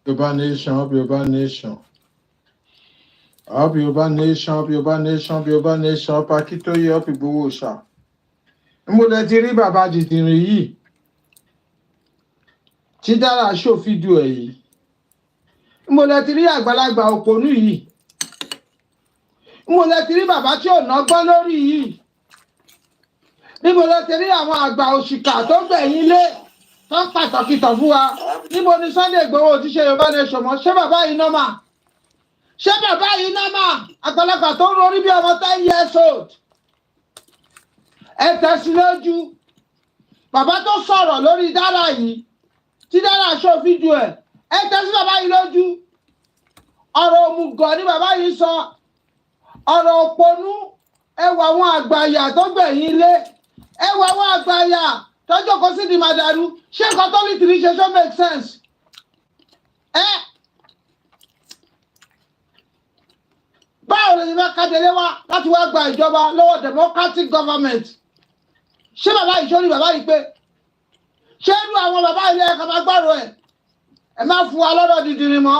Yoruba nation, up Yoruba nation. Up Yoruba nation, up Yoruba nation, up Yoruba nation, up Akitoye, up Igboho Òòṣà. Mo lè ti rí bàbá dìdìrín yìí. Tí dára show fídíò ẹ̀ yìí. Mo lè ti rí àgbàlagbà òpònú yìí. Mo lè ti rí bàbá tí ò nọ́gbọ́n lórí yìí. Níbo lè ti rí àwọn àgbà òṣìkà tó gbẹ̀yìn lé tó ń pàtàkì tàn fún wa. Níbo ni Sunday Igboho ti ṣe Yorùbá nation mọ́? Ṣé bàbá yìí nọ́mà? Ṣé bàbá yìí nọ́mà? Àgbàlagbà tó ń rorí bí ọmọ 10 years old. Ẹ tẹ̀sí lójú. Bàbá tó sọ̀rọ̀ lórí dára yìí. Tí dára show fídíò ẹ̀. Ẹ tẹ̀sí bàbá yìí lójú. Ọ̀rọ̀ òmùgọ̀ ni bàbá yìí sọ. Ọ̀rọ̀ òpònú. Ẹ wà àwọn àgbàyà tó gbẹ̀yìn lé. Ẹ wà àwọn àgbàyà tó jókòó sí di màdàrú. Ṣé nǹkan tó ní tìrí ṣe ṣó make sense? Báwo lè fẹ́ kádélé wá láti wá gba ìjọba lọ́wọ́ democratic government? Ṣé bàbá yìí sórí bàbá yìí pé? Ṣé irú àwọn bàbá ilé ẹ̀ka máa gbàrò ẹ̀? Ẹ má fún wa lọ́rọ̀ dìdìrín mọ́.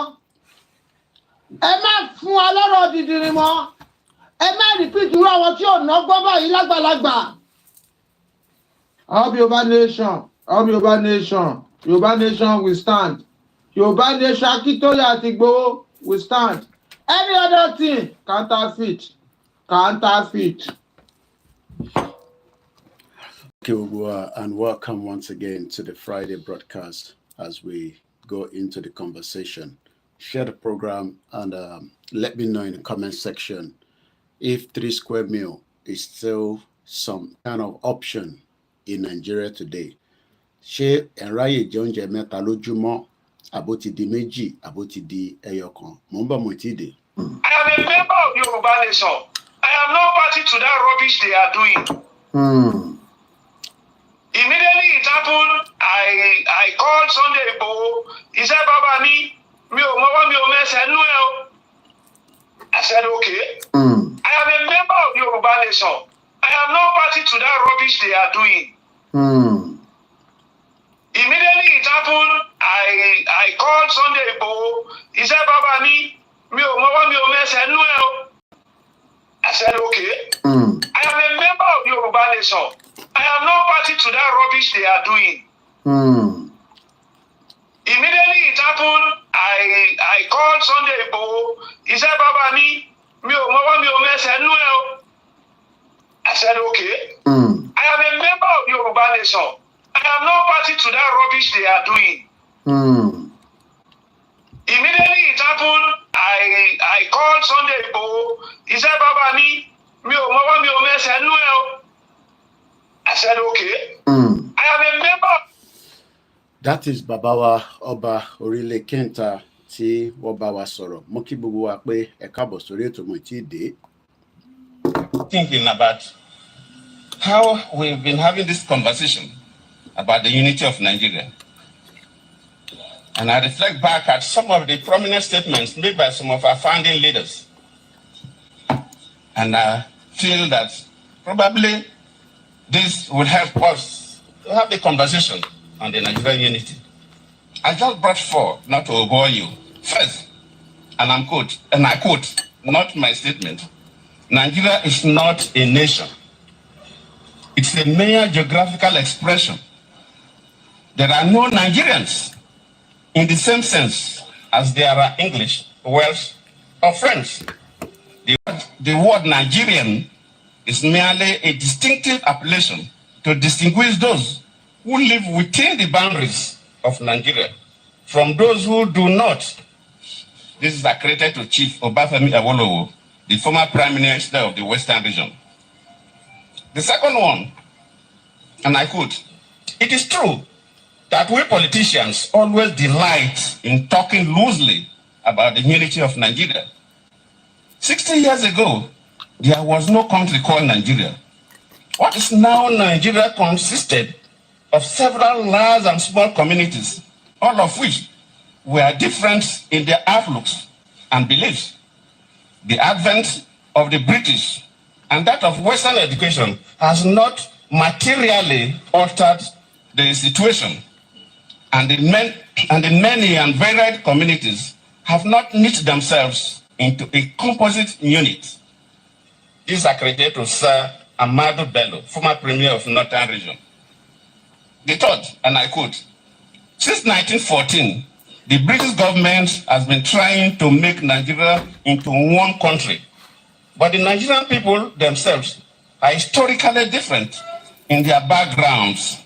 Ẹ má fún wa lọ́rọ̀ dìdìrín mọ́. Ẹ má repeat irú àwọn tí ò ná gbọ́ báyìí lágbàlagbà. Up Yoruba nation, up Yoruba nation, Yoruba nation we stand. Yoruba nation Akitoye àti Igboho we stand. Any other thing, counterfeit, counterfeit. Okay, and welcome once again to the Friday broadcast as we go into the conversation. Share the program and let me know in the comment section if 3 square meal is still some kind of option in Nigeria today. Ṣé ẹ̀ráyè jẹ oúnjẹ mẹ́ta lójúmọ́ àbó ti di méjì àbó ti di ẹyọkan? Mo ń bọ̀ mo ti dé. I am a member of Yoruba Nation. I am not party to that rubbish they are doing. Immediately it happened, I called Sunday Igboho. He said, Baba mi ò mọ́wọ́ mi ò mẹ́sẹ̀ nú ẹ o. I said, okay. I am a member of Yoruba Nation. I am not party to that rubbish they are doing. Immediately it happened, I called Sunday Igboho. He said, Baba mi ò mọ́wọ́ mi ò mẹ́sẹ̀ nú ẹ o. I said, okay. I am a member of Yoruba Nation. I am not party to that rubbish they are doing. Immediately it happened, I called Sunday Igboho. He said, Baba mi ò mọ́wọ́ mi ò mẹ́sẹ̀ nú ẹ o. I said, okay. I am a member of Yoruba Nation. I am not party to that rubbish they are doing. Immediately it happened, I called Sunday Igboho. He said, Baba mi ò mọ́wọ́ mi ò mẹ́sẹ̀ nú ẹ o. I said, okay. I am a member. That is Babawa Oba Orile Kenta tí wọ́n bá wa sọ̀rọ̀. Mo kí gbogbo wa pé ẹ káàbọ̀ sórí ètò mo ti dé. Thinking about how we've been having this conversation about the unity of Nigeria. And I reflect back at some of the prominent statements made by some of our founding leaders. And I feel that probably this will help us to have a conversation on the Nigerian unity. I just brought forth, not to bore you. First, and I quote, not my statement, Nigeria is not a nation. It's a mere geographical expression. There are no Nigerians in the same sense as there are English, Welsh, or French. The word Nigerian is merely a distinctive appellation to distinguish those who live within the boundaries of Nigeria from those who do not. This is accredited to Chief Obafemi Awolowo, the former Prime Minister of the Western region. The second one, and I quote, it is true that we politicians always delight in talking loosely about the unity of Nigeria. 60 years ago, there was no country called Nigeria. What is now Nigeria consisted of several large and small communities, all of which were different in their outlooks and beliefs. The advent of the British and that of Western education has not materially altered the situation. and in many and varied communities have not knit themselves into a composite unit. This are credited to Sir Amadou Bello, former Premier of Northern Region. The third, and I quote, since 1914, the British government has been trying to make Nigeria into one country, but the Nigerian people themselves are historically different in their backgrounds,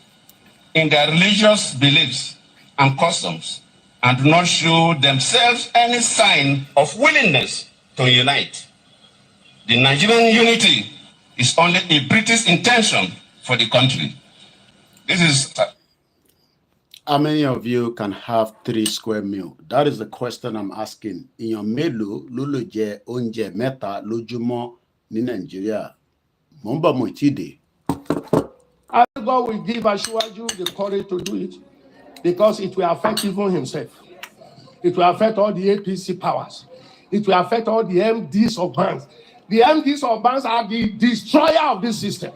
in their religious beliefs and customs, and do not show themselves any sign of willingness to unite. The Nigerian unity is only a British intention for the country. This is... How many of you can have 3 square meals? That is the question I'm asking. In your melu, lulu je onje meta lojumo ni Nigeria. Momba moitide. I think God will give Asiwaju the courage to do it because it will affect even himself. It will affect all the APC powers. It will affect all the MDs of banks. The MDs of banks are the destroyer of this system.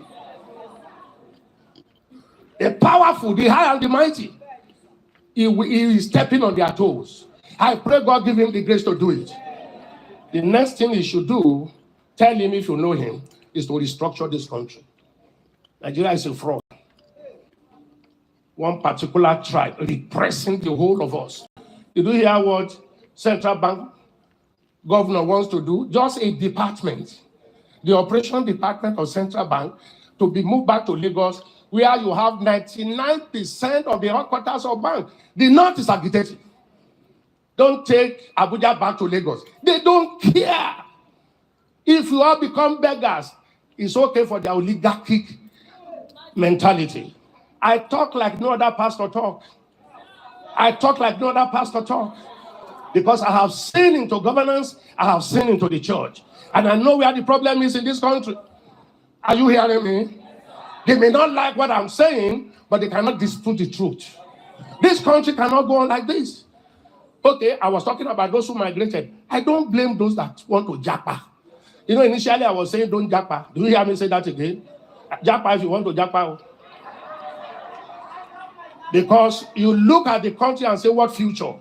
The powerful, the high and the mighty. He is stepping on their toes. I pray God give him the grace to do it. The next thing he should do, tell him if you know him, is to restructure this country. Nigeria is a fraud. One particular tribe repressing the whole of us. Did you hear what Central Bank governor wants to do? Just a department, the operation department of Central Bank, to be moved back to Lagos, where you have 99% of the headquarters of bank. The North is agitated. Don't take Abuja back to Lagos. They don't care. If you all become beggars, it's okay for their oligarchic mentality. I talk like no other pastor talk. I talk like no other pastor talk. Because I have seen into governance, I have seen into the church. And I know where the problem is in this country. Are you hearing me? They may not like what I'm saying, but they cannot dispute the truth. This country cannot go on like this. Okay, I was talking about those who migrated. I don't blame those that want to japa. You know, initially I was saying don't japa. Do you hear me say that again? Japa if you want to japa. Because you look at the country and say, what future?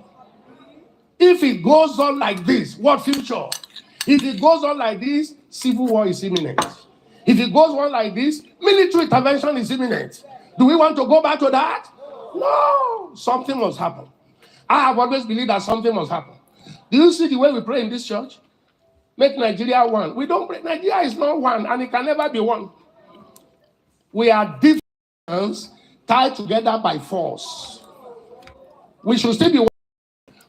If it goes on like this, what future? If it goes on like this, civil war is imminent. If it goes on like this, military intervention is imminent. Do we want to go back to that? No. Something must happen. I have always believed that something must happen. Do you see the way we pray in this church? Make Nigeria one. We don't pray. Nigeria is not one, and it can never be one. We are different, tied together by force. We should still be one,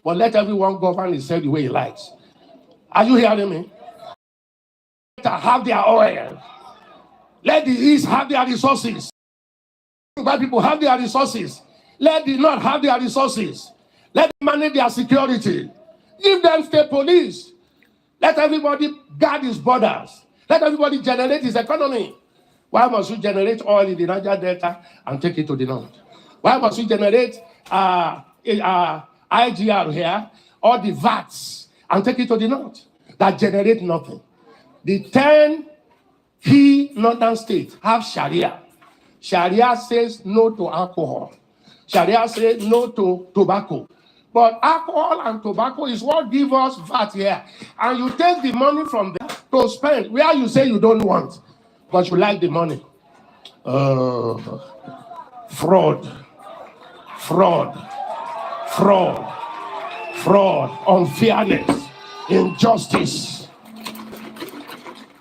but let everyone govern himself the way he likes. Are you hearing me? Let have their oil. Let the East have their resources. White people have their resources. Let the North have their resources. Let them manage their security. Give them state police. Let everybody guard his borders. Let everybody generate his economy. Why must you generate oil in the Niger Delta and take it to the North? Why must you generate IGR here, or the VATs, and take it to the North? That generate nothing. The 10 key northern states have Sharia. Sharia says no to alcohol. Sharia says no to tobacco. But alcohol and tobacco is what gives us VAT here. And you take the money from there to spend where you say you don't want, but you like the money. Fraud, unfairness, injustice.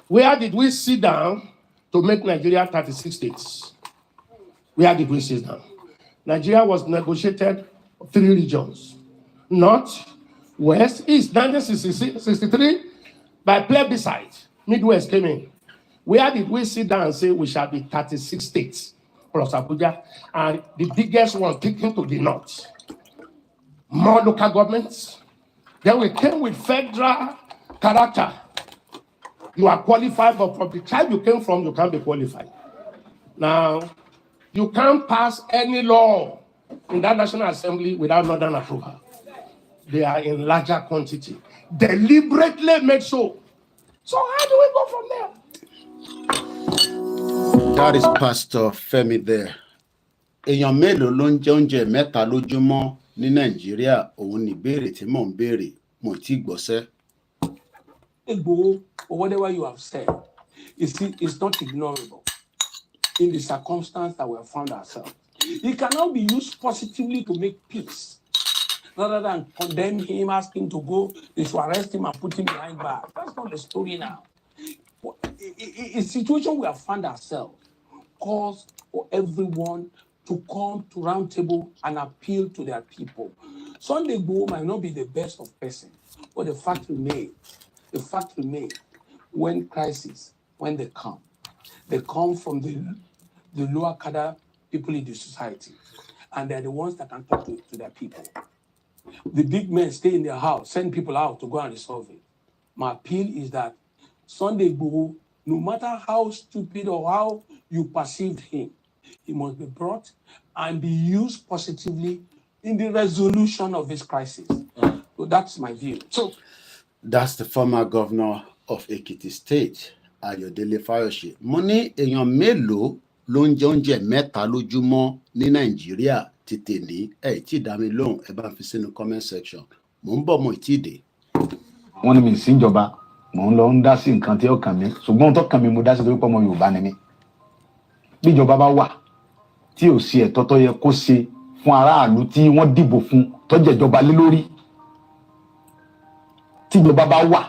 Where did we sit down to make Nigeria 36 states? Where did we sit down? Nigeria was negotiated 3 regions. North, West, East. 1963, by plebiscite, Midwest came in. Where did we sit down and say we shall be 36 states plus Abuja, and the biggest one taken to the North? More local governments. Then we came with federal character. You are qualified, but from the tribe you came from, you can't be qualified. Now, you can't pass any law in that National Assembly without Northern approval. They are in larger quantity, deliberately made so. So how do we go from there? That is Pastor Femi there. èèyàn mélòó ló ń jẹ oúnjẹ mẹ́ta lójúmọ́ ní Nàìjíríà? Òun ni ìbéèrè tí mò ń béèrè, mo ti gbọ́sẹ́. Igbo, or whatever you have said, it's not ignorable in the circumstance that we have found ourselves. It cannot be used positively to make peace, rather than condemn him, ask him to go, they should arrest him and put him behind bars. That's not the story now. A situation we have found ourselves calls for everyone to come to round table and appeal to their people. Sunday Igboho might not be the best of persons, but the fact remains, when crises, when they come from the lower cadre people in the society, and they're the ones that can talk to their people. The big men stay in their house, send people out to go and resolve it. My appeal is that Sunday Igboho, no matter how stupid or how you perceived him, he must be brought and be used positively in the resolution of this crisis. So that's my view. So that's the former governor of Ekiti State, Ayodele Fayose. Mo ní èèyàn mélòó ló ń jẹ oúnjẹ mẹ́ta lójúmọ́ ní Nàìjíríà tètè ní tí dá mi lóhùn, ẹ bá fi sínú comment section. Mo ń bọ̀ mo tí dé. Wọ́n ní mi sí ìjọba, mo ń lọ ń dá sí nǹkan tí ó kàn mí, ṣùgbọ́n tó kàn mí mo dá sí torí pé ọmọ Yorùbá ni mí. Bí ìjọba bá wà tí ò sí ẹ̀tọ́ tó yẹ kó ṣe fún aráàlú tí wọ́n dìbò fún tó jẹ́ ìjọba lé lórí, tí ìjọba bá wà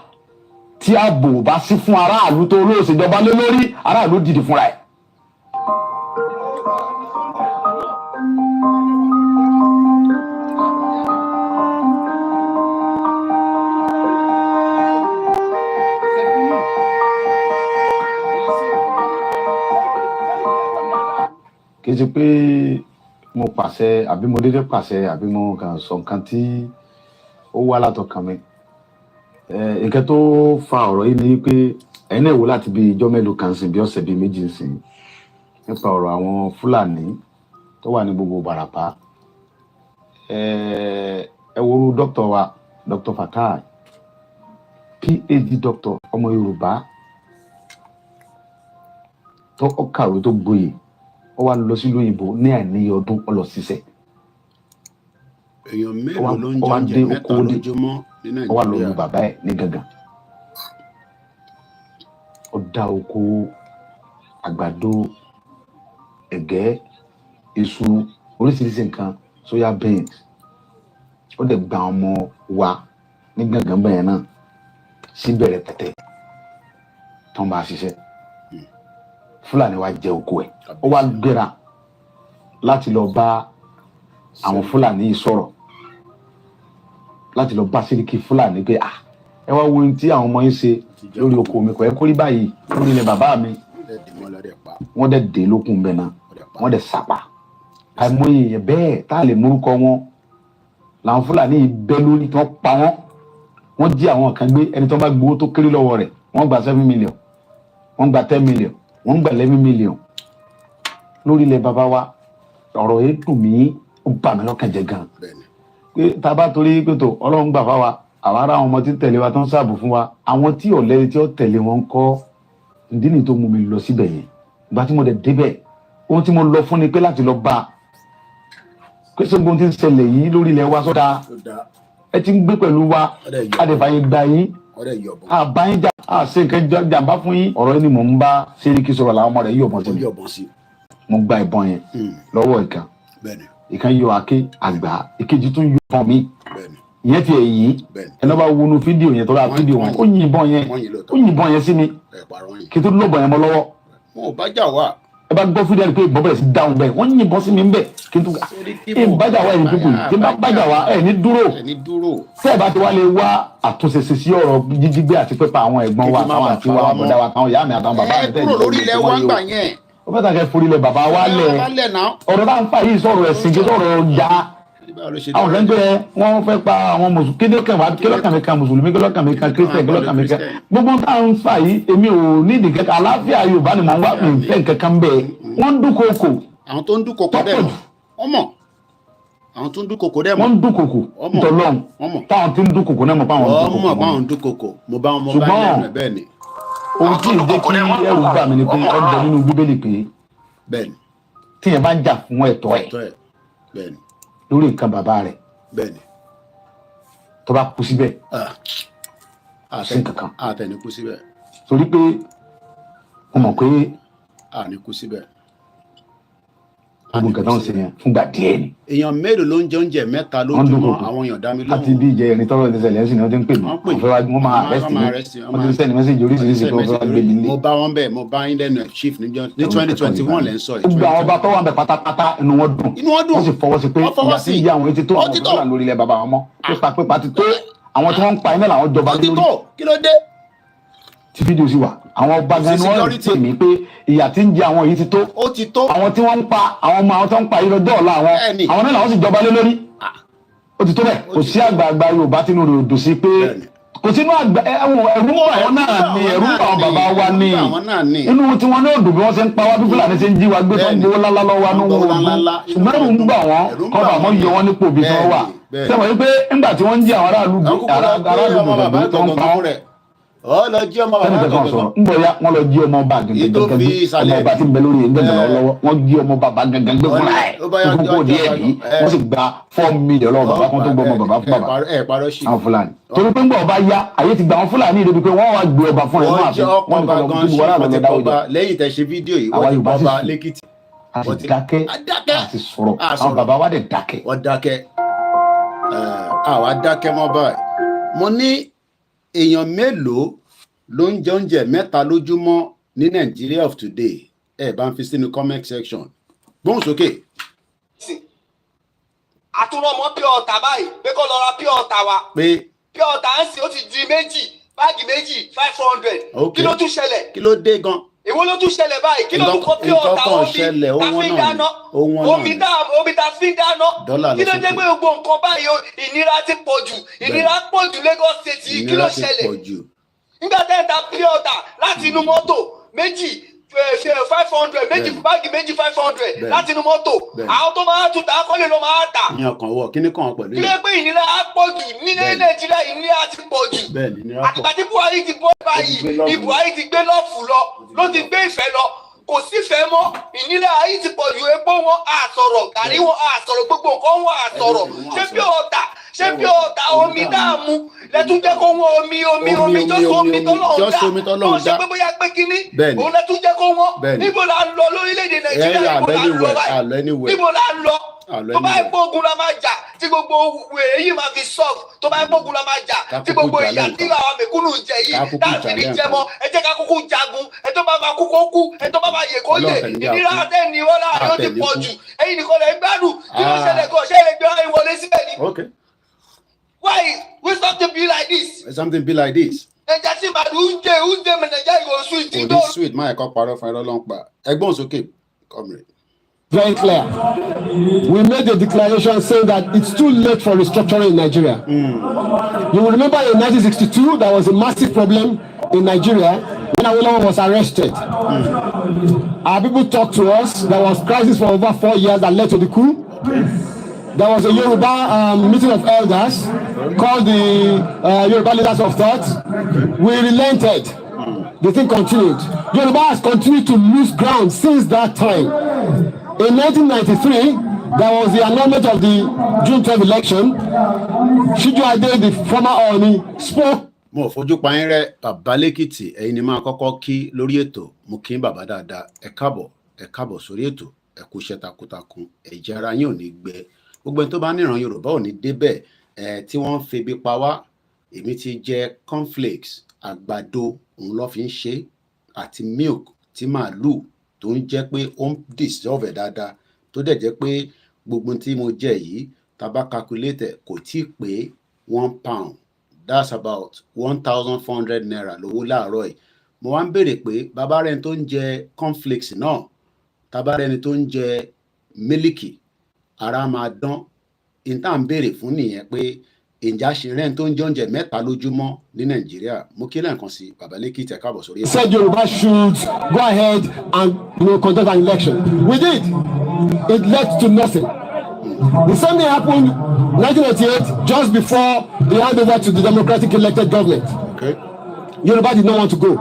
tí ààbò bá sí fún aráàlú tó olóòṣè ìjọba lé lórí, aráàlú dìde fúnra ẹ̀. Kì í ṣe pé mo pàṣẹ àbí mo dédé pàṣẹ àbí mo kàn sọ nǹkan tí ó wá látọkàn mi. Nǹkan tó fa ọ̀rọ̀ yìí ni pé ẹ̀yin náà wò láti bí ijọ́ mélòó kan sìn bí ọ̀sẹ̀ bíi méjì sìn nípa ọ̀rọ̀ àwọn Fúlàní tó wà ní gbogbo Ìbàràpá. Ẹ wo dókítà wa, Dr. Fatai, PhD doctor, ọmọ Yorùbá tó kàwé tó gboyè, ó wá lọ sí lóyìnbó ní àìníye ọdún ó lọ ṣiṣẹ́. Èèyàn mélòó ló ń jẹ oúnjẹ mẹ́ta lójúmọ́ ní Nàìjíríà? Ó wá lọ lu bàbá ẹ̀ ní gangan. Ó dá oko àgbàdo, ẹ̀gẹ́, iṣu, oríṣiríṣi nǹkan, soya beans. Ó dẹ̀ gba ọmọ wa ní gangan bẹ́ẹ̀ náà sí bẹ̀rẹ̀ pẹ̀tẹ́ tó ń bá a ṣiṣẹ́. Fúlàní wa jẹ oko ẹ̀, ó wá gbéra láti lọ bá àwọn Fúlàní yìí sọ̀rọ̀, láti lọ bá Sẹ́ríkì Fúlàní pé ẹ wá wo ohun tí àwọn ọmọ yín ṣe lórí oko mi, kò yẹ kó rí báyìí lórí ilẹ̀ bàbá mi. Wọ́n dẹ̀ dé lókun bẹ́ẹ̀ náà, wọ́n dẹ̀ sàpà. Àìmọye yẹn bẹ́ẹ̀ tá a lè mórúkọ wọn làwọn Fúlàní yìí bẹ́ lórí tí wọ́n pa wọ́n. Wọ́n jí àwọn kan gbé, ẹni tó bá gbowó tó kéré lọ́wọ́ rẹ̀ wọ́n gba 7 million, wọ́n gba 10 million, wọ́n gba 11 million lórí ilẹ̀ bàbá wa. Ọ̀rọ̀ yìí dùn mí, ó bà mí lọ́kàn jẹ́ gan. Pé tá a bá torí pé tó Ọlọ́run gbà fá wa, àwa ará àwọn ọmọ tí ń tẹ̀lé wa tó ń ṣààbò fún wa, àwọn tí ọ̀lẹ́ni tí ó tẹ̀lé wọn kọ́, ìdí nìyí tó mú mi lọ síbẹ̀ yẹn. Ìgbà tí mo dẹ̀ débẹ̀, ohun tí mo lọ fún ni pé láti lọ bá pé sógun tí ń ṣẹlẹ̀ yìí lórí ilẹ̀ wa sọ́dá, ẹ ti ń gbé pẹ̀lú wa, adẹ̀fàyè gbà yín, àbáyín jà, àṣẹ nǹkan jàmbá fún yín. Ọ̀rọ̀ yìí ni mò ń bá Sẹ́ríkì sọ̀rọ̀ làwọn ọmọ rẹ̀ yọ̀bọ̀n sí mi. Mo gba ìbọn yẹn lọ́wọ́ ìkan yọ àké àgbà, ìkejì tún yọ ìbọn mi. Ìyẹn ti ẹ̀yìn ẹni bá wọnú fídíò yẹn tó rà fídíò wọn, ó yìnbọn yẹn sí mi kí tó lọ́bọ̀ yẹn mọ́ lọ́wọ́. Mo bá jà wá. Ẹ bá gbọ́ fídíò pé ìbọn bẹ̀rẹ̀ sí dáhùn bẹ́ẹ̀, wọ́n yìnbọn sí mi ń bẹ̀ kí n tó bájà wá ẹ̀yìn pípò yìí, tí n bá bájà wá ẹ̀ ní dúró. Tẹ́ ẹ bá ti wá lè wá àtúnṣe sí ọ̀rọ̀ jíjígbé àti pípa àwọn ẹ̀gbọ́n wa, àwọn àti wa, àbọ̀dá wa, àwọn ìyá mi àtàwọn bàbá mi tẹ́ ẹ̀ ó fẹ́ tàkẹ́ forílẹ̀ bàbá wa lẹ̀. Ọ̀rọ̀ bá ń fà yìí sọ̀rọ̀ ẹ̀sìn kí sọ̀rọ̀ ya. Àwọn kan jẹ́ wọ́n fẹ́ pa àwọn mùsùlùmí, kílọ̀kàn mi kan mùsùlùmí, kílọ̀kàn mi kan kírísítẹ̀, kílọ̀kàn mi kan. Gbogbo tá à ń fà yìí èmi ò ní ìdí kẹ́kẹ́, àlàáfíà Yorùbá ni mò ń wá, mi fẹ́ nǹkan kan bẹ́ẹ̀. Wọ́n ń dúnkokò. Àwọn tó ń dúnkokò dẹ̀ mọ̀. Àwọn tó ń dúnkokò dẹ̀ mọ̀. Wọ́n ń dúnkokò ntọ́lọ́hún. Táwọn tí ń dúnkokò náà mọ̀ pé àwọn ń dúnkokò. Mo bá wọn lẹ́nu bẹ́ẹ̀ ni. Ohun tí ìdí kí ẹrù bà mí ni pé ó ń bẹ nínú Bíbélì pé tí yẹn bá ń jà fún ẹ̀tọ́ ẹ̀ lórí nǹkan bàbá rẹ̀ tó bá kú síbẹ̀ sí kankan àtẹni kú síbẹ̀ torí pé mo mọ̀ pé àní kú síbẹ̀ gbogbo nǹkan tó ń ṣe yẹn fúngbà díẹ̀ ni. èèyàn mélòó ló ń jẹ oúnjẹ mẹ́ta lójúmọ́ àwọn èèyàn dá mi lóhùn. láti bí ìjẹ ẹni tọrọ ìdẹsẹ lẹ́sìn ni wọ́n ti ń pè mí wọ́n máa arrest mi wọ́n ti ń sẹ́ni mẹ́sẹ̀jì oríṣiríṣi tó fẹ́ gbé mi lé. mo bá wọn bẹ́ẹ̀ mo bá yín lẹ́nu chief ní 2021 lẹ́ ń sọ yìí. gbogbo àwọn ọba tó wà ń bẹ pátápátá inú wọn dùn wọ́n sì fọwọ́ sí pé ìyá tí ń jẹ àwọn etí tó àwọn fúlàní lórí ilẹ̀ bàbá wọn mọ́ pípa ti tó àwọn tí wọ́n ń pa iná làwọn jọba lórí. kí ló dé tí fídíò sì wà àwọn ọba gan ni wọ́n pè mí pé ìyà tí ń jẹ àwọn yìí ti tó àwọn tí wọ́n ń pa àwọn ọmọ àwọn tó ń pa yìí lọ́jọ́ ọ̀la àwọn náà làwọn sì jọba lé lórí ó ti tó bẹ́ẹ̀ kò sí àgbààgbà Yorùbá tínú rẹ̀ òdò sí pé kò sínú àgbà ẹ̀rù ń pa àwọn náà ni ẹ̀rù ń pa àwọn bàbá wa ní inú tí wọ́n ní òdò bí wọ́n ṣe ń pa wá bí Fúlàní ṣe ń jí wa gbé tó ń gbowó lálá lọ́wọ́ wa ní wọn ṣùgbọ́n ẹ̀rù ń gbà wọ́n kọ́ bà wọ́n yọ wọ́n nípò bí tí wọ́n wà sẹ́wọ̀n wípé ńgbà tí wọ́n ń jí àwọn aráàlú gbogbo tó ń pa wọ́n ọ lọ jí ọmọ bàbá kan sọ̀rọ̀ ń bọ̀ ya wọ́n lọ jí ọmọ bá gẹ́gẹ́ ọmọ ọba tí ń bẹ lórí ẹgbẹ́ ìgbà lọ́wọ́ wọ́n jí ọmọ bàbá gẹ́gẹ́ gbé fúnra ẹ̀ fún kó díẹ̀ bí wọ́n sì gba 4 million lọ́wọ́ bàbá kan tó gbọ́ ọmọ bàbá fún bàbá àwọn Fúlàní torí pé ń bọ̀ ọba ya ayé ti gba àwọn Fúlàní ìdóbi pé wọ́n wá gbé ọba fúnra ẹ̀ máa fi wọ́n ní kọ́lọ́ kí wọ́n lọ́dọ̀ dáwọ́jọ. lẹ́yìn tẹ́ ṣe fídíò yìí wọ́n ti bọ́ ọba lẹ́kìtì. a sì dákẹ́ a sì sọ̀rọ̀ àwọn bàbá wa dẹ̀ dákẹ́. wọ́n dákẹ́ àwa dákẹ́ mọ́ báyìí mo ní èèyàn mélòó ló ń jẹ oúnjẹ mẹ́ta lójúmọ́ ní Nigeria of today ẹ bá ń fi sínú comment section gbóhùn sókè. àtúnọmọ pure water báyìí pé kó lọ ra pure water wa pure water ń sìn ó ti di méjì báàgì méjì 500 kí ló tún ṣẹlẹ̀. kí ló dé gan. èwo ló tún ṣẹlẹ̀ báyìí kí ló tún kọ́ pure water omi tá fi ń dáná kí ló dé pé gbogbo nǹkan báyìí ìnira ti pọ̀ jù ìnira pọ̀ jù Lagos State yìí kí ló ṣẹlẹ̀ nígbà tẹ́ ẹ̀ ta pure water láti inú mọ́tò méjì 500 méjì báàgì méjì 500 láti inú mọ́tò àwọn tó máa tún ta kọ́lé ló máa tà. ìyàn kan wọ kíní kan pẹ̀lú. kí ló pé ìnira á pọ̀ jù ní Nàìjíríà ìnira ti pọ̀ jù àtìgbà tí Buhari ti bọ́ báyìí ni Buhari ti gbé lọ́ọ̀fù ló ti gbé ìfẹ́ lọ kò sífẹ̀ẹ́ mọ́ ìnira ayé ti pọ̀ ju epo wọn àsọ̀rọ̀ gàrí wọn àsọ̀rọ̀ gbogbo nǹkan wọn àsọ̀rọ̀ ṣé bí ọ̀tà omi dààmú lẹ́tún jẹ́ kó wọ́n omi jọ́sọ omi tọ́lọ́run dá ṣe pé bóyá pé kínní òun lẹ́tún jẹ́ kó wọ́n níbo la ń lọ lórílẹ̀‐èdè Nàìjíríà níbo la ń lọ tó bá yẹ gbógun la máa jà tí gbogbo èyí máa fi sọ́ọ̀f tó bá yẹ gbógun la máa jà tí gbogbo ìyà tí àwọn mẹ̀kúnnù jẹ yìí láti ní jẹmọ ẹ jẹ́ ká kúkú jagun ẹ tó bá máa kú kó kú ẹ tó bá máa yè kó yè ìnira àtẹni wọn láàrin ó ti pọ̀ jù ẹ̀yin nìkan lè gbádùn kí ló ṣẹlẹ̀ kọ ṣe é lè gbé ìwọlé síbẹ̀ ni. Why will something be like this? Something be like this. Ẹja tí màdù ń jẹ mẹ̀nẹ̀já ìgò sweet. Kò ní sweet máa ẹ̀kọ́ parọ́ fún ẹ̀rọ lọ́npa. Ẹgbọ́n sókè, comrade. Very clear. We made a declaration saying that it's too late for restructuring in Nigeria. You will remember in 1962 there was a massive problem in Nigeria when Awolowo was arrested. Our people talked to us. There was crisis for over 4 years that led to the coup. There was a Yoruba meeting of elders called the Yoruba Leaders of Thought. We relented. The thing continued. Yoruba has continued to lose ground since that time. In 1993, there was the annulment of the June 12 election. Shiju Ade, the former Ooni, spoke. Mo fojú pa yín rẹ́ bàbá lẹ́kìtì ẹ̀yin ni máa kọ́kọ́ kí lórí ètò mo kí bàbá dáadáa ẹ káàbọ̀ sórí ètò ẹ kú iṣẹ́ takuntakun ẹ̀jẹ̀ ara yín ò ní gbẹ gbogbo ẹni tó bá níran Yorùbá ò ní débẹ̀ tí wọ́n ń febi pa wá èmi ti jẹ cornflakes àgbàdo òun ló fi ń ṣe àti milk tí màálù tó ń jẹ́ pé ó ń dissolve dáadáa tó dẹ̀ jẹ́ pé gbogbo tí mo jẹ yìí tá bá calculate kò tí ì pé £1, that's about 1,400 naira lówó láàárọ̀ yìí mo wá ń béèrè pé bàbá rẹ̀ tó ń jẹ cornflakes náà tàbá rẹ̀ tó ń jẹ mílìkì ara máa dán ìta ń béèrè fún nìyẹn pé ìjà ṣe rẹ̀ tó ń jẹ oúnjẹ mẹ́ta lójúmọ́ ní Nàìjíríà mo kí lẹ́ẹ̀kan sí bàbá lẹ́kìtì káàbọ̀ sórí. Said Yoruba should go ahead and conduct an election. We did. It led to nothing. The same thing happened 1988, just before the handover to the democratic elected government. Okay. Yoruba did not want to go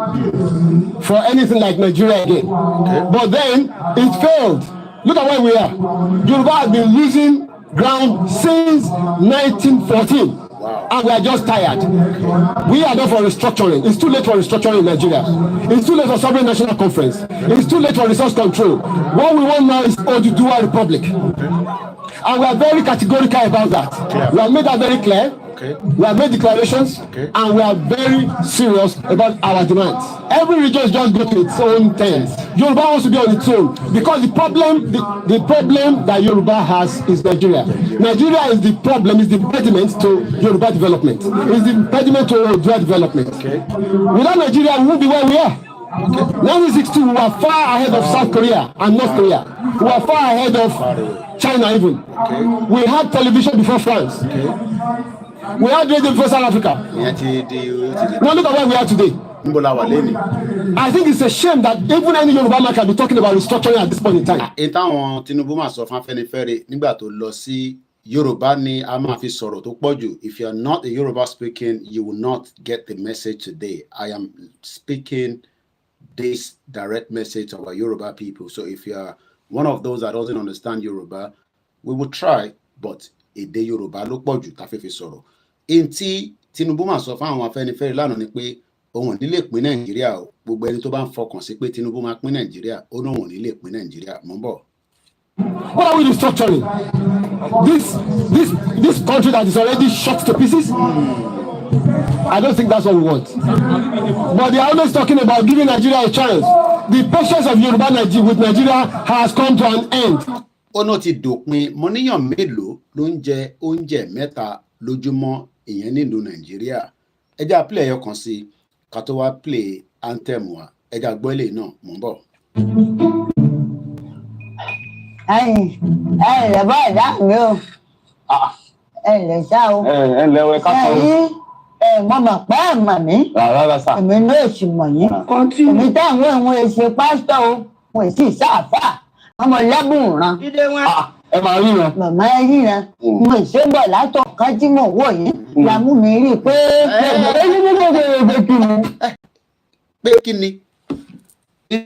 for anything like Nigeria again. Okay. But then it failed. Look at where we are. Yoruba has been losing ground since 1914. Wow. And we are just tired. We are done for restructuring. It's too late for restructuring in Nigeria. It's too late for sovereign national conference. It's too late for resource control. What we want now is Oduduwa Republic. And we are very categorical about that. We have made that very clear. We have made declarations, and we are very serious about our demands. Every region is just going to its own terms. Yoruba wants to be on its own because the problem that Yoruba has is Nigeria. Nigeria is the problem, is the impediment to Yoruba development. Is the impediment to Yoruba development. Without Nigeria, we won't be where we are. 1962, we were far ahead of South Korea and North Korea. We were far ahead of China even. We had television before France. We had radio before South Africa. Now look at where we are today. I think it's a shame that even any Yoruba man can be talking about restructuring at this point in time. Ìtàwọn Tinubu máa sọ fún Afẹ́nifẹ́re nígbà tó lọ sí Yorùbá ni a máa fi sọ̀rọ̀ tó pọ̀ jù. If you are not a Yoruba speaking, you will not get the message today. I am speaking this direct message to our Yoruba people. So if you are one of those that doesn't understand Yoruba, we will try, but èdè Yorùbá ló pọ̀ jù tá fẹ́ fi sọ̀rọ̀. Ntí Tinubu máa sọ fún àwọn Afẹ́nifẹ́re lánàá ni pé òun ní lè pín Nàìjíríà o. Gbogbo ẹni tó bá ń fọkàn sí pé Tinubu máa pín Nàìjíríà, ó náà wọn ní lè pín Nàìjíríà. Mo ń bọ̀. What are we restructuring? This country that is already shot to pieces? I don't think that's what we want. But they are always talking about giving Nigeria a chance. The patience of Yoruba with Nigeria has come to an end. Ó náà ti dòpin, mo níyàn mélòó ló ń jẹ oúnjẹ mẹ́ta lójúmọ́ ìyẹn nílùú Nàìjíríà. Ẹ jẹ́ play ẹyọ kan sí ká tó wá play anthem wa. Ẹ jẹ́ gbọ́ eléyìí náà, mo ń bọ̀. Lè bá ẹ̀dá mi o. Lè sá o. Lè wẹ ká sọ. Mo mọ̀ pé ẹ̀ mọ̀ mí. Rárá sá. Èmi náà sì mọ̀ yín. Èmi táwọn ìwọ̀n èsì pásítọ̀ o. Wọ́n èsì sáàfà. Ọmọ lẹ́bùn ràn. Ẹ máa ríran. Màmá ẹ ríran. Mo ṣe bọ̀ látọ̀ kan tí mo wò yín. Ìyàmú mi rí i pé pé kí ni?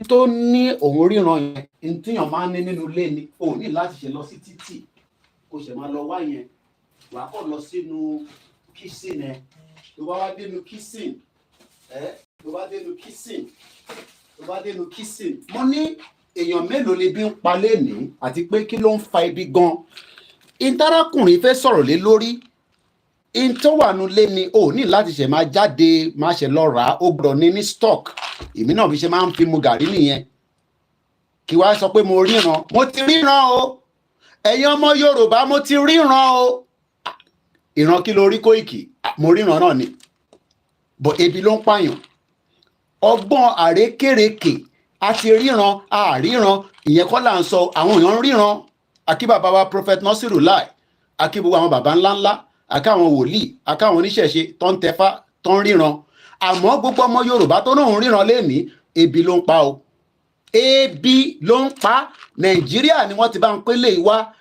Tó ní òun ríran yẹn, tíyàn máa ń ní nínú ilé ni, ò ní láti ṣe lọ sí títì. Kò ṣe máa lọ wá yẹn. Wà á kọ́ lọ sínú kitchen ẹ. Tó bá wá dénú kitchen, tó bá dénú kitchen. Mo ní èèyàn mélòó lè bí ń pa lénìí àti pé kí ló ń fa ibi gan. Ìtarakùnrin fẹ́ sọ̀rọ̀ lé lórí. In tó wà nulẹ̀ ni ò ní láti ṣe máa jáde máa ṣe lọ rà á, ó gbọ́dọ̀ ní stock. Èmi náà fi ṣe máa ń fi mu gàrí nìyẹn. Kí wá sọ pé mo ríran. Mo ti ríran o. Ẹ̀yin ọmọ Yorùbá mo ti ríran o. Ìran kí ló rí Kóìkì? Mo ríran náà ni. Bọ̀ ebi ló ń pààyàn. Ọgbọ́n àrékèrèkè àti ríran àríran ìyẹn kọ́ là ń sọ àwọn èèyàn ń ríran. Akí bàbá wa Prophet Nasiru Lai, akí gbogbo àwọn bàbá ńláńlá, akí àwọn wòlíì, akí àwọn oníṣẹ̀ṣe tó ń tẹfá tó ń ríran. Àmọ́ gbogbo ọmọ Yorùbá tó náà ń ríran lénìí, ebi ló ń pa o. Ebi ló ń pa. Nàìjíríà ni wọ́n ti bá ń pélé wá.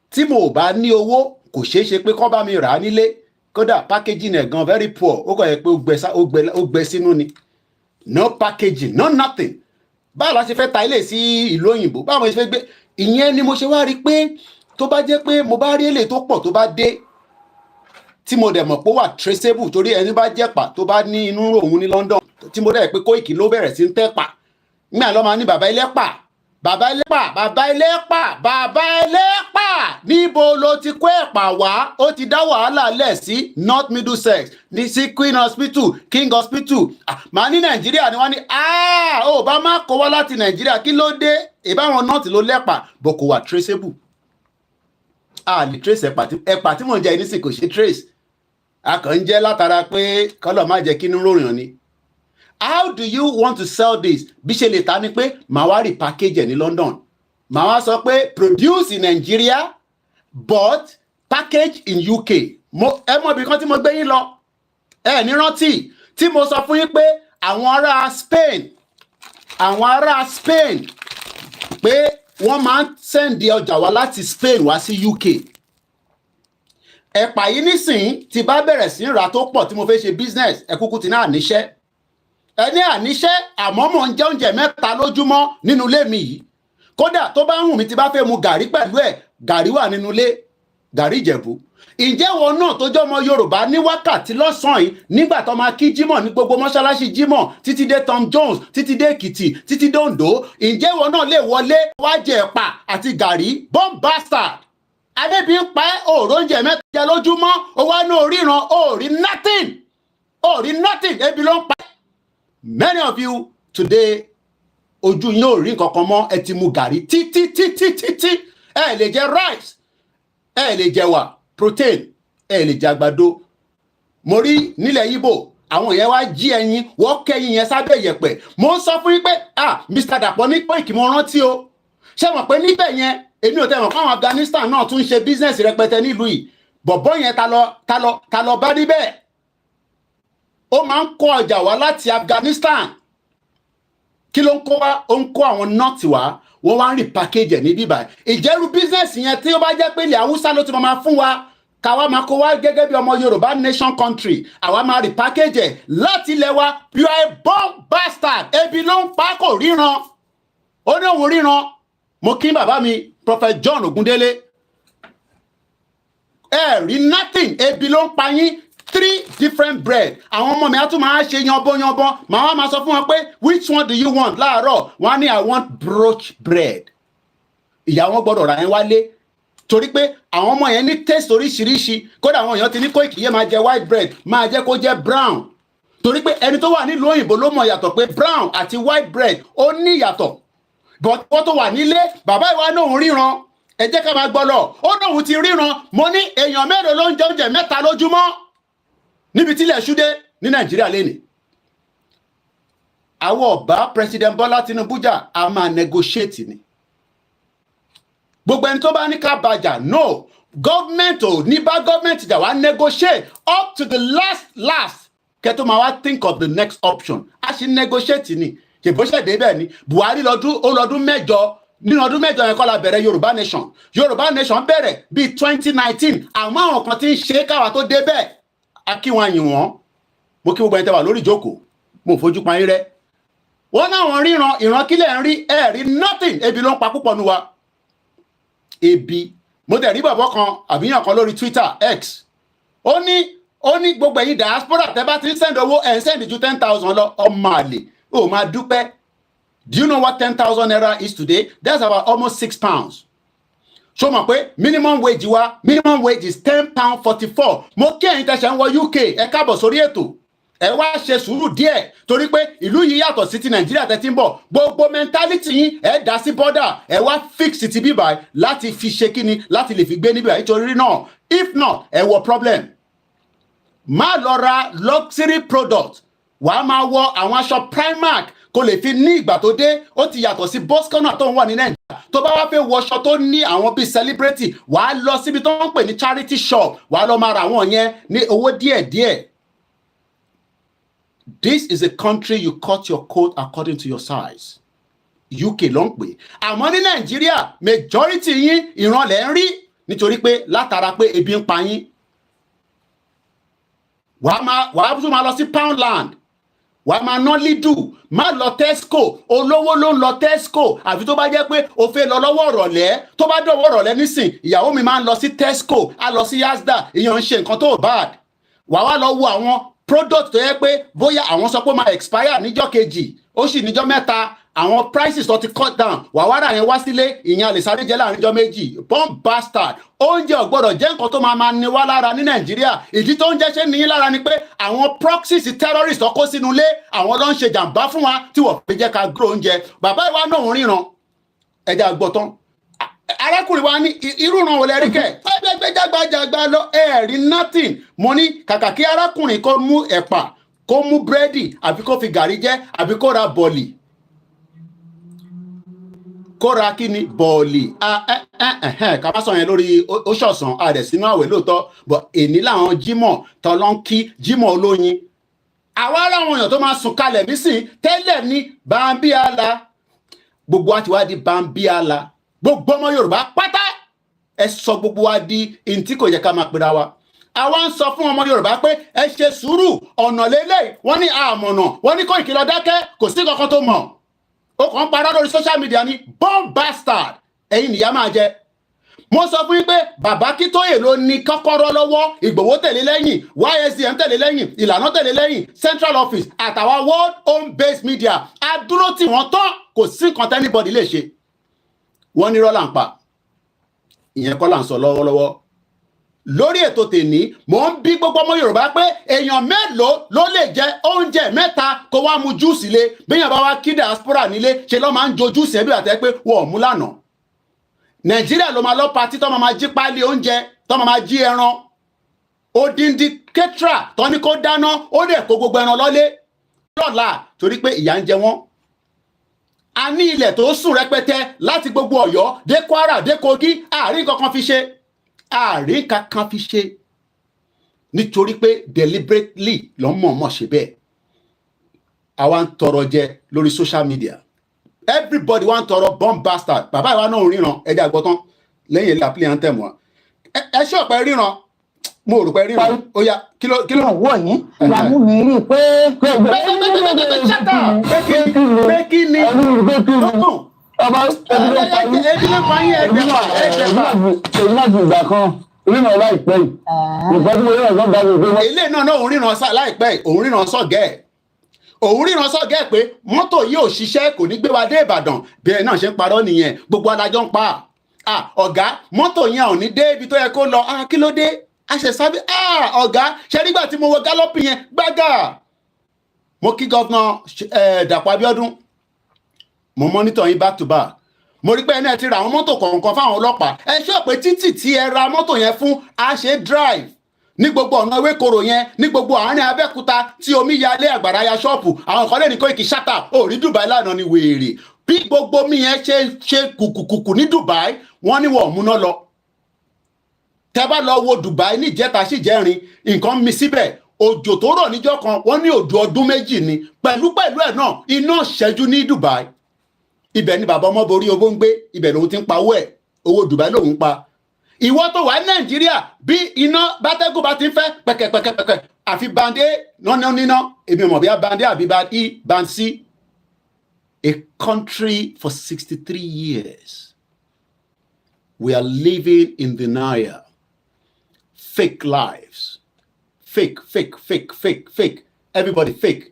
Tí mo bá ní owó kò ṣeé ṣe pé kọ́ bá mi rà á nílé. Kódà packaging ẹ̀ gan very poor. Ó kọ̀ yẹ pé ó gbẹ sínú ni. No packaging, no nothing. Báwo la ṣe fẹ́ ta ilé sí ìlú òyìnbó? Báwo la ṣe fẹ́ gbé? Ìyẹn ni mo ṣe wá rí pé tó bá jẹ́ pé mo bá rí èlé tó pọ̀ tó bá dé tí mo dẹ̀ mọ̀ pé ó wà traceable torí ẹni bá jẹ́pà tó bá ní inú òun ní London tí mo dẹ̀ pé Kóìkì ló bẹ̀rẹ̀ sí ń tẹ́pà. Nígbà lọ́ máa ní bàbá ẹlẹ́pà, bàbá ẹlẹ́pà, bàbá ẹlẹ́pà, bàbá ẹlẹ́pà. Níbo ló ti kó ẹ̀pà wá? Ó ti dá wàhálà lẹ̀ sí North Middlesex, ní sí Queen Hospital, King Hospital. Màá ní Nàìjíríà ni wọ́n ní ó bá má kó wá láti Nàìjíríà kí ló dé? Ìbáwọn North ló lẹ́pà bọ̀ kò wà traceable. A lè trace ẹ̀pà tí mò ń jẹ ìnísìn kò ṣe trace. A kàn ń jẹ́ látara pé kọ́lọ̀ má jẹ́ kí inú ròyìn ni. How do you want to sell this? Bí ṣe lè ta ni pé màá wá repackage ẹ̀ ní London. Màá wá sọ pé produce in Nigeria but package in UK. Ẹ mọ̀ bí kan tí mo gbé yín lọ. Ẹ ní rántí tí mo sọ fún yín pé àwọn ará Spain pé wọ́n máa ń sẹ́ndì ọjà wá láti Spain wá sí UK. Ẹ̀pà yìí nísìnyí tí bá bẹ̀rẹ̀ sí ra tó pọ̀ tí mo fẹ́ ṣe business ẹ kúkú ti ní àníṣẹ́. Ẹ ní àníṣẹ́ àmọ́ mò ń jẹ oúnjẹ mẹ́ta lójúmọ́ nínú ilé mi yìí. kódà tó bá ń wù mí tí bá fẹ́ mu gàrí pẹ̀lú ẹ̀ gàrí wà nínú ilé gàrí Ìjẹ̀bú. Ǹjẹ́ wọn náà tó jẹ́ ọmọ Yorùbá ní wákàtí lọ́sàn-án yìí nígbà tó máa kí Jímọ̀ ní gbogbo mọ́ṣáláṣí Jímọ̀ títí dé Tom Jones títí dé Èkìtì títí dé Oǹdó, ǹjẹ́ wọn náà lè wọlé wá jẹ ẹ̀pà àti gàrí bomb bastard adébí ń pa ẹ́ òòrùn mẹ́ta jẹ lójúmọ́ ó wá ní oríran òòrí nothing ebi ló ń pa ẹ́. Many of you today ojú yín ò rí nǹkan kan mọ́ ẹ ti mu gàrí títí ẹ lè jẹ rice ẹ lè jẹ wà protein ẹ lè jẹ àgbàdo. Mo rí nílẹ̀ Ìgbò àwọn yẹn wá jí ẹyin wọ́n kẹ́yìn yẹn sábẹ́ ìyẹ̀pẹ̀. Mo ń sọ fún yín pé Mr. Dàpọ̀ ní Koiki mo rántí o ṣé mọ̀ pé níbẹ̀ yẹn èmi ò tẹ́ mọ̀ káwọn Afghanistan náà tún ṣe business rẹpẹtẹ nílùú yìí. Bọ̀bọ́ yẹn ta lọ bá níbẹ̀ ó máa ń kó ọjà wá láti Afghanistan. Kí ló ń kó wá? Ó ń kó àwọn nọ́ọ̀tì wá wọ́n wá ń rí package ẹ̀ ní bíbá. Ìjẹ́rú business yẹn tí ó bá jẹ́ pé ilẹ̀ Haúsá ló ti máa fún wa káwa máa kó wá gẹ́gẹ́ bí ọmọ Yorùbá nation country àwa máa rí package ẹ̀ láti ilẹ̀ wa. You are a bomb bastard. Ebi ló ń pa kò ríran ó ní òun ríran. Mo kí bàbá mi Prophet John Ogundele ẹ rí nothing ebi ló ń pa yín 3 different bread. Àwọn ọmọ mi á tún máa ṣe yanbọ́yanbọ́ màá wá máa sọ fún wọn pé which one do you want láàárọ̀ wọ́n á ní I want broach bread. Ìyá wọn gbọ́dọ̀ ra yẹn wálé torí pé àwọn ọmọ yẹn ní taste oríṣiríṣi. Kódà àwọn èèyàn ti ní Koiki yẹn máa jẹ white bread máa jẹ́ kó jẹ́ brown torí pé ẹni tó wà nílùú òyìnbó ló mọ̀ yàtọ̀ pé brown àti white bread ó ní ìyàtọ̀. But wọ́n tó wà nílé bàbá ìwà náà ríran ẹ jẹ́ ká máa gbọ́ lọ ó náà ti ríran. Mo ní èèyàn mélòó ló ń jẹ oúnjẹ mẹ́ta lójúmọ́ níbi tílẹ̀ ṣúdé ní Nàìjíríà lẹ́nìí. Àwọn ọba President Bọ́lá Tinubu jà a máa negotiate ni. Gbogbo ẹni tó bá ní ká bàjà no government ò ní bá government jà wá negotiate up to the last kẹtó máa wá think of the next option. A ṣe negotiate ni ṣèbóṣẹ̀dé bẹ́ẹ̀ ni Buhari lọ́dún mẹ́jọ nínú ọdún mẹ́jọ yẹn kọ́ la bẹ̀rẹ̀ Yorùbá nation bẹ̀rẹ̀ bíi 2019 àmọ́ àwọn kan ti ń ṣe káwa tó dé bẹ́ẹ̀ akí wọn yìn wọ́n. Mo kí gbogbo ẹni tẹ́ wà lórí ìjókòó mo fojú pa yín rẹ́. Wọ́n náà wọ́n ríran ìran kílẹ̀ ń rí rí nothing ebi ló ń pa púpọ̀ nu wa. Ebi mo tẹ̀ rí bàbá kan àbíyàn kan lórí Twitter X ó ní gbogbo ẹ̀yin diaspora tẹ́ bá ti ń send owó ẹ̀ ń send ju 10,000 lọ ọmọ àlè ó máa dúpẹ́. Do you know what 10,000 naira is today? That's about almost £6. Ṣó mọ̀ pé minimum wage is £10.44. Mo kí ẹ̀yin tẹ̀sẹ̀ ń wọ UK ẹ káàbọ̀ sórí ètò ẹ wá ṣe sùúrù díẹ̀ torí pé ìlú yìí yàtọ̀ sí ti Nàìjíríà tẹ́ ti ń bọ̀ gbogbo mentality yín ẹ dá sí border ẹ wá fix ti bíbá láti fi ṣe kíni láti lè fi gbé níbẹ̀ nítorí náà if not ẹ wọ problem. Má lọ ra luxury product wàá máa wọ àwọn aṣọ Primark kó lè fi ní ìgbà tó dé ó ti yàtọ̀ sí boscona tó ń wà ní Nàìjíríà. Tó bá wá fẹ́ wọṣọ tó ní àwọn bíi celebrity wàá lọ síbi tó ń pè ní charity shop wàá lọ máa ra àwọn yẹn ní owó díẹ̀díẹ̀. This is a country you cut your coat according to your size. UK ló ń pè. Àmọ́ ní Nàìjíríà majority yín ìran lẹ̀ ń rí nítorí pé látara pé ebi ń pa yín. Wàá tún máa lọ sí Poundland wàá máa ná Lidl má lọ Tesco olówó ló ń lọ Tesco àfi tó bá jẹ́ pé o fẹ́ lọ lọ́wọ́ ọ̀rọ̀lẹ́ tó bá dọ̀wọ́ ọ̀rọ̀lẹ́ nísìn ìyàwó mi máa ń lọ sí Tesco á lọ sí Asda èèyàn ń ṣe nǹkan tó bad. Wàá wá lọ wo àwọn product tó yẹ pé bóyá àwọn sọ pé máa expire níjọ́ kejì ó sì níjọ́ mẹ́ta àwọn prices tó ti cut down wàá wá rà yẹn wá sílé ìyẹn àlè sáré jẹ láàrin ọjọ́ méjì bomb bastard. Oúnjẹ ò gbọ́dọ̀ jẹ́ nǹkan tó máa ní wá lára ní Nàìjíríà. Ìdí tó ń jẹ́ ṣe ní lára ni pé àwọn proxies terrorists tó kó sínú ilé àwọn ló ń ṣe jàǹbá fún wa tí wọ́n fi jẹ́ ká grow oúnjẹ. Bàbá ìwà náà ń ríran ẹja gbọ́tán arákùnrin wa ní irú ìran wọlé rí kẹ́ ẹgbẹ́ jágbajàgba lọ rí nothing. Mo ní kàkà kí arákùnrin kó mú ẹ̀pà kó mú búrẹ́dì àbí kó fi gàrí jẹ àbí kó ra bọ̀lì kóra kí ni bọ́ọ̀lì ká bá sọ yẹn lórí oṣọ̀sán ààrẹ sínú àwẹ̀ lóòótọ́ bọ̀ èní làwọn Jímọ̀ tọ́lọ́ ń kí Jímọ̀ olóyin. Àwa aráwọn èèyàn tó máa sùn kalẹ̀ nísìn tẹ́lẹ̀ ní bambiala gbogbo wa ti wá di bambiala gbogbo ọmọ Yorùbá pátá ẹ sọ gbogbo wa di ntí kò yẹ ká máa pera wa. Àwa ń sọ fún ọmọ Yorùbá pé ẹ ṣe sùúrù ọ̀nà lélẹ̀ wọ́n ní àmọ̀nà wọ́n ní Koiki lọ dákẹ́ kò sí kankan tó mọ̀. ó kàn ń parọ́ lórí social media ni bomb bastard ẹ̀yin nìyá máa jẹ. Mo sọ fún yín pé bàbá Kítóyè ló ní kọ́kọ́rọ́ lọ́wọ́, Ìgbòho tẹ̀lé lẹ́yìn, YSDM tẹ̀lé lẹ́yìn, Ìlànà tẹ̀lé lẹ́yìn, Central Office àtàwọn world home based media adúró tí wọ́n tán kò sí nǹkan tẹ́nibọ̀dì lè ṣe. Wọ́n ní rọ́là ń pa, ìyẹn kọ́ là ń sọ lọ́wọ́lọ́wọ́. Lórí ètò tèní mò ń bí gbogbo ọmọ Yorùbá pé èèyàn mélòó ló lè jẹ oúnjẹ mẹ́ta kó wá mu júùsì lé, béèyàn bá wá kí diaspora nílé ṣe ló máa ń jo júùsì ẹbí àtẹ pé wọ́n ò mú lánàá. Nàìjíríà ló máa lọ patí tó máa jí páálí oúnjẹ tó máa jí ẹran, odindi ketra tó ní kó dáná ó dẹ̀ kó gbogbo ẹran lọ́lé lọ́la torí pé ìyà ń jẹ wọ́n. A ní ilẹ̀ tó sùn rẹpẹtẹ láti gbogbo Ọ̀yọ́ dé Kwara dé Kogi, àárín kankan fi ṣe, àárín kankan fi ṣe nítorí pé deliberately ló mọ̀ọ́mọ̀ ṣe bẹ́ẹ̀. Àwa ń tọrọ jẹ lórí social media, everybody wá ń tọrọ bomb bastard. Bàbá ìwà náà ríran ẹjẹ àgbọ̀tán lẹ́yìn ilé àpilẹ̀ anthem wa. Ẹ ṣé ọ̀pẹ ríran, mo rò pé ríran ó yá kí ló. ọwọ́ yín ìyàwó mi rí i pé. pé kí ni ọba ebi ló pa yín ẹgbẹ̀fà. èyí náà ti ìgbà kan ríran láìpẹ́ yìí nǹkan tí mo rí ọ̀gá bá mi gbé. ilé náà òun ríran láìpẹ́ òun ríran sọ́gẹ̀ẹ́. Òun ríran sọ́gẹ́ pé mọ́tò yìí ò ṣiṣẹ́ kò ní gbé wa dé Ìbàdàn bí ẹ náà ṣe ń parọ́ nìyẹn, gbogbo adájọ́ ń pa. Ọ̀gá mọ́tò yẹn ò ní dé ibi tó yẹ kó lọ, kí ló dé? A ṣe sábẹ́ ọ̀gá ṣe nígbà tí mo wọ gálọ́pì yẹn gbága. Mo kí gọ́vnà Dàpọ̀ Abíọ́dún, mo mọ́nítọ̀ yín back to back. Mo rí pé ẹni ẹ ti ra àwọn mọ́tò kọ̀ọ̀kan fáwọn ọlọ́pàá. Ẹ ṣọ́ pé títì tí ẹ ra mọ́tò yẹn fún a ṣe drive ní gbogbo ọ̀nà Ewékòró yẹn, ní gbogbo àárín Abẹ́òkúta tí omi ya lé àgbàrá ya ṣọ́ọ̀pù, àwọn kan lè ní Koiki ṣátà ó rí Dubai lánàá ní wèrè. Bí gbogbo omi yẹn ṣe kùkùkùkù ní Dubai, wọ́n ní wọ́n múná lọ. Tẹ́ bá lọ wo Dubai ní ìjẹta sí ìjẹrin, nǹkan mi síbẹ̀, òjò tó rọ̀ níjọ́ kan, wọ́n ní òjò ọdún méjì ni, pẹ̀lú ẹ̀ náà iná ṣẹ́jú ní Dubai. Ibẹ̀ ni bàbá ọmọ borí owó ń gbé, ibẹ̀ lòun ti ń pa owó Dubai lòun pa. Ìwọ tó wà ní Nàìjíríà bí iná bátẹ́gùn bá ti ń fẹ́ pẹ̀kẹ̀pẹ̀kẹ̀pẹ̀kẹ̀ àfi band A níná èmi mọ̀ bí i band A àbí band E band C. A country for 63 years we are living in denial, fake lives, fake everybody fake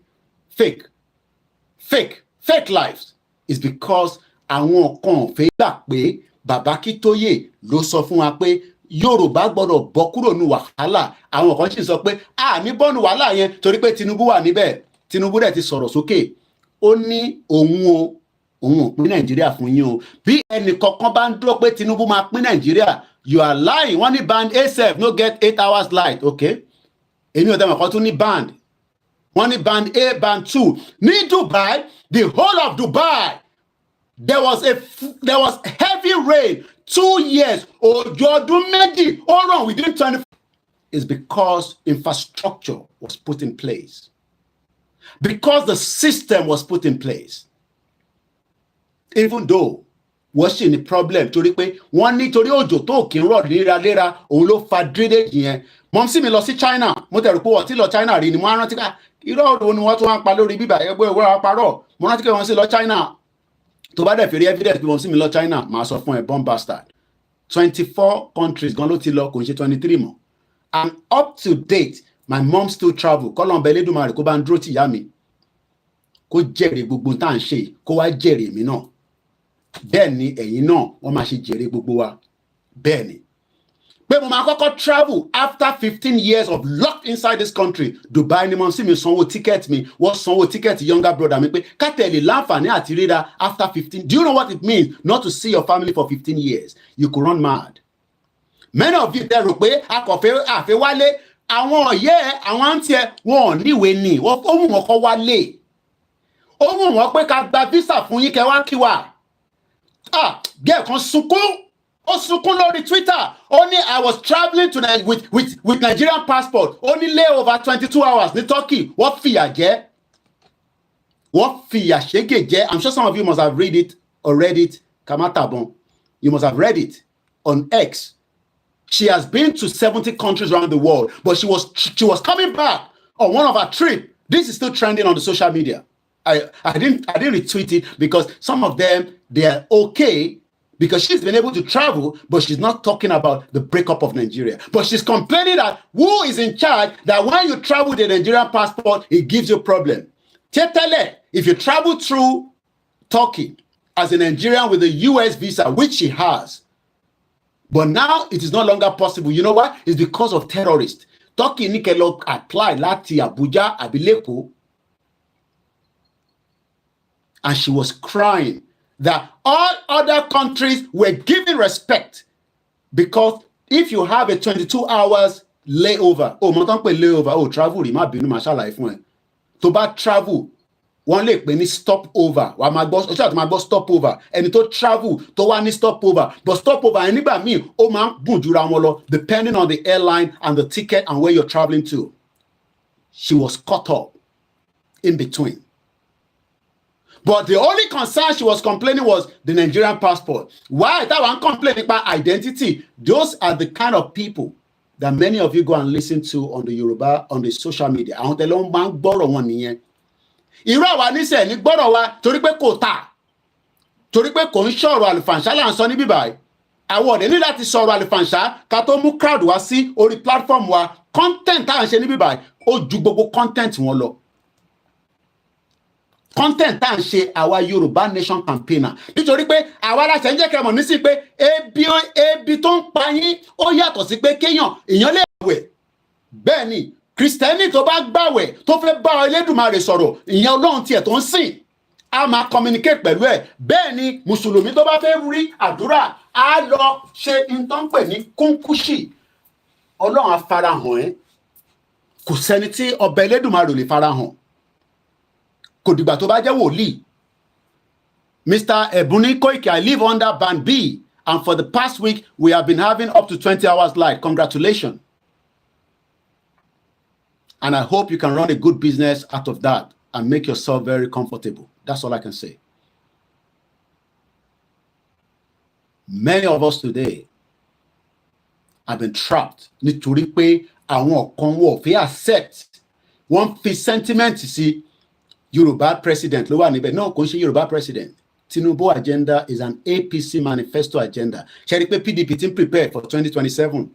lives is because àwọn kan fẹ́ gbà pé Bàbá Kítóyè ló sọ fún wa pé Yorùbá gbọ́dọ̀ bọ́ kúrò ní wàhálà. Àwọn kan sì sọ pé ní bọ́ọ̀nù wàhálà yẹn torí pé Tinubu wà níbẹ̀. Tinubu dẹ̀ ti sọ̀rọ̀ sókè. Ó ní òun ò pín Nàìjíríà fún yín o. Bí ẹnì kankan bá ń dúró pé Tinubu máa pín Nàìjíríà, you are lying. Wọ́n ní band A7 no get 8 hours light, okay? Èmi ò tẹ́wọ̀n kan tún ní band. Wọ́n ní band A, band 2. Ní Dubai, the whole of Dubai, there was heavy rain 2 years. Òjò ọdún méjì ó ràn within 24. It's because infrastructure was put in place. Because the system was put in place. Even though wọ́n sì ní problem torí pé wọ́n nítorí òjò tó kì í rọ̀ léraléra òun ló fa drainage yẹn. Mọ̀ sí mi lọ sí China, mo tẹ̀rù pé wọ́n ti lọ China rí ni mo rántí ká irọ́ òdo ni wọ́n tún wá ń pa lórí bíbà ẹgbẹ́ ìwé wa parọ́. Mo rántí pé wọ́n sì lọ China. Tó bá dẹ̀ fèrè evidence bí wọ́n sí mi lọ China, màá sọ fún ẹ bomb bastard. 24 countries gan ló ti lọ kò ń ṣe 23 mọ́. And up to date, my mom still travel. Kọ́lọ́mbẹ Elédùmarè kó bá ń dúró tì ìyá mi. Kó jèrè gbogbo tá à ń ṣe, kó wá jèrè mi náà. Bẹ́ẹ̀ ni ẹ̀yin náà wọ́n máa ṣe jèrè gbogbo wa. Bẹ́ẹ̀ ni. Pé mo máa kọ́kọ́ travel after 15 years of locked inside this country. Dubai ni mo sì mi sanwó ticket mi, wọ́n sanwó ticket younger brother mi pé kátẹ́lì láǹfààní àti ríra after 15. Do you know what it means not to see your family for 15 years? You could run mad. Many of you tẹ́ rò pé akọ̀fẹ́ àfẹ́wálé àwọn ọ̀yẹ́ àwọn àǹtí ẹ̀ wọn ò níwèé ni ó mú wọn kọ́ wálé. Ó mú wọn pé ká gba visa fún yín kẹ́ wá kí wa. Gẹ́ẹ̀ kan sunkún. Ó sunkún lórí Twitter. Ó ní I was travelling to with Nigerian passport. Ó ní layover 22 hours ní Turkey. Wọ́n fìyà jẹ. Wọ́n fìyà ṣégè jẹ. I'm sure some of you must have read it or read it. Kamatabon. You must have read it on X. She has been to 70 countries around the world, but she was coming back on one of her trips. This is still trending on the social media. I didn't retweet it because some of them, they are okay because she's been able to travel, but she's not talking about the breakup of Nigeria. But she's complaining that who is in charge, that when you travel with a Nigerian passport, it gives you a problem. Tetele, if you travel through Turkey as a Nigerian with a US visa, which she has, but now it is no longer possible. You know why? It's because of terrorists. Turkey Nikelo applied Lati Abuja Abileko, and she was crying that all other countries were giving respect because if you have a 22 hours layover, travel, to bad travel, one lè pè ní stop over, wà máa gbọ́ stop over, ẹni tó travel tó wá ní stop over, but stop over ẹni nígbà míì ó máa ń gùn jura wọn lọ depending on the airline and the ticket and where you're traveling to. She was caught up in between. But the only concern she was complaining was the Nigerian passport. Why? That one complaining about identity. Those are the kind of people that many of you go and listen to on the Yoruba, on the social media. Àwọn tẹ̀lé wọn máa ń gbọ́rọ̀ wọn nìyẹn. Irú àwa níṣẹ́ ní gbọ́dọ̀ wa torí pé kò tà, torí pé kò ń sọ̀rọ̀ àlùfàǹṣá là ń sọ níbí báyìí. Àwọn ọ̀dẹ̀ ní láti sọ̀rọ̀ àlùfàǹṣá ká tó mú crowd wá sí orí platform wa. Content tá à ń ṣe níbí báyìí ó ju gbogbo content wọn lọ. Content tá à ń ṣe àwa Yorùbá Nation campaigner nítorí pé àwa aláṣẹ ń jẹ́ kẹ́ mọ̀ nísìnyí pé ebi tó ń pa yín ó yàtọ̀ sí pé èèyàn lè wẹ̀. Bẹ́ẹ̀ ni Kristẹni tó bá gbàwẹ̀ tó fẹ́ bá Elédùmarè sọ̀rọ̀ ìyẹn Ọlọ́run tiẹ̀ tó ń sìn a máa communicate pẹ̀lú ẹ̀. Bẹ́ẹ̀ ni Mùsùlùmí tó bá fẹ́ rí àdúrà á lọ ṣe nǹkan pè ní kúnkúṣì. Ọlọ́run á farahàn ẹ́. Kò sẹ́ni tí ọba Elédùmarè lè farahàn. Kò dìgbà tó bá jẹ́ wòlíì. Mr. Ebuni Koiki, I live under Band B, and for the past week we have been having up to 20 hours live. Congratulations. And I hope you can run a good business out of that and make yourself very comfortable. That's all I can say. Many of us today have been trapped. Nítorí pé àwọn kan wọ́n fi accept. Wọ́n fi sentiment sí Yoruba president ló wà níbẹ̀. No, kò ń ṣe Yoruba president. Tinubu agenda is an APC manifesto agenda. Ṣé rí pé PDP ti ń prepare for 2027.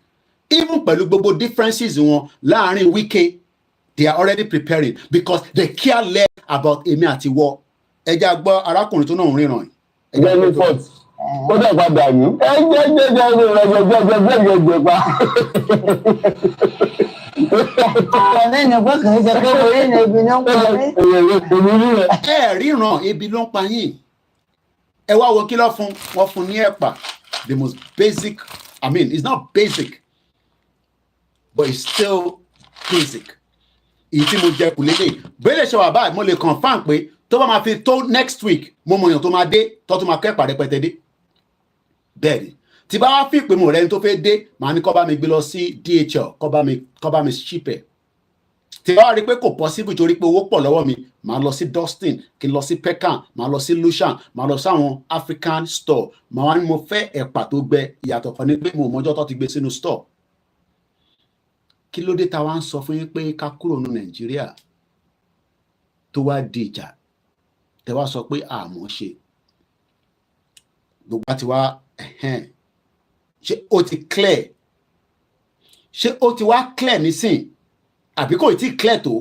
Even pẹ̀lú gbogbo differences wọn láàrin Wike, they are already preparing because they care less about èmi àti wọ. Ẹ jẹ́ gbọ́ arákùnrin tó náà ń ríran. Very fort. Ó dẹ̀ padà yìí. Ẹ ríran ebi ló ń pa yín. Ẹ wá wo kí ló fún wọn fún ní ẹ̀pà. The most basic, I mean, it's not basic, but it's still basic. Ìyí tí mo jẹ kù lélẹ̀. Bẹ́lẹ̀ ṣe wà báyìí mo lè confirm pé tó bá máa fi tó next week mo mọ̀ èèyàn tó máa dé tó tún máa kẹ́pà rẹpẹtẹ dé. Bẹ́ẹ̀ni tí bá wá fi pé mo rẹ́ni tó fẹ́ dé màá ní kó bá mi gbé lọ sí DHL kó bá mi ship ẹ̀. Tí bá wá rí pé kò possible torí pé owó pọ̀ lọ́wọ́ mi màá lọ sí Dustin kí n lọ sí Peckham màá lọ sí Lushan màá lọ sí àwọn African store màá wá ní mo fẹ́ ẹ̀pà tó gbẹ ìyàtọ̀ kan ní pé mo mọjọ́ tó ti gbé sínú store. Kí ló dé ta wá ń sọ fún yín pé ká kúrò ní Nàìjíríà tó wá di ìjà tẹ wá sọ pé àmọ́ ṣe gbogbo àti wá ṣé ó ti clear ṣé ó ti wá clear nísìn àbí kò tí clear tó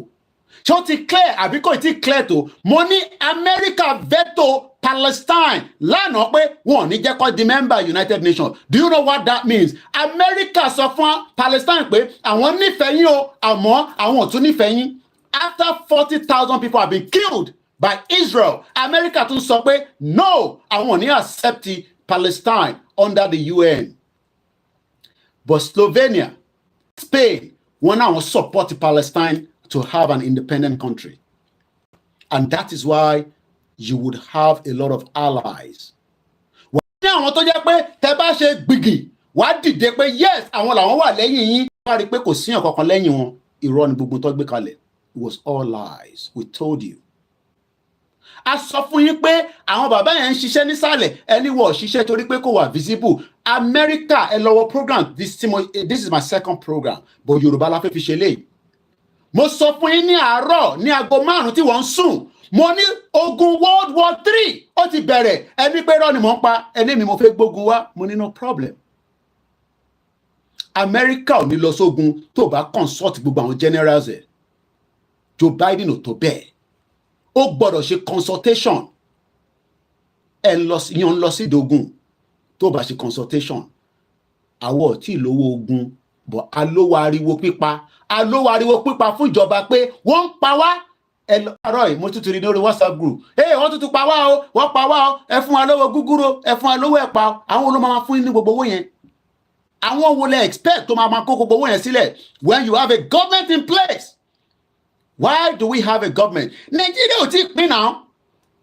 ṣé ó ti clear àbí kò tí clear tó mo ní America veto Palestine lánàá pé wọn ò ní jẹ́ kó di member United Nations. Do you know what that means? America sọ fún Palestine pé àwọn nífẹ̀ẹ́ yín o àmọ́ àwọn ò tún nífẹ̀ẹ́ yín. After 40,000 people have been killed by Israel, America tún sọ pé no, àwọn ò ní accept Palestine under the UN. But Slovenia, Spain, wọ́n náà wọ́n support Palestine to have an independent country. And that is why you would have a lot of allies. Wọ́n ní àwọn tó jẹ́ pé tẹ́ bá ṣe gbìgì, wàá dìde pé yes, àwọn làwọn wà lẹ́yìn yín. Wọ́n rí i pé kò síyàn kankan lẹ́yìn wọn. Irọ́ ni gbogbo tó gbé kalẹ̀. It was all lies. We told you. A sọ fún yín pé àwọn bàbá yẹn ń ṣiṣẹ́ nísàlẹ̀ ẹni wọ̀ ṣiṣẹ́ torí pé kò wà visible. America ẹ lọ́wọ́ program this is my second program but Yorùbá la fẹ́ fi ṣe léyìí. Mo sọ fún yín ní àárọ̀ ní aago 5 tí wọ́n ń sùn. mo ní ogun World War III ó ti bẹ̀rẹ̀ ẹni pé rọ́ ni mò ń pa ẹni mi mo fẹ́ gbógun wá mo ní no problem. America ò ní lọ sógun tó bá consult gbogbo àwọn generals ẹ̀. Joe Biden ò tó bẹ́ẹ̀. Ó gbọ́dọ̀ ṣe consultation. Yan lọ sí ìdógún tó bá ṣe consultation. Àwọ̀ tí ìlówó ogun bọ̀ alówó ariwo pípa fún ìjọba pé wọ́n ń pa wá. Àárọ̀ mo tún ti rí lórí WhatsApp group. Wọ́n tún pa wá o, wọ́n pa wá o, ẹ fún wa lówó gúgúrú, ẹ fún wa lówó ẹ̀pà. Àwọn olóò máa fún ní gbogbo owó yẹn. Àwọn wo lẹ expect tó máa kó gbogbo owó yẹn sílẹ̀ when you have a government in place? Why do we have a government? Nigeria ò tí pín náà.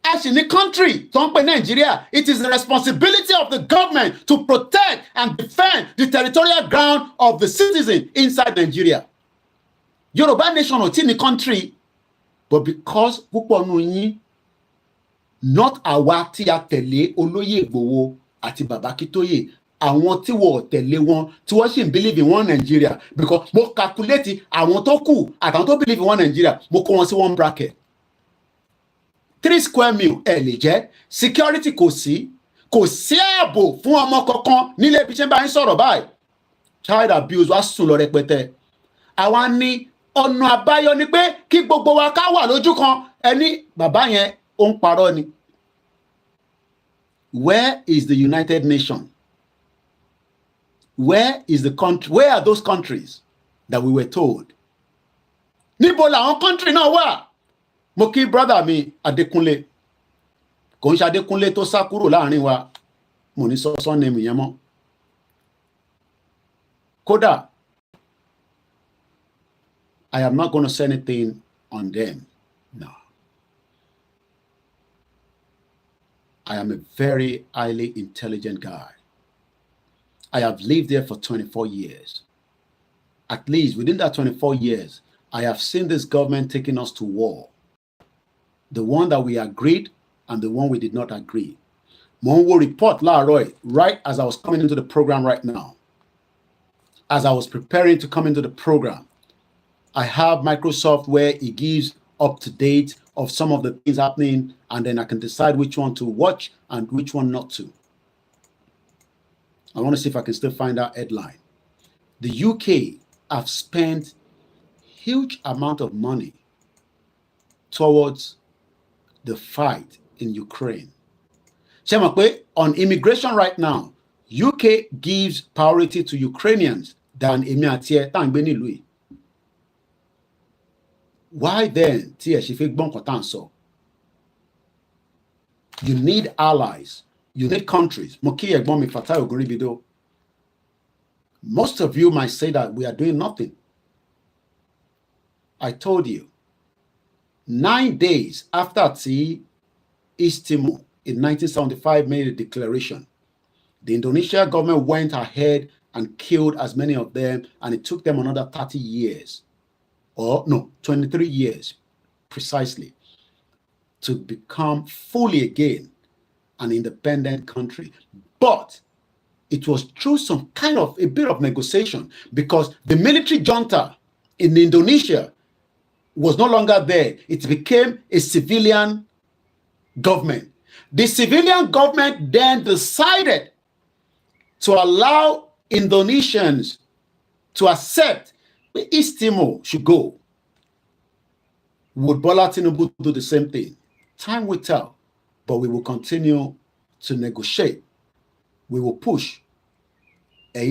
As in the country, tó ń pè Nigeria, it is the responsibility of the government to protect and defend the territorial ground of the citizen inside Nigeria. Yoruba nation ò tí ní country, but because púpọ̀ nù yín, not àwa tí a tẹ̀lé Olóyè Ìgbòho àti Bàbá Akíntóyè, àwọn tí wọ́n tẹ̀lé wọn tí wọ́n sì ń believe in one Nigeria, because mo calculate àwọn tó kù àtàwọn tó believe in one Nigeria, mo kó wọn sí one bracket. 3 square mil ẹ lè jẹ́, security kò sí ààbò fún ọmọ kankan nílé ibi tí ń bá ń sọ̀rọ̀ báyìí. Child abuse wá sùn lọ rẹpẹtẹ. Àwa ní ọ̀nà àbáyọ ni pé kí gbogbo wa ká wà lójú kan. Ẹni bàbá yẹn ó ń parọ́ ni. Where is the United Nations? Where is the country? Where are those countries that we were told? Níbo làwọn country náà wà? Mo kí brother mi Adékúnlé. Kò ń ṣe Adékúnlé tó sá kúrò láàrin wa. Mo ní sọ́sọ́ name yẹn mọ́. Kódà, I am not going to say anything on them. No. I am a very highly intelligent guy. I have lived there for 24 years. At least within that 24 years, I have seen this government taking us to war. The one that we agreed and the one we did not agree. Mo ń wo report láàárọ̀ right as I was coming into the program right now. As I was preparing to come into the program, I have Microsoft where it gives up to date of some of the things happening, and then I can decide which one to watch and which one not to. I want to see if I can still find that headline. The UK have spent huge amount of money towards the fight in Ukraine. Ṣé mọ̀ pé on immigration right now, UK gives priority to Ukrainians than èmi àti ẹ tá à ń gbé nílùú yìí. Why then tí ẹ ṣe fi gbọ́n kan tá à ń sọ? You need allies. You need countries. Mo kí ẹ̀gbọ́n mi Fatai Oguribido. Most of you might say that we are doing nothing. I told you, 9 days after East Timor in 1975 made a declaration, the Indonesian government went ahead and killed as many of them, and it took them another 30 years, or no, 23 years precisely, to become fully again an independent country. But it was through some kind of a bit of negotiation, because the military junta in Indonesia was no longer there. It became a civilian government. The civilian government then decided to allow Indonesians to accept that East Timor should go. Would Bola Tinubu do the same thing? Time will tell, but we will continue to negotiate. We will push. I'm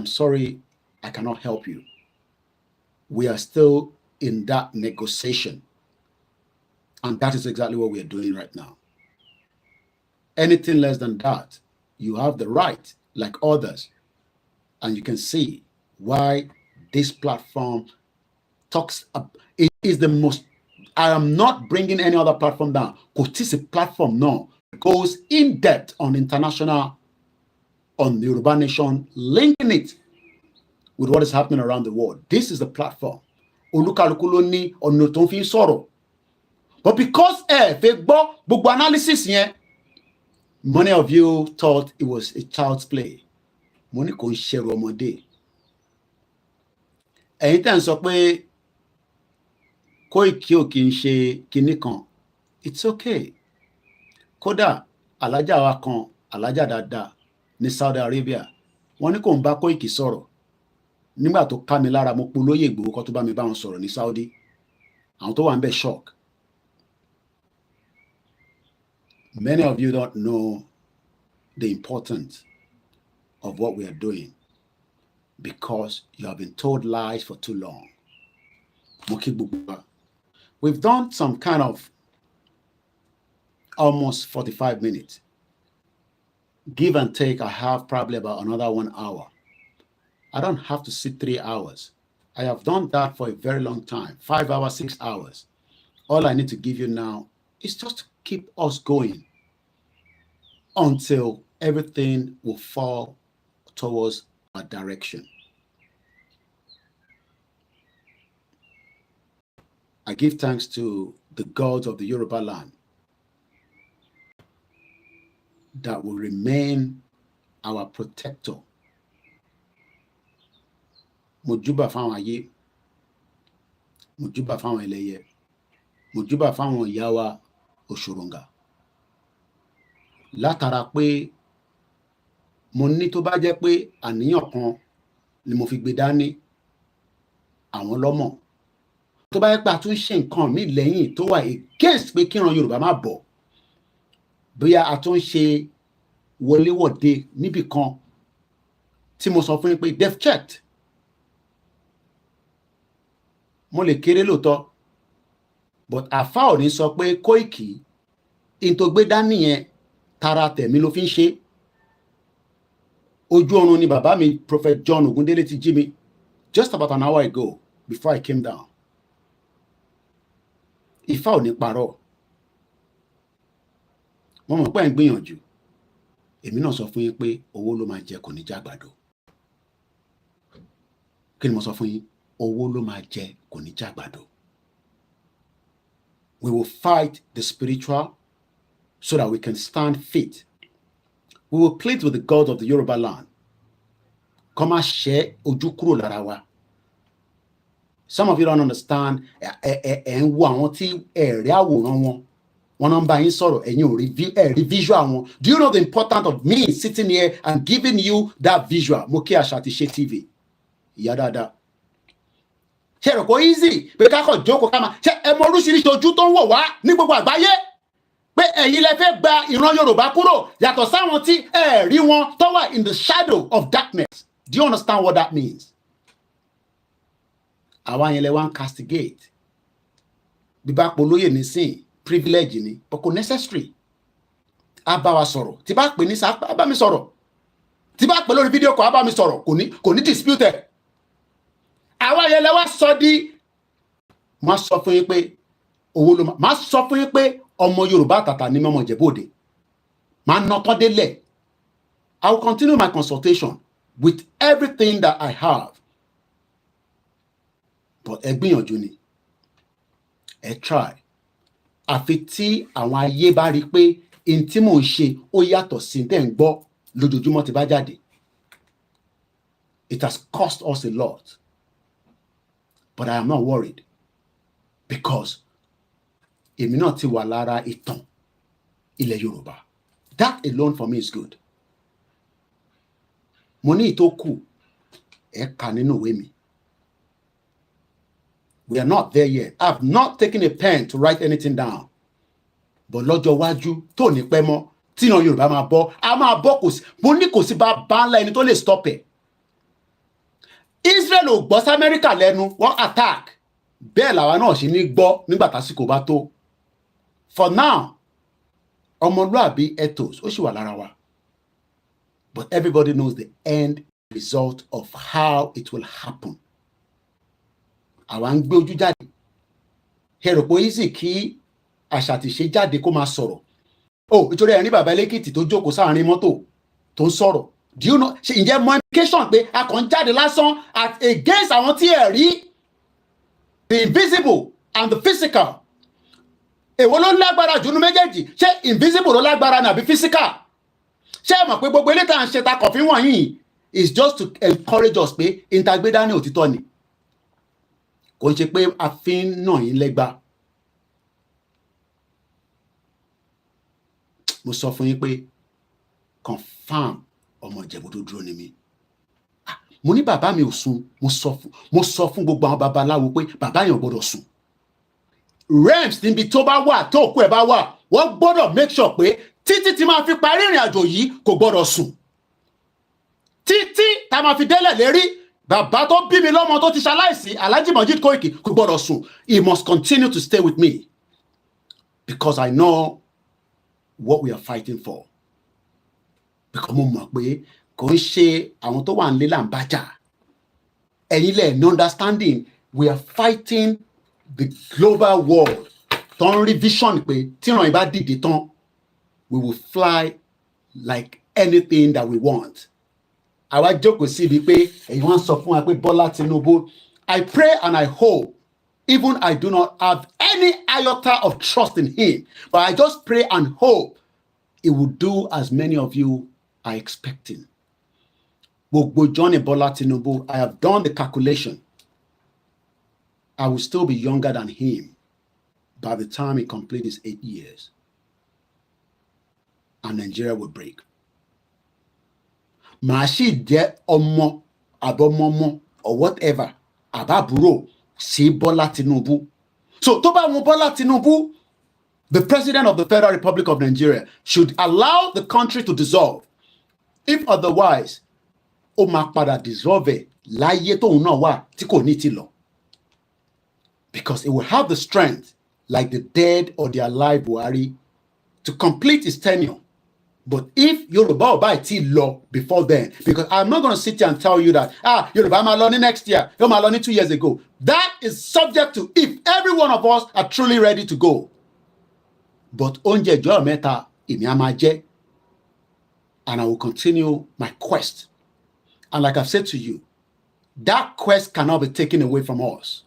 sorry, I cannot help you. We are still in that negotiation. And that is exactly what we are doing right now. Anything less than that, you have the right, like others. And you can see why this platform talks. It is the most. I am not bringing any other platform down. Because this is a platform now goes in depth on international, on the Yoruba nation, linking it with what is happening around the world. This is the platform. But because book analysis, many of you thought it was a child's play. Money kò ń ṣẹrù ọmọdé. Ẹ̀yin tẹ́ ń sọ pé Koiki ò kì í ṣe kinní kan. It's okay. Kódà alájà wa kan, alájà dáadáa ní Saudi Arabia, wọ́n ní kò ń bá Koiki sọ̀rọ̀. Nígbà tó ká mi lára mo polóyè Ìgbòho kó tó bá mi bá wọn sọ̀rọ̀ ní Saudi. Àwọn tó wà ń bẹ̀ shock. Many of you don't know the importance of what we are doing because you have been told lies for too long. We've done some kind of almost 45 minutes. Give and take, I have probably about another 1 hour. I don't have to sit 3 hours. I have done that for a very long time, 5 hours, 6 hours. All I need to give you now is just to keep us going until everything will fall towards a direction. I give thanks to the gods of the Yoruba land that will remain our protector. Mojuba fáwọn ayé, mojuba fáwọn ẹlẹ́yẹ, mojuba fáwọn ìyá wa òṣòròǹgà. Látara pé mo ní tó bá jẹ́ pé àníyàn kan ni mo fi gbé dání, àwọn lọ́mọ. Tó bá jẹ́ pé a tún ṣe nǹkan mi lẹ́yìn tó wà against pé kíran Yorùbá má bọ̀. Bóyá a tún ṣe wọléwọ̀de níbì kan tí mo sọ fún yín pé they've checked. Mo lè kéré lóòótọ́, but àfá ò ní sọ pé Koiki in tó gbé dání yẹn tara tẹ̀mí ló fi ń ṣe. Ojú ọ̀run ni bàbá mi Prophet John Ogundele ti jí mi just about an hour ago before I came down. Ifá ò ní parọ́. Wọ́n mọ̀ pé ẹ̀ ń gbìyànjú. Èmi náà sọ fún yín pé owó ló máa jẹ kò ní jàgbàdo. Kí ni mo sọ fún yín? Owó ló máa jẹ kò ní jàgbàdo. We will fight the spiritual so that we can stand fit. We will plead with the God of the Yoruba land. Kó má ṣẹ́ ojú kúrò lára wa. Some of you don't understand. Ń wo àwọn tí ẹ̀rí àwòrán wọn. Wọ́n náà ń bá yín sọ̀rọ̀ ẹ̀yin ò rí visual wọn. Do you know the importance of me sitting here and giving you that visual? Mo kí Àṣà àti Ṣe TV. Ìyá dáadáa. Ṣé rò kó easy pé ká kàn jókòó ká máa ṣe ẹ mọ oríṣiríṣi ojú tó ń wò wá ní gbogbo àgbáyé pé ẹ̀yin lẹ fẹ́ gba ìran Yorùbá kúrò yàtọ̀ sáwọn tí ẹ rí wọn tó wà in the shadow of darkness. Do you understand what that means? Àwa yẹn lẹ wá ń castigate. Bíbá polóyè nísìn privilege ni but kò necessary. A bá wa sọ̀rọ̀ tí bá pè ní sá a bá mi sọ̀rọ̀ tí bá pè lórí fídíò kan a bá mi sọ̀rọ̀ kò ní dispute. Àwa yẹn lẹ wá sọ di má sọ fún yín pé owó ló má sọ fún yín pé ọmọ Yorùbá tàtà ní mọ́mọ́ Ìjẹ̀bú-Òde má ná tán délẹ̀. I will continue my consultation with everything that I have. But ẹ gbìyànjú ni ẹ try. Àfi tí àwọn ayé bá rí pé in tí mò ń ṣe ó yàtọ̀ sí tẹ́ ń gbọ́ lójoojúmọ́ tí bá jáde. It has cost us a lot. But I am not worried because èmi náà ti wà lára ìtàn ilẹ̀ Yorùbá. That alone for me is good. Mo ní ìtókù ẹ kà nínú ìwé mi. We are not there yet. I have not taken a pen to write anything down. But lọ́jọ́ wájú tó ní pẹ́ mọ́ tí ìran Yorùbá máa bọ́ a máa bọ́ kò sí mo ní kò sí bá ńlá ẹni tó lè stop ẹ̀. Israel ò gbọ́ sí Amẹ́ríkà lẹ́nu wọ́n attack bẹ́ẹ̀ làwa náà ṣe ní gbọ́ nígbà tásìkò bá tó. For now ọmọlúàbí ethos ó sì wà lára wa. But everybody knows the end result of how it will happen. Àwa ń gbé ojú jáde. Hẹ̀rọ pé easy kí Àṣà àti Ṣe jáde kó máa sọ̀rọ̀. Ìtorí ẹ̀rín bàbá Ẹlẹ́kìtì tó jókòó sáàrin mọ́tò tó ń sọ̀rọ̀. Do you know ṣe ǹjẹ́ mọ implication pé a kàn jáde lásán against àwọn tí ẹ̀ rí the invisible and the physical. Èwo ló lágbára jù nínú méjèèjì? Ṣé invisible ló lágbára ní àbí physical? Ṣé ẹ mọ̀ pé gbogbo eléyìí tá à ń ṣe ta kọ̀fí wọ̀nyí is just to encourage us pé ìtagbédá ní òtítọ́ ni. kò ń ṣe pé a fi ń nà yín lẹ́gba. Mo sọ fún yín pé confam ọmọ Ìjẹ̀bú tó dúró ni mí. Mo ní bàbá mi ò sùn, mo sọ fún gbogbo àwọn babaláwo pé bàbá yẹn ò gbọdọ̀ sùn. Rems níbi tó bá wà tó òkú ẹ̀ bá wà, wọ́n gbọ́dọ̀ make sure pé títí tí máa fi parí ìrìn àjò yìí kò gbọ́dọ̀ sùn. Títí tá máa fi délẹ̀ lérí, bàbá tó bí mi lọ́mọ tó ti ṣaláìsí, Alhaji Mojeed Koiki, kò gbọ́dọ̀ sùn. He must continue to stay with me because I know what we are fighting for. Because mo mọ̀ pé kò ń ṣe àwọn tó wà nílé là ń bájà. Ẹ̀yin lẹ̀ ní understanding, we are fighting the global world. Tó ń rí vision pé tíran ìbá dìde tán, we will fly like anything that we want. Àwa jókòó síbi pé ẹ̀yin wọ́n sọ fún wa pé Bọ́lá Tinubu, I pray and I hope, even I do not have any iota of trust in him, but I just pray and hope he will do as many of you are expecting. Gbogbo Johnny Bola Tinubu, I have done the calculation. I will still be younger than him by the time he completes his 8 years. And Nigeria will break. Màá sì jẹ́ ọmọ àbọ̀mọ́mọ́ or whatever àbábúrò sí Bola Tinubu. So tó bá wọn Bola Tinubu, the president of the Federal Republic of Nigeria should allow the country to dissolve. If otherwise, ó máa padà dissolve láyé tóun náà wà tí kò ní ti lọ. Because it will have the strength, like the dead or the alive Buhari, to complete his tenure. But if Yoruba buy ti law before then, because I'm not going to sit here and tell you that, Yoruba ma learning next year, Yoruba ma learning 2 years ago. That is subject to if every one of us are truly ready to go. But onje jo meta imi amaje, and I will continue my quest. And like I've said to you, that quest cannot be taken away from us.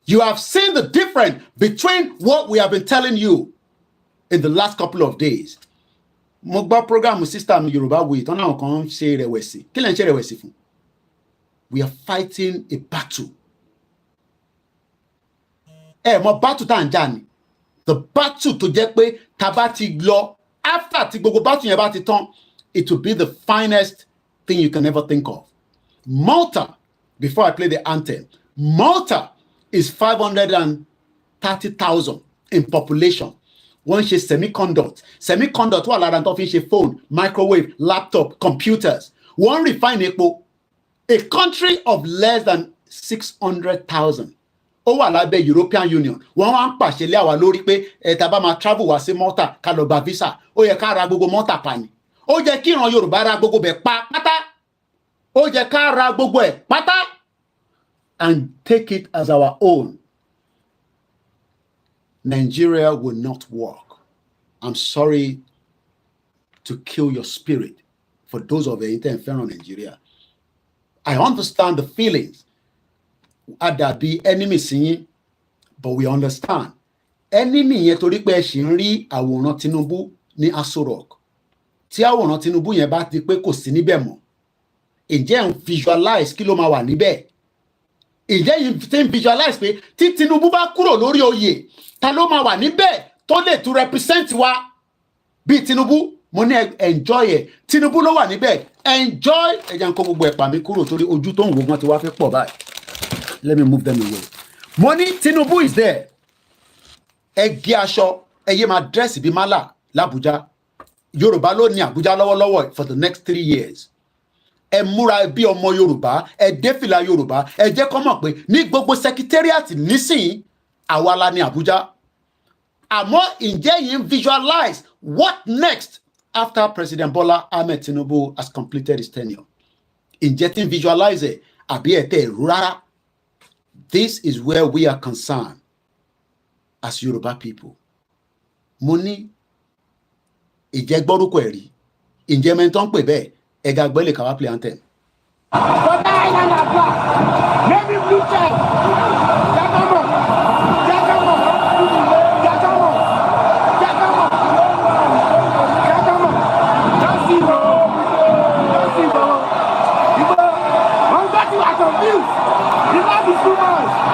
You have seen the difference between what we have been telling you in the last couple of days. Mo gbọ́ program sister mi Yorùbá Wuyi tán náà kan ṣe rẹ̀wẹ̀sì. Kí lẹ̀ ń ṣe rẹ̀wẹ̀sì fún? We are fighting a battle. Mo battle tá ń jà ni. The battle tó jẹ́ pé tá bá ti lọ, after tí gbogbo battle yẹn bá ti tán, it will be the finest thing you can ever think of. Malta, before I play the anthem, Malta is 530,000 in population. Wọ́n ṣe semiconduct wà lára tó fi ṣe phone, microwave, laptop, computers. Wọ́n refine epo. A country of less than 600,000. Ó wà lábẹ́ European Union. Wọ́n wá ń pàṣẹ lé àwa lórí pé tá bá máa travel wá sí Malta ká lọ gba visa. Ó yẹ ká ra gbogbo Malta pa ni. Ó jẹ́ kí ìran Yorùbá ra gbogbo bẹ̀ pa pátá. Ó jẹ́ ká ra gbogbo ẹ̀ pátá and take it as our own. Nigeria will not work. I'm sorry to kill your spirit for those of you in Nigeria. I understand the feelings. Ada be enemy singing, but we understand. Enemy yẹn torí pé ṣì ń rí àwòrán Tinubu ní Aso Rock. Tí àwòrán Tinubu yẹn bá ti pé kò sí níbẹ̀ mọ́. Ǹjẹ́ ń visualize kí ló máa wà níbẹ̀? Ǹjẹ́ yìí ti ń visualize pé tí Tinubu bá kúrò lórí oyè, ta ló máa wà níbẹ̀ tó lè tún represent wa bí Tinubu? Mo ní enjoy ẹ̀. Tinubu ló wà níbẹ̀. Enjoy. Ẹ̀jẹ̀ ń kó gbogbo ẹ̀pà mi kúrò torí ojú tó ń wo wọn ti wá fẹ́ pọ̀ báyìí. Let me move them away. Mo ní Tinubu is there. Ẹ gé aṣọ, ẹ yé máa dress bí málà l'Abuja. Yorùbá ló ní Abuja lọ́wọ́lọ́wọ́ for the next 3 years. Ẹ múra bí ọmọ Yorùbá, ẹ dé fìlà Yorùbá, ẹ jẹ́ kó mọ̀ pé ní gbogbo secretariat nísìnyí àwa la ní Abuja. Àmọ́ ǹjẹ́ yìí ń visualize what next after President Bola Ahmed Tinubu has completed his tenure? Ǹjẹ́ tí ń visualize ẹ̀ àbí ẹ̀ tẹ̀ rárá? This is where we are concerned as Yoruba people. Mo ní ìjẹ́ gbọ́rúkọ ẹ̀rí, ǹjẹ́ mẹ́ntọ́ ń pè bẹ́ẹ̀, ẹ̀gá gbẹ́lẹ̀ káwá play anthem. You are confused. You might be too much.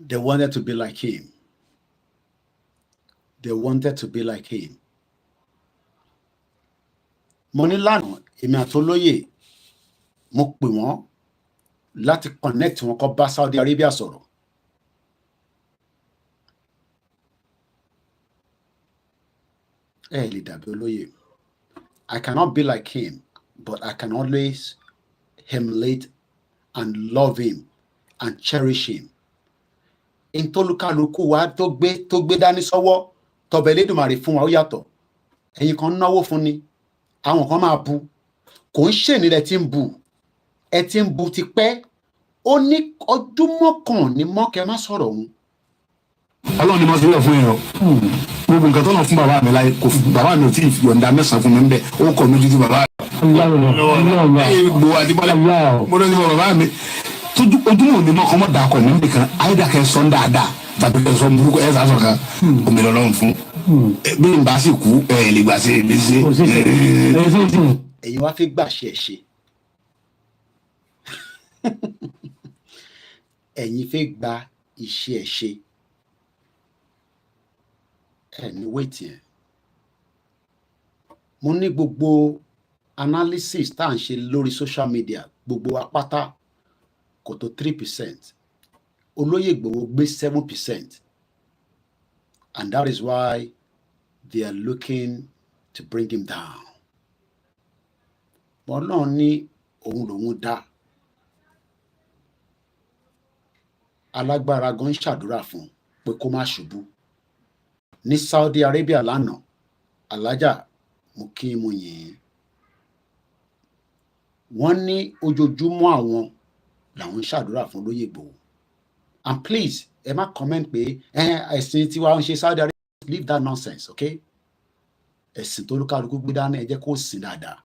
They wanted to be like him. They wanted to be like him. Mo ní lánàá èmi àtolóyè mo pè wọ́n láti connect wọn kó bá Saudi Arabia sọ̀rọ̀. Lè dàbí olóyè. I cannot be like him, but I can always emulate and love him and cherish him. Intolukaluku wa tó gbé dání sọ́wọ́ tọbẹ̀ Elédùmarè fún wa ó yàtọ̀. Ẹ̀yin kan náwó fún ni, àwọn kan máa bu. Kò ń ṣèní rẹ̀ tí ń bu. Ẹ ti ń bu ti pẹ́. Ó ní ọdún mọ́kàn ní mọ́kẹ́ má sọ̀rọ̀ òun. Ọlọ́run ni mo ti rẹ̀ fún yẹn o. Gbogbo nǹkan tó lọ fún bàbá mi láyé kò fún bàbá mi ò tí ì yọ̀ǹda mẹ́sàn-án fún mi ń bẹ̀. Ó kọ̀ mí títí bàbá rẹ̀. Gbogbo àdìbọ́lá mo lọ ní bàbá mi. Ojúmọ̀ ni mọ́kàn mọ́ dàkọ̀ ní nìkan ayédàkẹ́ sọ ń dáadáa tàbí kẹ́ sọ burúkú ẹ̀ sàṣọ kan. Omi lọ́lọ́run fún. Bí n bá sì kú lè gbà sí ibi sí. Ẹ̀yin wá fi gbà ṣe ṣe. Ẹ̀yin fẹ́ gba iṣẹ́ ẹ̀ ṣe. Ẹni wait yẹn. Mo ní gbogbo analysis tá à ń ṣe lórí social media gbogbo apáta kò tó 3%. Olóyè Ìgbòho gbé 7%. And that is why they are looking to bring him down. Wọ́n náà ní òun lòun dá. Alágbára gan ṣàdúrà fún pé kó má ṣubú. Ní Saudi Arabia lánàá, alájà mo kí mo yìn. Wọ́n ní ojoojúmọ́ àwọn làwọn ṣàdúrà fún Olóyè Ìgbòho. And please, ẹ má comment pé ẹ̀sìn tiwa ń ṣe Saudi Arabia. Leave that nonsense, okay? Ẹ̀sìn tó lúkàlùkù gbé dání ẹ jẹ́ kó sìn dáadáa.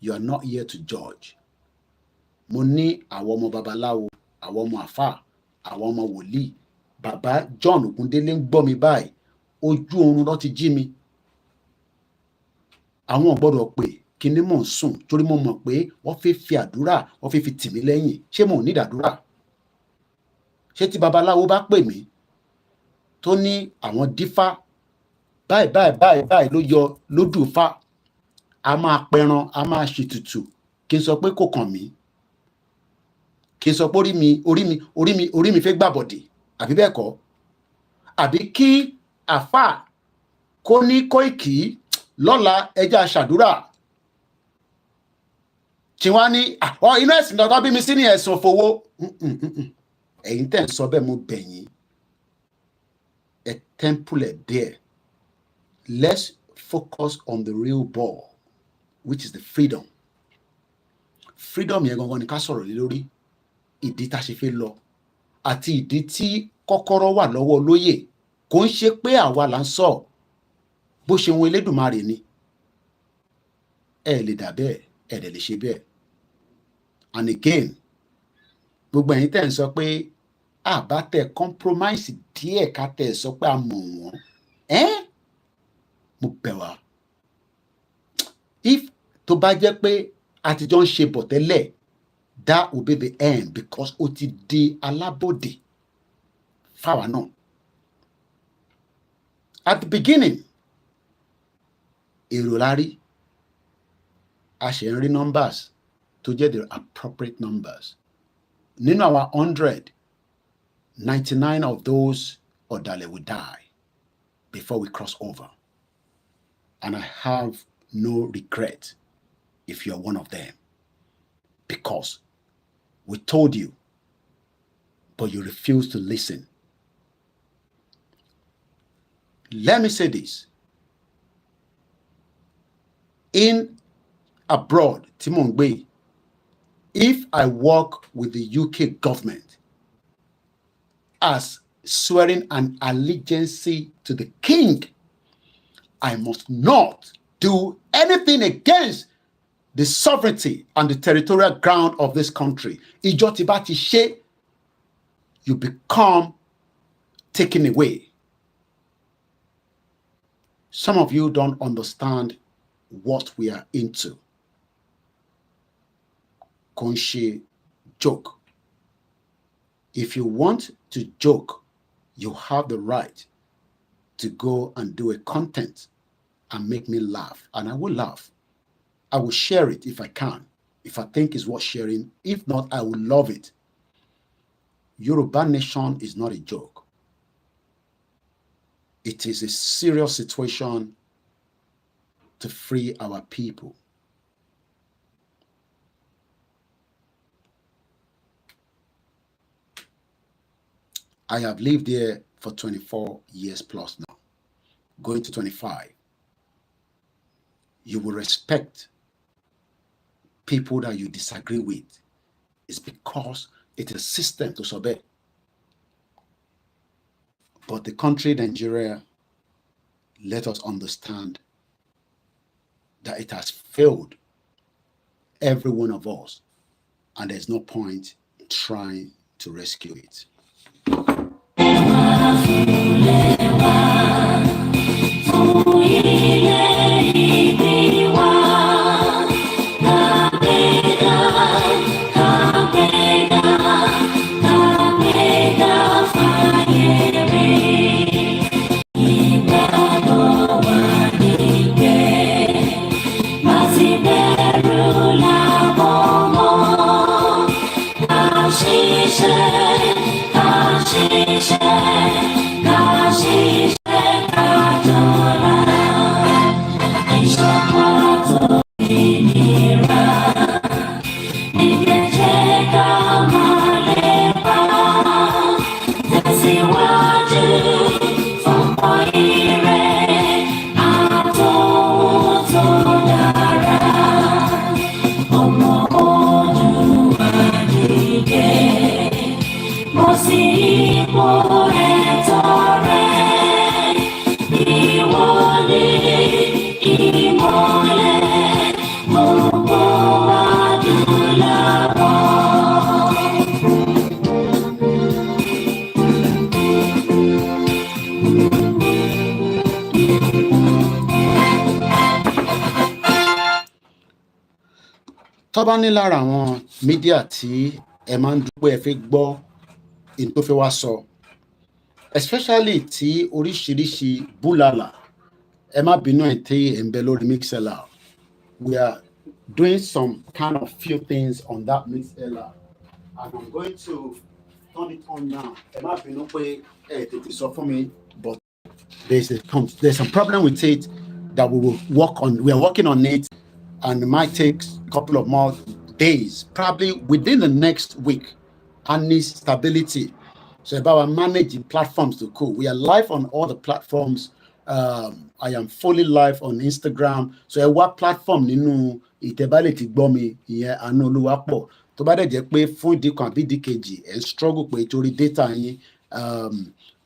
You are not here to judge. Mo ní àwọn ọmọ babaláwo, àwọn ọmọ àfáà, àwọn ọmọ wòlíì. Bàbá John Ògúndélé ń gbọ́ mi báyìí. Ojú oorun ló ti jí mi. Àwọn ò gbọ́dọ̀ pé kí ni mò ń sùn torí mo mọ̀ pé wọ́n fẹ́ fi àdúrà wọ́n fẹ́ fi tì mí lẹ́yìn. Ṣé mo ní ìdàdúrà? Ṣé tí babaláwo bá pè mí tó ní àwọn dífá báyìí ló yọ lódù fá, a máa pẹran a máa ṣètùtù kí n sọ pé kò kàn mí, kí n sọ pé orí mi fẹ́ gbàbọ̀dè àbí bẹ́ẹ̀ kọ́? Àbí kí àfáà kó ní Kóìkì lọ́la ẹja ṣàdúrà tí wọ́n á ní inú ẹ̀sìn lọ́tọ́ bí mi sí ní ẹ̀sùn òfowó. Ẹ̀yin tẹ̀ ń sọ bẹ́ẹ̀ mo bẹ̀ yín. A temple there. Let's focus on the real ball, which is the freedom. Freedom yẹn gangan ni ká sọ̀rọ̀ lé lórí. Ìdí tá a ṣe fẹ́ lọ àti ìdí tí kọ́kọ́rọ́ wà lọ́wọ́ olóyè kò ń ṣe pé àwa là ń sọ bó ṣe wọn Elédùmarè ni. Ẹ lè dà bẹ́ẹ̀ ẹ dẹ̀ lè ṣe bẹ́ẹ̀. And again, gbogbo ẹ̀yin tẹ̀ ń sọ pé àbá tẹ compromise díẹ̀ ká tẹ̀ sọ pé a mọ̀ wọ́n. Mo bẹ̀ wá. If tó bá jẹ́ pé a ti jọ ń ṣe bọ̀ tẹ́lẹ̀, that will be the end because ó ti di alábòdè fáwa náà. At the beginning, èrò la rí. A ṣe ń rí numbers tó jẹ́ the appropriate numbers. Nínú àwọn 100, 99 of those ọ̀dàlẹ̀ will die before we cross over. And I have no regret if you're one of them. Because we told you, but you refused to listen. Let me say this. In abroad, Timongbe, if I work with the UK government as swearing an allegiance to the king, I must not do anything against the sovereignty and the territorial ground of this country. Ìjọ tí bá ti ṣe, you become taken away. Some of you don't understand what we are into. Kò ń ṣe joke. If you want to joke, you have the right to go and do a content and make me laugh. And I will laugh. I will share it if I can, if I think it's worth sharing. If not, I will love it. Yoruba nation is not a joke. It is a serious situation to free our people. I have lived here for 24 years plus now, going to 25. You will respect people that you disagree with. It's because it is a system to survey. But the country, Nigeria, let us understand that it has failed every one of us, and there's no point in trying to rescue it. Tọ́ba ní lára àwọn mídíà tí ẹ máa ń dúpẹ́ ẹ fi gbọ́ in tó fẹ́ wá sọ, especially tí oríṣiríṣi búlàlà, ẹ má bínú ẹ̀ tí ẹ̀ ń bẹ lórí Mixlr. We are doing some kind of few things on that Mixlr, and I'm going to turn it on now. Ẹ má bínú pé ẹ tètè sọ fún mi, but there's some problem with it that we will work on. We are working on it, and it might take a couple of more days, probably within the next week. I need stability. So about managing platforms to cool. We are live on all the platforms. I am fully live on Instagram. So what platform nínú ìtẹ̀bálẹ̀ ti gbọ́ mi ìyẹn àánú Olúwapọ̀. Tó bá dẹ̀ jẹ́ pé fún ìdí kan àbí ìdí kejì ẹ̀ struggle pé torí data yín.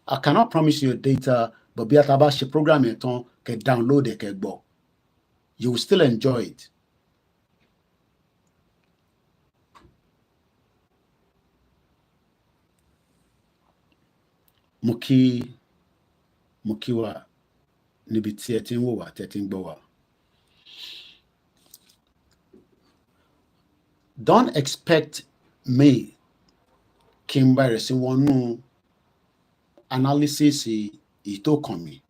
I cannot promise you data, but bí a ta bá ṣe program yẹn tán kẹ́ download ẹ̀ kẹ́ gbọ́. You will still enjoy it. Mo kí wa níbi tí ẹ ti ń wò wá, tí ẹ ti ń gbọ́ wá. Don't expect me kí n bẹ̀rẹ̀ sí wọnú analysis ìtó kàn mí.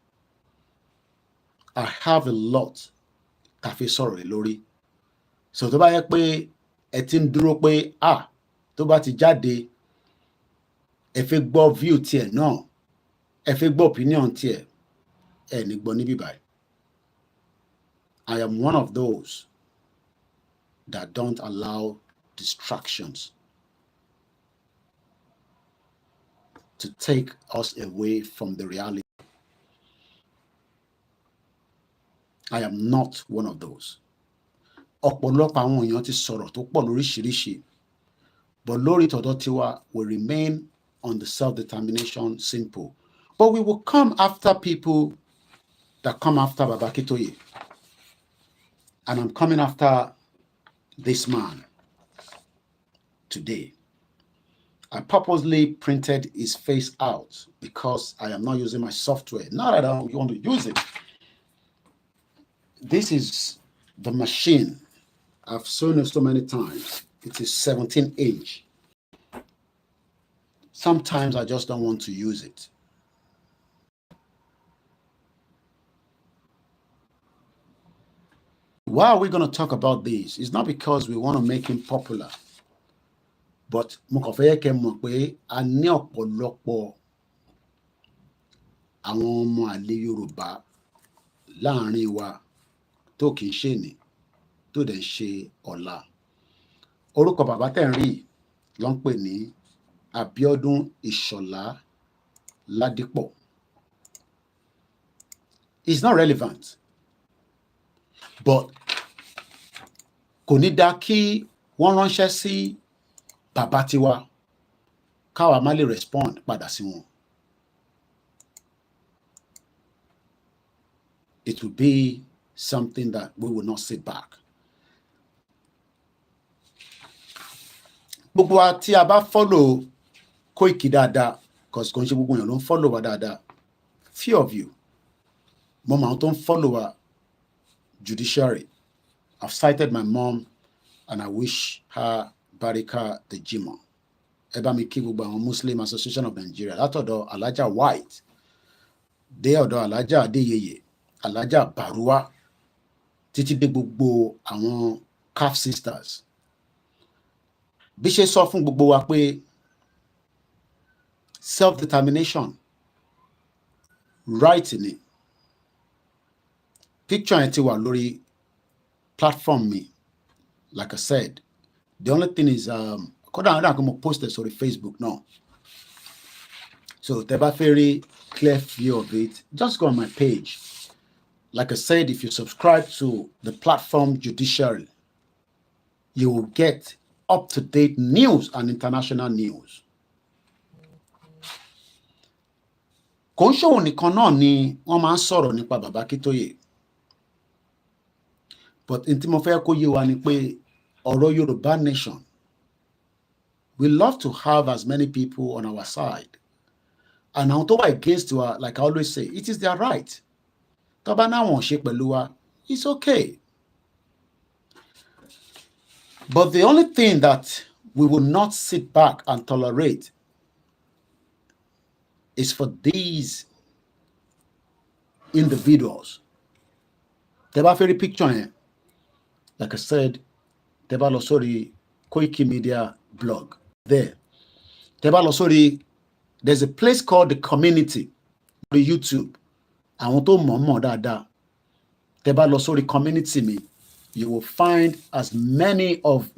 I have a lot tá fi sọ̀rọ̀ lórí. So tó bá yẹ pé ẹ ti ń dúró pé tó bá ti jáde ẹ fẹ́ gbọ́ view tiẹ̀ náà, ẹ fẹ́ gbọ́ opinion tiẹ̀, ẹ ní gbọ́ níbí báyìí. I am one of those that don't allow distractions to take us away from the reality. I am not one of those. Ọ̀pọ̀lọpọ̀ àwọn èèyàn ti sọ̀rọ̀ tó pọ̀ lóríṣiríṣi, but lórí tọ̀dọ̀ tiwa will remain on the self-determination simple. But we will come after people that come after Baba Akintoye. And I'm coming after this man today. I purposely printed his face out because I am not using my software. Not that I don't want to use it. This is the machine. I've shown it so many times. It is 17 inch. Sometimes I just don't want to use it. Why are we going to talk about this? It's not because we want to make him popular, but mo kàn fẹ́ kẹ́ mọ̀ pé a ní ọ̀pọ̀lọpọ̀ àwọn ọmọ àlè Yorùbá láàrin wa tó kì í ṣe ní tó dẹ̀ ń ṣe ọ̀la. Orúkọ bàbá tẹ̀ ń rí ló ń pè ní Abíọ́dún Ìṣọ̀lá Ládípọ̀. It's not relevant, but kò ní dá kí wọ́n ránṣẹ́ sí bàbá tiwa káwa má lè respond padà sí wọn. It will be something that we will not sit back. Gbogbo wa tí a bá follow Koiki dáadáa, because kò ń ṣe gbogbo èèyàn ló ń follow wa dáadáa. Few of you, mo mọ àwọn tó ń follow wa judiciary. I've cited my mom and I wish her Barika the Jima. Ẹ bá mi kí gbogbo àwọn Muslim Association of Nigeria látọ̀dọ̀ Alhaja White dé ọ̀dọ̀ Alhaja Adéyẹyẹ, Alhaja Barua títí dé gbogbo àwọn CAF sisters. Bí ṣe sọ fún gbogbo wa pé self-determination right ni. Picture yẹn ti wà lórí platform mi. Like I said, the only thing is kódà àwọn àgbọn mo post it sórí Facebook now. So tẹ́ bá fẹ́ rí clear view of it, just go on my page. Like I said, if you subscribe to the platform Judiciary, you will get up-to-date news and international news. Kò ń ṣòwò nìkan náà ni wọ́n máa ń sọ̀rọ̀ nípa Bàbá Akíntóyè. But n tí mo fẹ́ kó yé wa ni pé ọ̀rọ̀ Yorùbá nation, we love to have as many people on our side. And àwọn tó wà against wa, like I always say, it is their right. Tó bá náà wọ́n ṣe pẹ̀lú wa, it's okay. But the only thing that we will not sit back and tolerate is for these individuals. Tẹ́ bá fẹ́ rí picture yẹn, like I said, tẹ́ bá lọ sórí Koikimedia blog there. Tẹ́ bá lọ sórí, there's a place called the community on YouTube. Àwọn tó mọ̀ dáadáa. Tẹ́ bá lọ sórí community mi, you will find as many of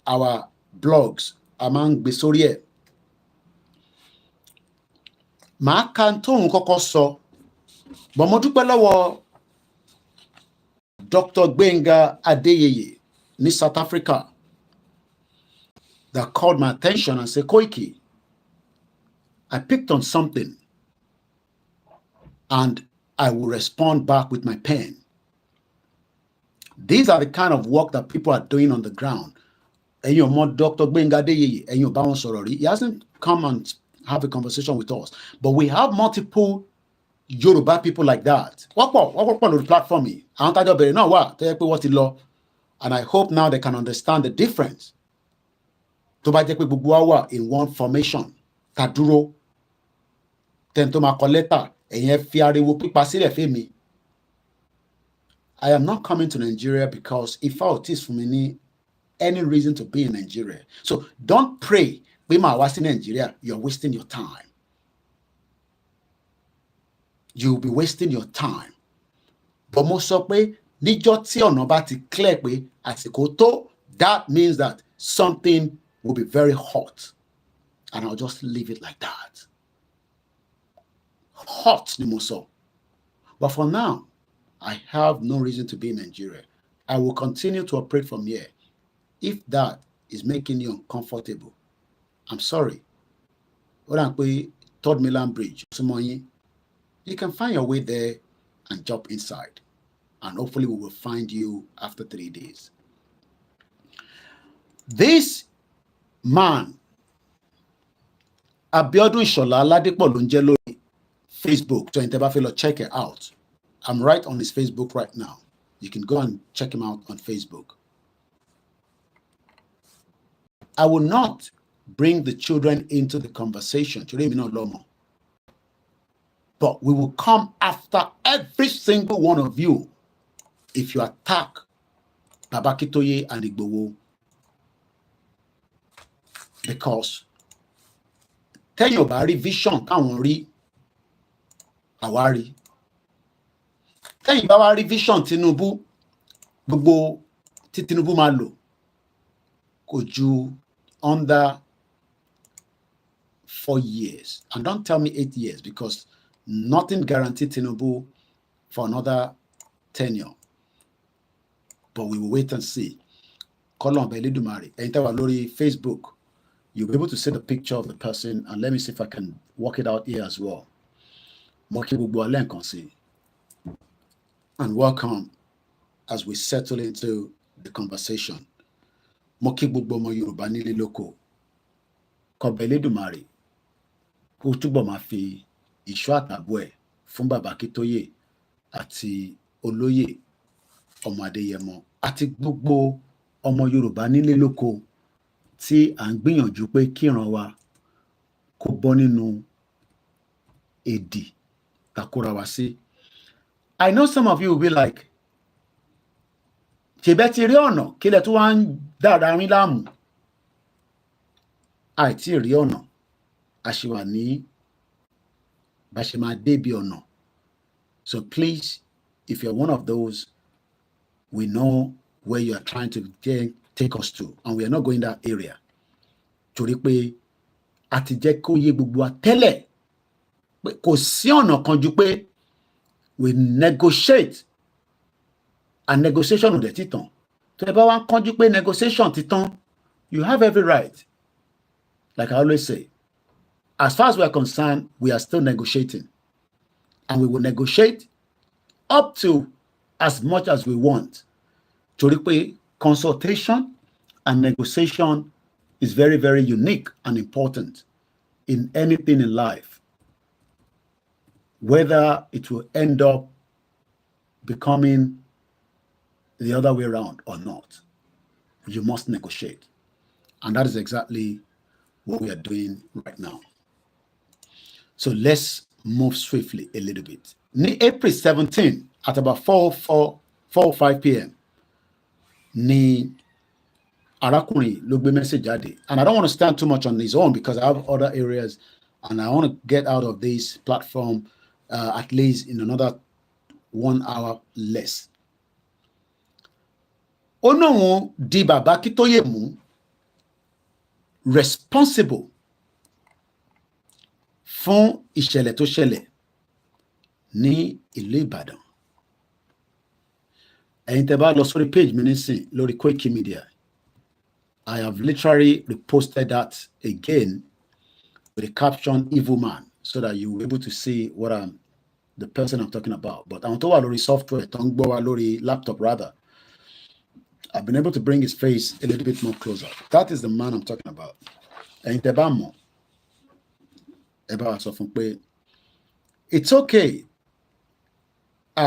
our blogs among gbé sórí ẹ̀. Màá ka tóun kọ́kọ́ sọ, but mo dúpẹ́ lọ́wọ́ Dr. Gbenga Adeyeye ní South Africa that called my attention and said, Koiki, I picked on something and I will respond back with my pen. These are the kind of work that people are doing on the ground. And you know, Dr. Gbenga Adeyeye, and you know, he hasn't come and have a conversation with us, but we have multiple Yoruba people like that. What on the platform? And I hope now they can understand the difference. To buy in one formation, Kaduro, Tentoma Coleta, and Fiarewo Pipasile. I am not coming to Nigeria because if I is for me any reason to be in Nigeria. So don't pray. When I was in Nigeria, you're wasting your time. You'll be wasting your time. But most of the clear that means that something will be very hot. And I'll just leave it like that. Hot, Nimoso. But for now, I have no reason to be in Nigeria. I will continue to operate from here. If that is making you uncomfortable, I'm sorry. Third Milan Bridge, you can find your way there and jump inside. And hopefully we will find you after 3 days. This man, Abiodun Shola Ladipo Lunjelo, Facebook, so check it out. I'm right on his Facebook right now. You can go and check him out on Facebook. I will not bring the children into the conversation. But we will come after every single one of you if you attack Baba Akintoye and Igboho. Because tell you about vision, káwọn rí àwárí. Tell you about vision Tinubu, gbogbo tí Tinubu máa lò kò ju under 4 years. And don't tell me 8 years, because nothing guaranteed Tinubu for another tenure. But we will wait and see. Kolon Belidumari, enter lórí Facebook. You'll be able to see the picture of the person, and let me see if I can work it out here as well. And welcome as we settle into the conversation. Moki gbogbo ọmọ Yorùbá nílé lóko. Kọbẹ̀lẹ́dùmarè kó túbọ̀ máa fi ìṣọ́ àtàbọ̀ ẹ̀ fún Bàbá Akintoye àti Olóyè ọmọ Adéyẹmọ àti gbogbo ọmọ Yorùbá nílé lóko tí à ń gbìyànjú pé kíran wa kó bọ́ nínú èdì takora wa sí. I know some of you will be like, ṣèbẹ́ ti rí ọ̀nà kílẹ̀ tó wá ń dára rin láàmú. Àìtí rí ọ̀nà àṣìwà ní bá ṣe máa débi ọ̀nà. So please, if you're one of those, we know where you are trying to take us to, and we are not going that area. Torí pé a ti jẹ́ kó yé gbogbo wa tẹ́lẹ̀ pé kò sí ọ̀nà kan ju pé we negotiate, and negotiation ò dẹ̀ ti tán. Tó ẹ bá wá ń kánjú pé negotiation ti tán, you have every right. Like I always say, as far as we are concerned, we are still negotiating, and we will negotiate up to as much as we want. Torí pé consultation and negotiation is very, very unique and important in anything in life. Whether it will end up becoming the other way around or not, you must negotiate. And that is exactly what we are doing right now. So let's move swiftly a little bit. April 17, at about 4 or 5 p.m., ni arákùnrin ló gbé message jáde. And I don't want to stand too much on his own because I have other areas and I want to get out of this platform at least in another 1 hour less. Ó náà wọ́n di Bàbá Akintoye mú responsible fún ìṣẹ̀lẹ̀ tó ṣẹlẹ̀ ní ìlú Ìbàdàn. Ẹ̀yin tẹ́ bá lọ sórí page mi nísìn lórí Koikimedia, I have literally reposted that again with the caption "Evil Man" so that you will be able to see what the person I'm talking about. But àwọn tó wà lórí software tó ń gbọ́ wa lórí laptop rather, I've been able to bring his face a little bit more closer. That is the man I'm talking about. Ẹ̀yin tẹ́ bá mọ̀, ẹ bá wa sọ fún pé it's okay.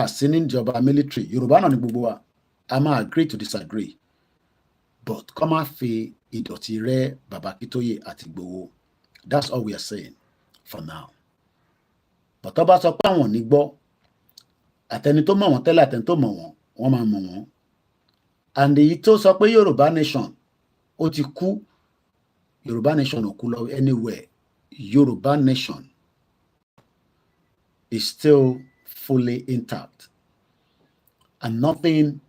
Sinin ìjọba military, Yorùbá náà ni gbogbo wa, a máa agree to disagree. But kọ́ máa fi ìdọ̀tí rẹ́ Bàbá Akintoye àti Igboho. That's all we are saying for now. But tó bá sọ pé àwọn ò ní gbọ́, àtẹni tó mọ̀ wọ́n tẹ́lẹ̀ àtẹni tó mọ̀ wọ́n, wọ́n máa mọ̀ wọ́n. And èyí tó sọ pé Yorùbá nation ó ti kú, Yorùbá nation ò kú lọ anywhere. Yorùbá nation is still fully intact. And nothing,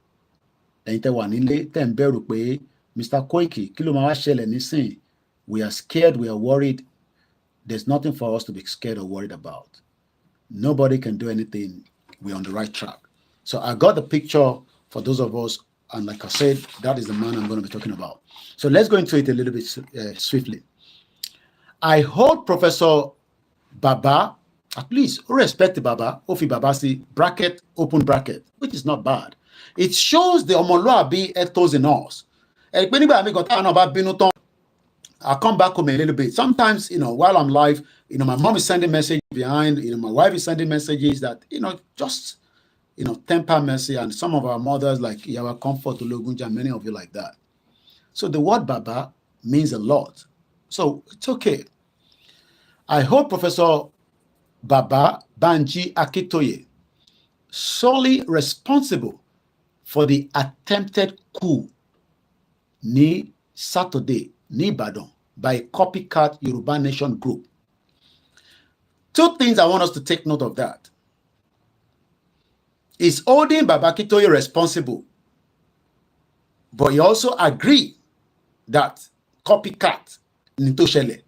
ẹ̀yin tẹ́ wà nílé tẹ́ ń bẹ̀rù pé Mr. Koiki kí ló máa wá ṣẹlẹ̀ nísìn. We are scared, we are worried. There's nothing for us to be scared or worried about. Nobody can do anything. We're on the right track. So I got the picture for those of us, and like I said, that is the man I'm going to be talking about. So let's go into it a little bit swiftly. I hold Professor Baba, at least respect Baba, Ofi Baba, see bracket, open bracket, which is not bad. It shows the omoluabi ethos in us. I'll come back home a little bit. Sometimes, while I'm live, my mom is sending messages behind, my wife is sending messages that, just, temper mercy, and some of our mothers like Yawa Comfort, Ologunja, many of you like that. So the word Baba means a lot. So it's okay. I hope Professor Baba Banji Akitoye, solely responsible for the attempted coup ní Saturday ní Ìbàdàn by copycat Yoruba Nation group. Two things I want us to take note of that. Is holding Baba Akitoye responsible, but he also agreed that copycat ní tó ṣẹlẹ̀,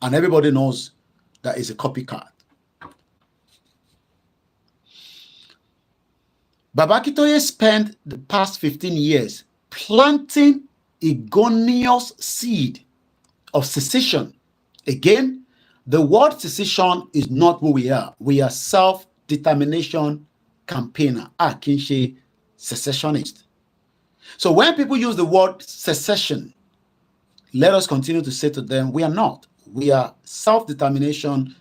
and everybody knows that is a copycat. Baba Akitoye spent the past 15 years planting ignominious seed of secession. Again, the word secession is not who we are. We are self-determination campaigner. Kì í ṣe secessionist. So when people use the word secession, let us continue to say to them, we are not. We are self-determination,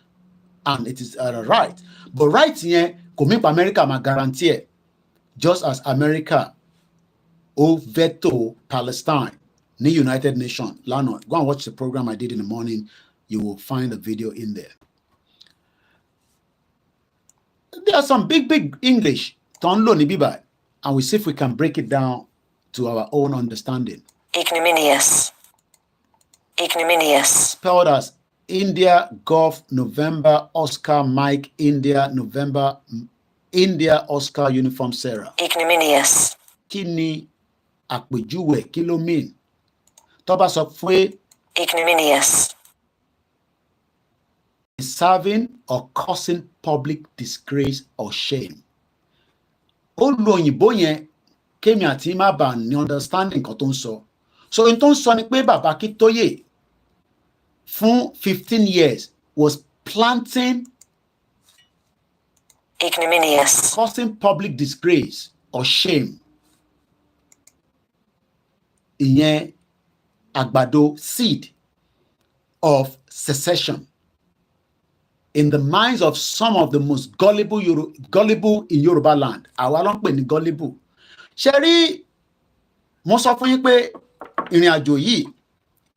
and it is a right. But right here, America ma guarantee, just as America veto Palestine, the United Nations. Lano, go and watch the program I did in the morning. You will find the video in there. There are some big English, and we see if we can break it down to our own understanding. Ignominious. Spelled as India, Golf, November, Oscar, Mike, India, November, India, Oscar, Uniform, Sarah. Ignominious. Kini àpèjúwe kí ló mean? Tó bá sọ pé ignominious. Serving or causing public disgrace or shame. Ó lo òyìnbó yẹn kémi àti má bà ní understanding kan tó ń sọ. So in tó ń sọ ni pé Baba Akitoye fún 15 years was planting ignominious, causing public disgrace or shame. Ìyẹn àgbàdo seed of secession in the minds of some of the most gullible in Yoruba land. Àwa ló ń pè ní gullible. Ṣé rí, mo sọ fún yín pé ìrìn àjò yìí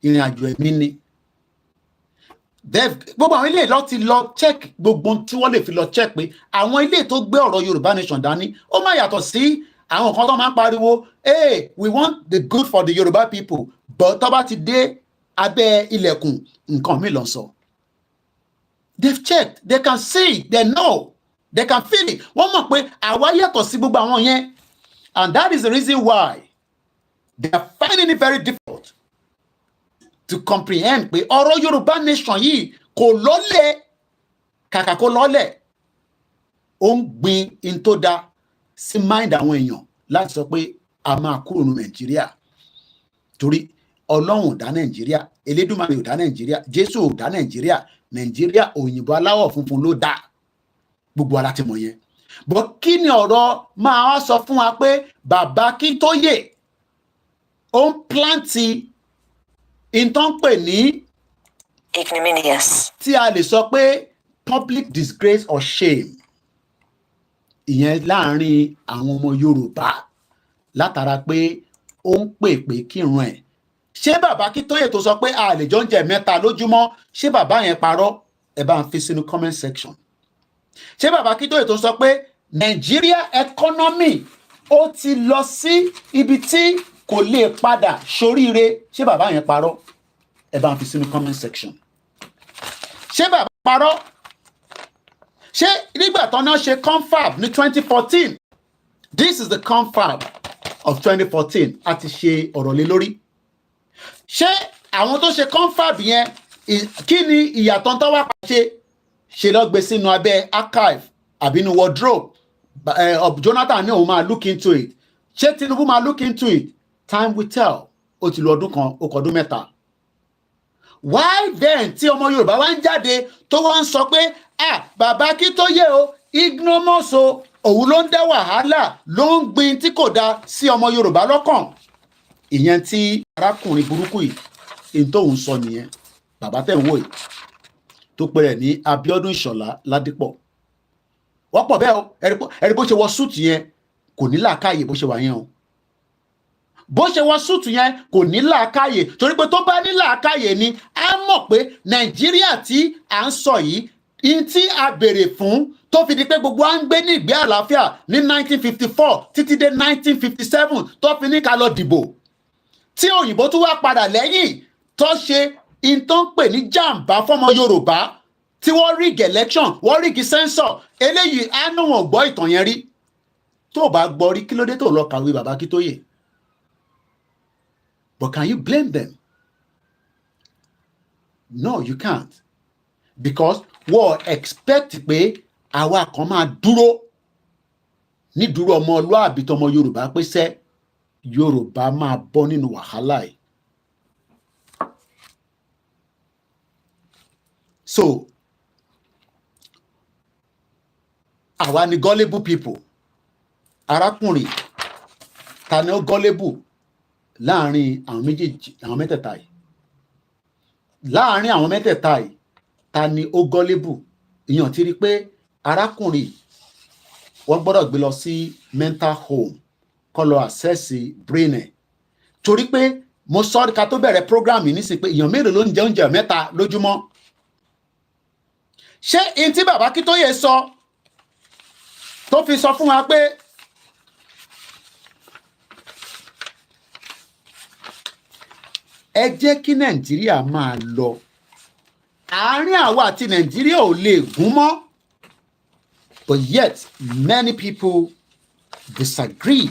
ìrìn àjò ẹ̀mí ni. Gbogbo àwọn ilé lọ ti lọ check gbogbo tí wọ́n lè fi lọ check pé àwọn ilé tó gbé ọ̀rọ̀ Yorùbá Nation dání ó má yàtọ̀ sí àwọn kan tó máa ń pariwo, hey, we want the good for the Yoruba people, but tó bá ti dé abẹ́ ilẹ̀kùn nǹkan mi ló ń sọ. They've checked, they can see, they know, they can feel it. Wọ́n mọ̀ pé àwa yàtọ̀ sí gbogbo àwọn yẹn, and that is the reason why they are finding it very difficult to comprehend pé ọ̀rọ̀ Yorùbá Nation yìí kò lọ́lẹ̀, kàkà kó lọ́lẹ̀, ó ń gbin in tó da sí mind àwọn èèyàn láti sọ pé a máa kúrò ní Nàìjíríà torí Ọlọ́run ò dá Nàìjíríà, Elédùmarè ò dá Nàìjíríà, Jésù ò dá Nàìjíríà, Nàìjíríà òyìnbó aláwọ̀ funfun ló dá, gbogbo ara ti mọ̀ yẹn. But kí ni ọ̀rọ̀ máa sọ fún wa pé Baba Akitoye ó ń planti ìtàn pè ní ignominious, tí a lè sọ pé public disgrace or shame, ìyẹn láàrin àwọn ọmọ Yorùbá látara pé ó ń pè kírun ẹ̀. Ṣé Baba Akitoye tó sọ pé a lè jọ ń jẹ mẹ́ta lójúmọ́, ṣé bàbá yẹn parọ́? Ẹ bá ń fi sínú comment section. Ṣé Baba Akitoye tó sọ pé Nigeria economy ó ti lọ sí ibi tí kò lè padà ṣoríire, ṣé bàbá yẹn parọ́? Ẹ bá ń fi sínú comment section. Ṣé bàbá parọ́? Ṣé nígbà tó náà ṣe confab ní 2014, this is the confab of 2014, a ti ṣe ọ̀rọ̀ lé lórí. Ṣé àwọn tó ṣe confab yẹn kí ni ìyàtọ̀ tó wá ṣe lọ gbé sínú abẹ́ archive àbí ní wardrobe? Jonathan ní òun máa look into it. Ṣé Tinubu máa look into it? Time will tell. Ó ti lo ọdún kan, ó kọdún mẹ́ta. Why then tí ọmọ Yorùbá wá ń jáde tó wá ń sọ pé Baba Akitoye o ignomos o, òun ló ń dá wàhálà, ló ń gbin tí kò dá sí ọmọ Yorùbá lọ́kàn? Ìyẹn tí arákùnrin burúkú yìí in tó ń sọ nìyẹn. Bàbá tẹ̀ ń wò yìí tó pè rẹ̀ ní Abíọ́dún Ìṣọ̀lá Ládípọ̀. Wọ́n pọ̀ bẹ́ẹ̀ o, ẹ̀rí bó ṣe wọ súùtù yẹn kò ní làákàyè bó ṣe wà yẹn o. bó ṣe wọ súùtù yẹn kò ní làákàyè torí pé tó bá ní làákàyè ni á mọ̀ pé Nàìjíríà tí à ń sọ yìí in tí a béèrè fún tó fi di pé gbogbo à ń gbé ní ìgbé àlàáfíà ní 1954 títí dé 1957 tó fi ní ká lọ dìbò tí òyìnbó tún wá padà lẹ́yìn tó ṣe in tó ń pè ní jàǹbá fọ́mọ Yorùbá tí wọ́n rig election wọ́n rig censor eléyìí á ní wọn gbọ́ ìtàn yẹn rí tó bá gbọ́ rí kí ló dé tó lọ kàwé bàbá Akíntóyè. But can you blame them? No, you can't. Because wọ́n expect pé àwa kan máa dúró ní dúró ọmọlúàbí tọmọ Yorùbá pé sẹ́ Yorùbá máa bọ́ nínú wàhálà yìí. So, àwa ni gullible people. Arákùnrin ta ni ó gullible láàrin àwọn méjèèjì àwọn mẹ́tẹ̀ẹ̀ta yìí. Láàrin àwọn mẹ́tẹ̀ẹ̀ta yìí ta ni ó gullible ìyàn ti rí pé arákùnrin wọ́n gbọ́dọ̀ gbé lọ sí mental home kó lọ assess brain ẹ̀ torí pé mo sọ ká tó bẹ̀rẹ̀ program yìí nísìnyí pé èèyàn mélòó ló ń jẹ oúnjẹ mẹ́ta lójúmọ́. Ṣé in tí bàbá Akíntóyè sọ tó fi sọ fún wa pé ẹ jẹ́ kí Nàìjíríà máa lọ àárín àwa àti Nàìjíríà ò lè gún mọ́, but yet many people disagree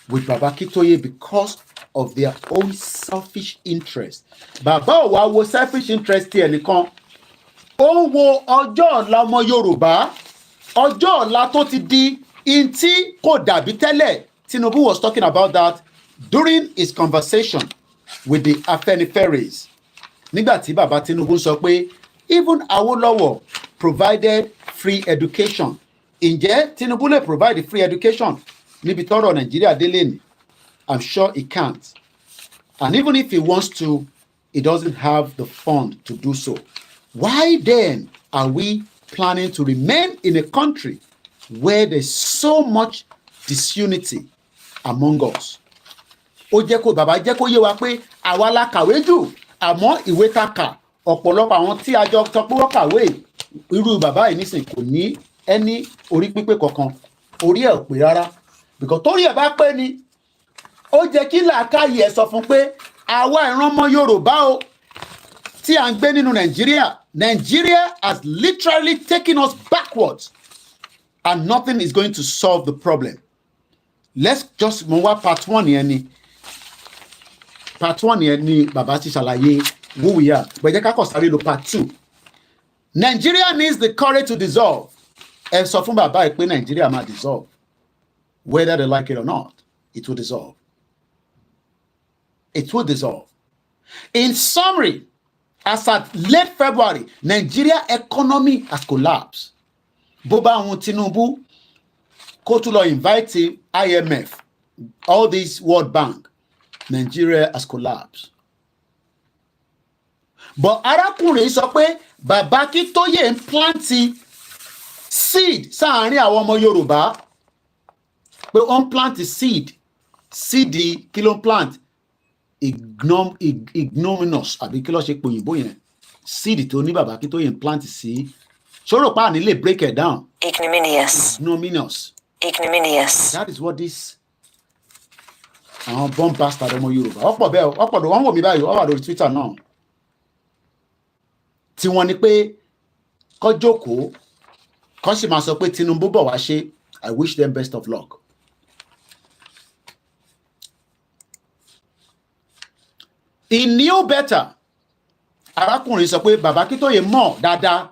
with Baba Akíntóyè because of their own selfish interest. Bàbá ò wá wo selfish interest ti ẹnìkan ó ń wo ọjọ́ ọ̀la ọmọ Yorùbá ọjọ́ ọ̀la tó ti di in tí kò dàbí tẹ́lẹ̀. Tinubu was talking about that during his conversation with the Afẹ́nifẹ́res nígbà tí bàbá Tinubu sọ pé even Awólọ́wọ̀ provided free education. Ǹjẹ́ Tinubu lè provide free education níbi tọ́rọ̀ Nàìjíríà délé ni? I'm sure he can't. And even if he wants to, he doesn't have the fund to do so. Why then are we planning to remain in a country where there's so much disunity among us? Ó jẹ́ kó bàbá jẹ́ kó yé wa pé àwa la kàwé jù àmọ́ ìwé ta kà ọ̀pọ̀lọpọ̀ àwọn tí a jọ sọ pé wọ́n kàwé irú bàbá yìí nísìn kò ní ẹni orí pípé kankan orí ẹ̀ ò pé rárá because torí ẹ̀ bá pé ni ó jẹ́ kí làákàyè ẹ̀ sọ fún pé àwa ìran ọmọ Yorùbá o tí à ń gbé nínú Nigeria has literally taken us backwards and nothing is going to solve the problem. Let's just move on part 1 yẹn ni part 1 yẹn ni bàbá ti ṣàlàyé who we are but jẹ́ ká kọ̀ sáré lo part 2. Nigeria needs the courage to dissolve. Ẹ sọ fún bàbá ẹ pé Nigeria máa dissolve whether they like it or not, it will dissolve. It will dissolve. In summary, as at late February, Nigeria economy has collapsed. Bó bá àwọn Tinubu kó tún lọ invite IMF, all this World Bank, Nigeria has collapsed. But arákùnrin sọ pé Bàbá Akíntóyè ń plant seed sáàárín àwọn ọmọ Yorùbá pé ó ń plant seed kí ló ń plant ignominious àbí kí ló ṣe pè òyìnbó yẹn seed tó ní Bàbá Akíntóyè ń plant sí ṣòro pa ní lè break it down. Ignominious. That is what this àwọn bomb bastard ọmọ Yorùbá ọ̀pọ̀ bẹ́ẹ̀ ọ̀pọ̀ wọ́n wò mí báyìí wọ́n wà lórí Twitter náà tí wọ́n ní pé kó jókòó kó sì máa sọ pé Tinubu bọ̀ wá ṣe I wish them best of luck. He knew better. Arákùnrin sọ pé Bàbá Akíntóyè mọ̀ dáadáa.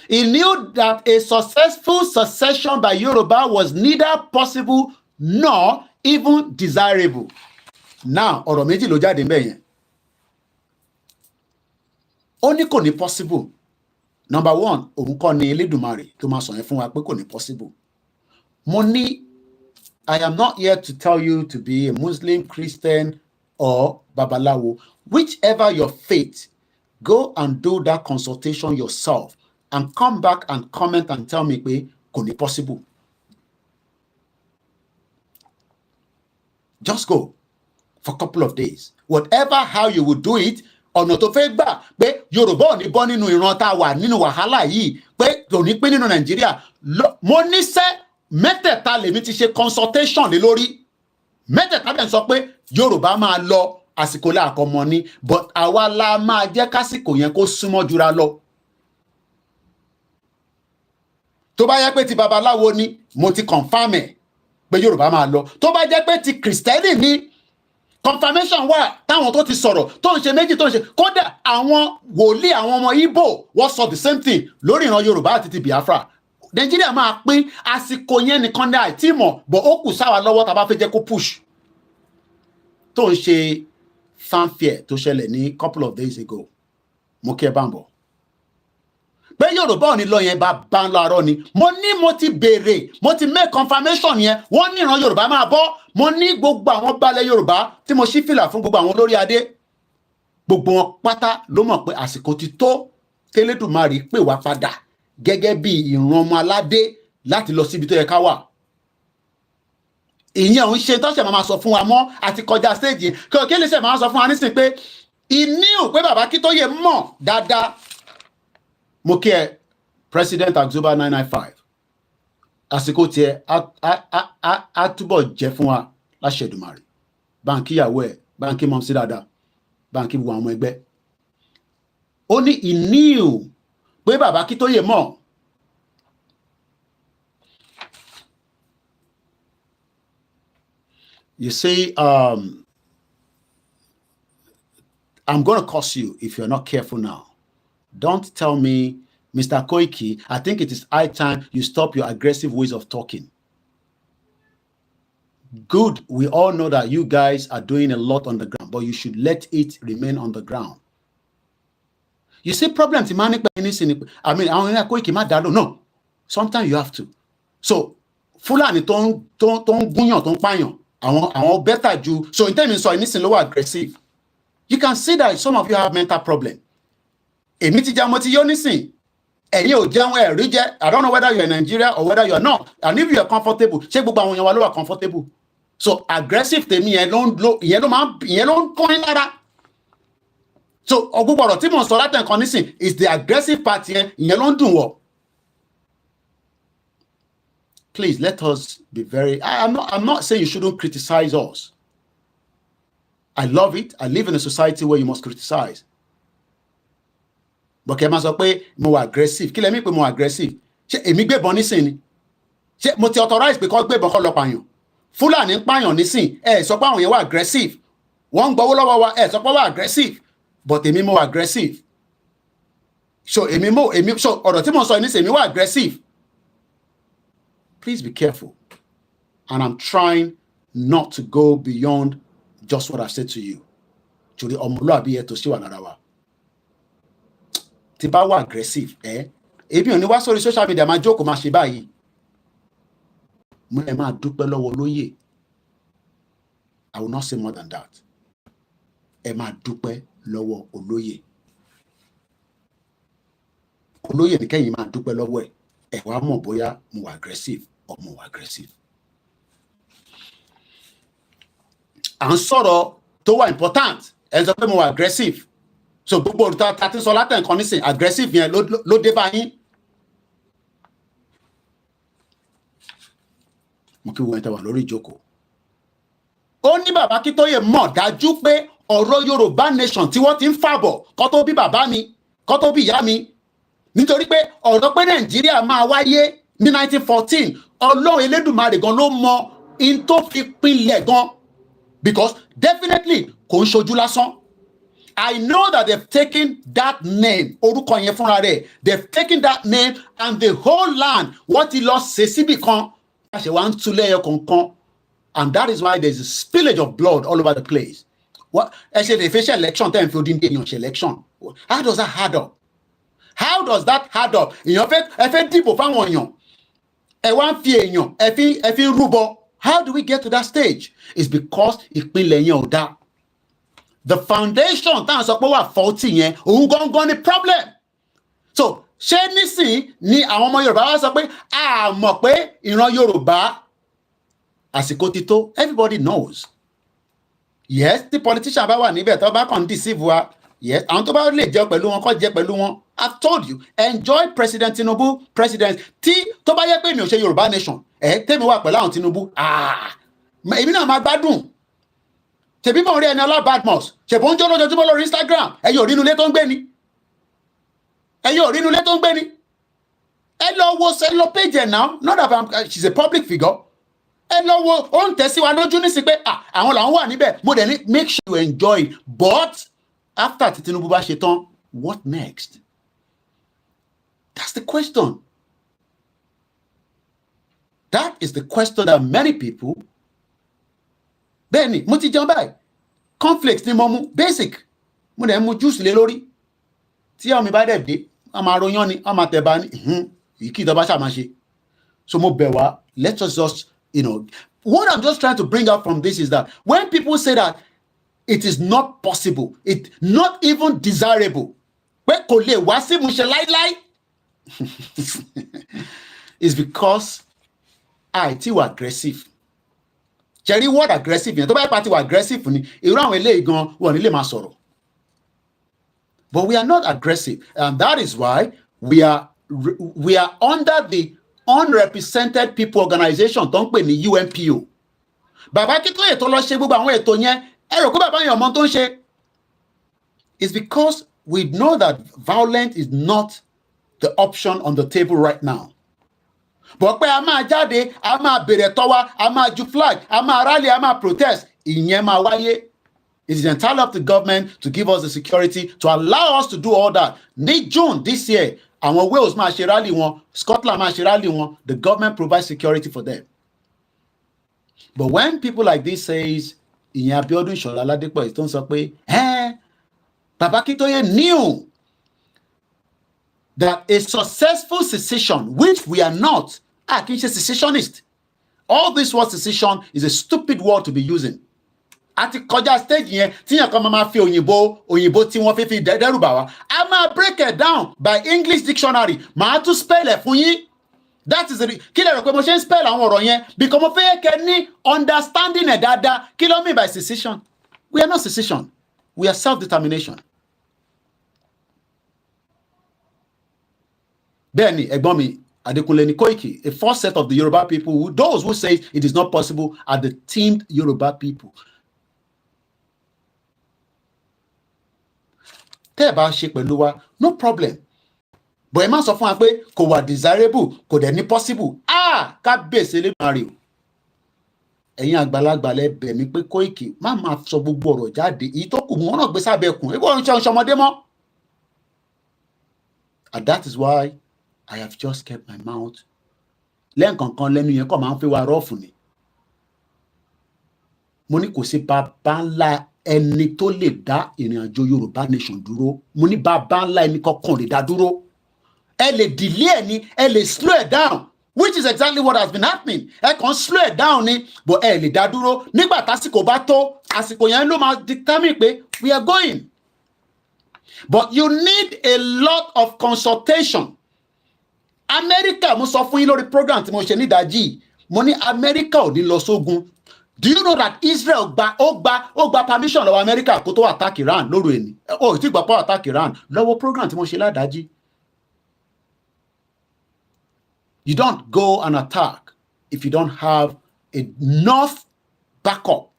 He knew that a successful succession by Yoruba was neither possible nor even desirable. Now, ọ̀rọ̀ méjì ló jáde ńbẹ̀ yẹn. Ó ní kò ní possible. Number 1, òun kọ́ ni Elédùmarè tó máa sọ yẹn fún wa pé kò ní possible. Mo ní, I am not here to tell you to be a Muslim, Christian, or Babalawo. Whichever your faith, go and do that consultation yourself and come back and comment and tell me pé kò ní possible. Just go for a couple of days. Whatever how you would do it, ọ̀nà tó fẹ́ gbà pé Yorùbá ò ní bọ́ nínú ìran tá a wà nínú wàhálà yìí pé kò ní pín nínú Nàìjíríà. Mo níṣẹ́ mẹ́tẹ̀ẹ̀ta lèmi ti ṣe consultation lé lórí. Mẹ́tẹ̀ẹ̀ta bẹ́ẹ̀ sọ pé Yorùbá máa lọ àsìkò láàkọ́mọ ní but àwa la máa jẹ́ kásìkò yẹn kó súnmọ́ jura lọ. Tó bá yẹ pé ti babaláwo ni mo ti confirm ẹ̀ pé Yorùbá máa lọ. Tó bá jẹ́ pé ti Kristẹni ni confirmation wà táwọn tó ti sọ̀rọ̀ tó ń ṣe méjì tó ń ṣe kódà àwọn wòlíì àwọn ọmọ Igbo wọ́n sọ the same thing lórí ìran Yorùbá àti ti Biafra. Nàìjíríà máa pín àsìkò yẹn nìkan ní àìtí mọ̀ bọ̀ ó kù sáwà lọ́wọ́ tá a bá fẹ́ jẹ́ kó push. Tó ń ṣe fanfare tó ṣẹlẹ̀ ní couple of days ago mo kí ẹ bá ń bọ̀. Pé Yorùbá ò ní lọ yẹn bá ń lọ àárọ̀ ni mo ti béèrè mo ti make confirmation yẹn wọ́n ní ìran Yorùbá máa bọ́ mo ní gbogbo àwọn balẹ̀ Yorùbá tí mo ṣí fìlà fún gbogbo àwọn olórí adé gbogbo wọn pátá ló mọ̀ pé àsìkò ti tó k'Elédùmarè pè wá padà gẹ́gẹ́ bí ìran ọmọ aládé láti lọ síbi tó yẹ ká wà. Ìyẹn ò ń ṣe tọ́ṣẹ̀ máa sọ fún wa mọ́ àti kọjá stage kí òkè lè ṣe máa sọ fún wa nísìnyí pé ìníhùn pé bàbá Akíntóyè mọ̀ dáadáa. Mo kí ẹ President October 995 àsìkò tiẹ̀ á túbọ̀ jẹ́ fún wa láṣẹ Èdùmàrè. Báńkì ìyàwó ẹ̀ báńkì mọ̀ sí dáadáa báńkì gbogbo àwọn ọmọ ẹgbẹ́. Ó ní ìníhùn pé bàbá Akíntóyè mọ̀. You see, I'm going to curse you if you're not careful now. Don't tell me, Mr. Koiki, I think it is high time you stop your aggressive ways of talking. Good, we all know that you guys are doing a lot on the ground, but you should let it remain on the ground. You see, problem I mean, I Koiki ma dalo. No, sometimes you have to. So, Fulani ton bunyan ton payan. Àwọn better ju. So in terms of anything lower aggressive. You can see that some of you have mental problem. Èmi ti jẹ́ mo ti yó nísìn. Ẹ̀yin ò jẹun ẹ̀rí jẹ́. I don't know whether you're in Nigeria or whether you're not. And if you're comfortable, ṣé gbogbo àwọn èèyàn wa ló wà comfortable. So aggressive tèmi yẹn ló ń kọ́rin lára. So gbogbo ọ̀rọ̀ tí mo sọ láti nǹkan nísìn is the aggressive part yẹn ìyẹn ló ń dùn wọ̀. Please let us be very. I'm not saying you shouldn't criticize us. I love it. I live in a society where you must criticize. But kẹ́ máa sọ pé mo wà aggressive. Kí lẹ mí pé mo wà aggressive? Ṣé èmi gbébọn nísìn ni? Ṣé mo ti authorize pé kó gbébọn kó lọ pààyàn? Fúlàní ń pààyàn nísìn. Ẹ sọ pé àwọn yẹn wà aggressive. Wọ́n ń gbowó lọ́wọ́ wa. Ẹ sọ pé wà aggressive. But èmi mo wà aggressive. So so ọ̀rọ̀ tí mo sọ nísìn èmi wà aggressive. Please be careful. And I'm trying not to go beyond just what I've said to you. To the ọmọlúwàbí ẹ tó ṣì wà lára wa. Tí bá wà aggressive, ebi ò ní wá sórí social media máa jókòó máa ṣe báyìí. Mo lè máa dúpẹ́ lọ́wọ́ olóyè. I will not say more than that. Ẹ máa dúpẹ́ lọ́wọ́ olóyè. Olóyè ní kẹ́yìn máa dúpẹ́ lọ́wọ́ ẹ̀. Ẹ wá mọ̀ bóyá mo wà aggressive or mo wà aggressive. À ń sọ̀rọ̀ tó wà important. Ẹ sọ pé mo wà aggressive. So gbogbo òrùta tàti sọ látẹ̀ nǹkan nísìn aggressive yẹn ló dé bá yín. Mo kí wọ́n tẹ́wà lórí ìjókòó. Ó ní bàbá Akíntóyè mọ̀ dájú pé ọ̀rọ̀ Yorùbá nation tí wọ́n ti ń fàbọ̀ kó tó bí bàbá mi kó tó bí ìyá mi. Nítorí pé ọ̀rọ̀ pé Nàìjíríà máa wáyé ní 1914 Ọlọ́run Elédùmarè gan ló mọ in tó fi pinlẹ̀ gan. Because definitely kò ń ṣojú lásán. I know that they've taken that name, orúkọ yẹn fúnra rẹ̀. They've taken that name and the whole land, wọ́n ti lọ ṣe síbì kan, àṣẹ wa ń túlẹ̀ ẹyọ kọ̀ọ̀kan. And that is why there's a spillage of blood all over the place. What? Ẹ ṣe lè fẹ́ ṣe election tẹ́ ẹ̀ ń fi odindi èèyàn ṣe election. How does that add up? How does that add up? Èèyàn ẹ fẹ́ dìbò fáwọn èèyàn. Ẹ wá ń fi èèyàn, ẹ fi ń rúbọ. How do we get to that stage? It's because ìpínlẹ̀ yẹn ò dá. The foundation táwọn sọ pé wà faulty yẹn, òun gangan ni problem. So, ṣé nísìn ni àwọn ọmọ Yorùbá wá sọ pé a mọ̀ pé ìran Yorùbá àsìkò ti tó? Everybody knows yes the politician bá wà níbẹ̀ tó bá kàn deceive wa yes àwọn tó bá lè jẹ́ pẹ̀lú wọn kó jẹ́ pẹ̀lú wọn. I've told you enjoy President Tinubu president tí tó bá yẹ pé mi ò ṣe Yorùbá nation tèmi wà pẹ̀lú àwọn Tinubu èmi náà máa gbádùn tèmi mọ̀ rí ẹni ọlá Badmus ṣèbó ń jó lójoojúmọ́ lórí Instagram ẹ̀yin ò rí inú ilé tó ń gbé ni ẹ̀yin ò rí inú ilé tó ń gbé ni ẹ lọ wo sẹ́lọ page ẹ̀ now not that she's a public figure ẹ lọ wo ó ń tẹ̀sí wa lójú ní sí pé àwọn làwọn wà níbẹ̀ mo dẹ̀ ní make sure you enjoy it but after tí Tinubu bá ṣe tán what next? That's the question. That is the question that many people. Bẹ́ẹ̀ni mo ti jẹun báyìí conflict ni mo mu basic mo dẹ̀ mu juice lé lórí tí àwọn mi bá dẹ̀ dé a máa royán ni a máa tẹ̀ bá ní èyí kí ìjọba ṣáà máa ṣe. So mo bẹ̀ wá let us just what I'm just trying to bring out from this is that when people say that it is not possible, it not even desirable, pé kò lè wá sí ìmúṣẹ láíláí, it's because tí wà aggressive. Jerry, what aggressive yẹn tó bá yẹ pa ti wà aggressive ni irú àwọn eléyìí gan wọn ní lè máa sọ̀rọ̀. But we are not aggressive, and that is why we are under the unrepresented people organization tó ń pè ní UNPO. Bàbá Akíntóyè tó lọ ṣe gbogbo àwọn ètò yẹn ẹ rò pé bàbá yẹn ọmọ tó ń ṣe. It's because we know that violence is not the option on the table right now. But pé a máa jáde, a máa bèrè tọ́wá, a máa ju flag, a máa rally, a máa protest, ìyẹn máa wáyé. It is entirely up to the government to give us the security, to allow us to do all that. Ní June this year, àwọn Wales máa ṣe rally wọn, Scotland máa ṣe rally wọn, the government provides security for them. But when people like this says, ìyẹn Abiodun Ṣọlá Ládépọ̀ tó ń sọ pé, Baba Akintoye knew that a successful secession, which we are not, kì í ṣe secessionist. All this word secession is a stupid word to be using. Àti kọjá stage yẹn tíyàn kan máa fi òyìnbó tí wọ́n fi dẹ́rù bà wá. A máa break it down by English dictionary. Màá tún spell ẹ̀ fún yín. That is kí lè rò pé mo ṣe ń spell àwọn ọ̀rọ̀ yẹn because mo fẹ́ kẹ́ ní understanding ẹ̀ dáadáa. Kí ló mean by secession? We are not secession. We are self-determination. Bẹ́ẹ̀ni ẹ̀gbọ́n mi Adekunle Koiki, a first set of the Yoruba people, those who say it is not possible are the teamed Yoruba people. Tẹ́ ẹ bá ṣe pẹ̀lú wa, no problem. But ẹ má sọ fún wa pé kò wà desirable, kò dẹ̀ ní possible. Kábíyèsí Elédùmarè o. Ẹ̀yin àgbàlagbà lẹ bẹ̀ mí pé Koiki má máa sọ gbogbo ọ̀rọ̀ jáde. Èyí tó kù wọn náà gbé sábẹ́ ẹkùn. Ebí wọn ń ṣe ọmọdé mọ́. And that is why I have just kept my mouth. Lẹ́ǹkankan lẹ́nu yẹn kọ́ máa ń fi wa rọ́ọ̀fù ni. Mo ní kò sí bàbá ńlá ẹni tó lè dá ìrìn àjò Yorùbá nation dúró. Mo ní bàbá ńlá ẹni kankan lè dá dúró. Ẹ lè delay ẹ ní, ẹ lè slow it down, which is exactly what has been happening. Ẹ kàn slow it down ni, but ẹ lè dá dúró. Nígbà tásìkò bá tó, àsìkò yẹn ló máa determine pé we are going. But you need a lot of consultation. America, mo sọ fún yín lórí program tí mo ṣe ní ìdájí, mo ní America ò ní lọ sógun. Do you know that Israel gba permission lọ́wọ́ America kó tó attack Iran lóru ẹni? Tí gbà pọ̀ attack Iran lọ́wọ́ program tí mo ṣe ládájí. You don't go and attack if you don't have enough backup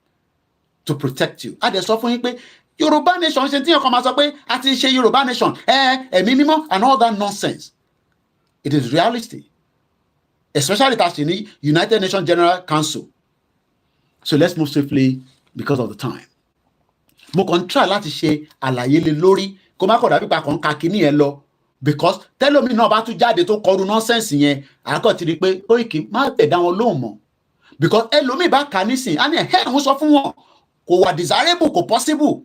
to protect you. A dẹ̀ sọ fún yín pé Yorùbá nation ṣe tí yẹn kan máa sọ pé a ti ṣe Yorùbá nation ẹ̀mí mímọ́ and all that nonsense. It is reality, especially that's in the United Nations General Council. So let's move swiftly because of the time. Mo kàn try láti ṣe àlàyé lé lórí kó má kọ̀ dàbí pa kàn ká kíní yẹn lọ because tẹ́lómi náà bá tún jáde tó kọrú nonsense yẹn àkọ́ ti rí pé Koiki má tẹ̀ dá wọn lóhùn mọ́ because ẹlòmíì bá kà nísìn á ní àwọn sọ fún wọn kò wà desirable kò possible.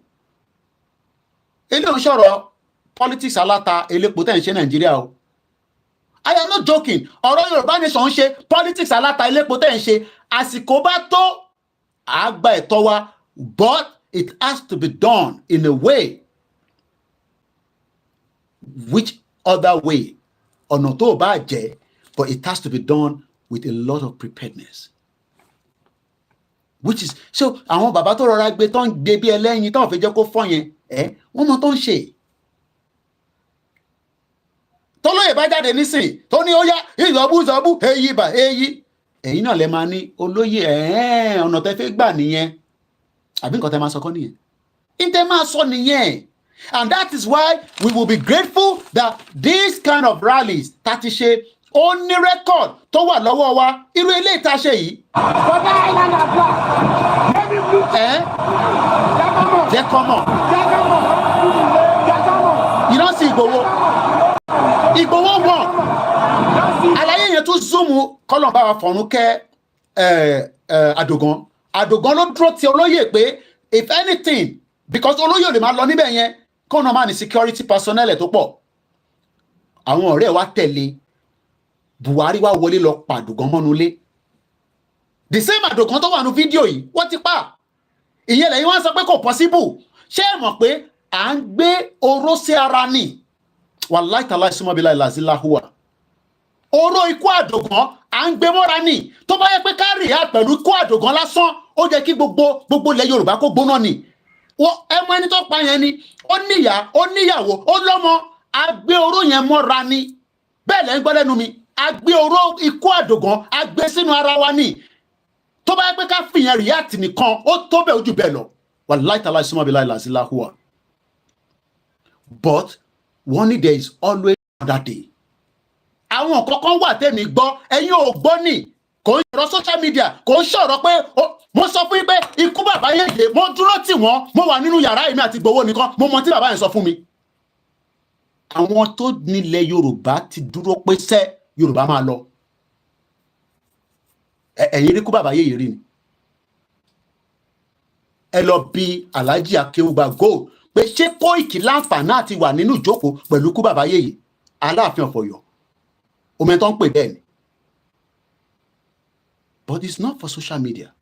Eléyìí ń sọ̀rọ̀ politics aláta elépo tẹ̀ ń ṣe Nàìjíríà o. I am not joking. Ọ̀rọ̀ Yorùbá nation ń ṣe politics aláta elépo tẹ̀ ń ṣe àsìkò bá tó àgbà ẹ̀tọ́ wa, but it has to be done in a way. Which other way? Ọ̀nà tó bá jẹ́, but it has to be done with a lot of preparedness. which is so àwọn bàbá tó rọra gbé tó ń gbé bí ẹlẹ́yin tó ń fi jẹ́ kó fọ́ yẹn wọ́n mọ tó ń ṣe. tọ́lọ́yè bá jáde nísìn tó ní ó yá ìzọ́bú èyí bà èyí ẹ̀yin náà lè máa ní olóyè ọ̀nà tẹ́ fẹ́ gbà nìyẹn àbí nǹkan tẹ́ máa sọ kọ́ nìyẹn tẹ́ máa sọ nìyẹn. And that is why we will be grateful that this kind of rallies tá ti ṣe ó ní record tó wà lọ́wọ́ wa irú ilé ìta ṣe yìí. Jẹ́ kọ́mọ̀. You don't see Ìgbòho wọn. Àlàyé yẹn tún zoom kọ́lọ̀ bá wa fọ̀run kẹ́ Àdògán ló dúró ti olóyè pé if anything because olóyè ò lè máa lọ níbẹ̀ yẹn kọ́nà máa ní security personnel tó pọ̀. Àwọn ọ̀rẹ́ wa tẹ̀lé Buhari wá wọlé lọ pa Àdògán mọ́nulé. The same Àdògán tó wà ní fídíò yìí wọ́n ti pa. Ìyẹn lẹ́yìn wọ́n sọ pé kò possible. Ṣé ẹ mọ̀ pé à ń gbé oró sí ara ni? Wallahi ta'ala ìsúnmọ́ bí láì làzílá hùwà. Oró ikú Àdògán à ń gbé mọ́ra ni. Tó bá yẹ pé ká rí ìyá pẹ̀lú ikú Àdògán lásán ó jẹ́ kí gbogbo ilẹ̀ Yorùbá kó gbóná ni. Ẹmọ ẹni tó pa yẹn ni ó níyà ó níyàwó ó lọ́mọ a gbé oró yẹn mọ́ra ni. Bẹ́ẹ̀ lẹ́ ń gbọ́ lẹ́nu mi a gbé oró ikú Àdògán a gbé sínú ara wa ni. Tó bá yẹ pé ká fìyẹn react nìkan ó tó bẹ́ẹ̀ ojú bẹ́ẹ̀ lọ. Wallahi ta'ala ìsúnmọ́ bí láì làzílá hùwà. But wọ́n ní there is always that day. Àwọn kankan wà tẹ́mi gbọ́ ẹ̀yin ò gbọ́ ni kò ń ṣọ̀rọ̀ social media kò ń ṣọ̀rọ̀ pé mo sọ fún yín pé ikú bàbá Yèyé mo dúró tì wọ́n mo wà nínú yàrá èmi àti Ìgbòho nìkan mo mọ tí bàbá yẹn sọ fún mi. Àwọn tó nílẹ̀ Yorùbá ti dúró pé sẹ́ Yorùbá máa lọ. Ẹ̀yin rí kú bàbá Yèyé rí ni. Ẹ lọ bí Alhaji Akéwùgbà Gold pé ṣé Kóìkì láǹfààní àti wà nínú ìjókòó pẹ̀lú kú bàbá Yèyé Aláàfin of Ọ̀yọ́ omi tó ń pè bẹ́ẹ̀ ni. But it's not for social media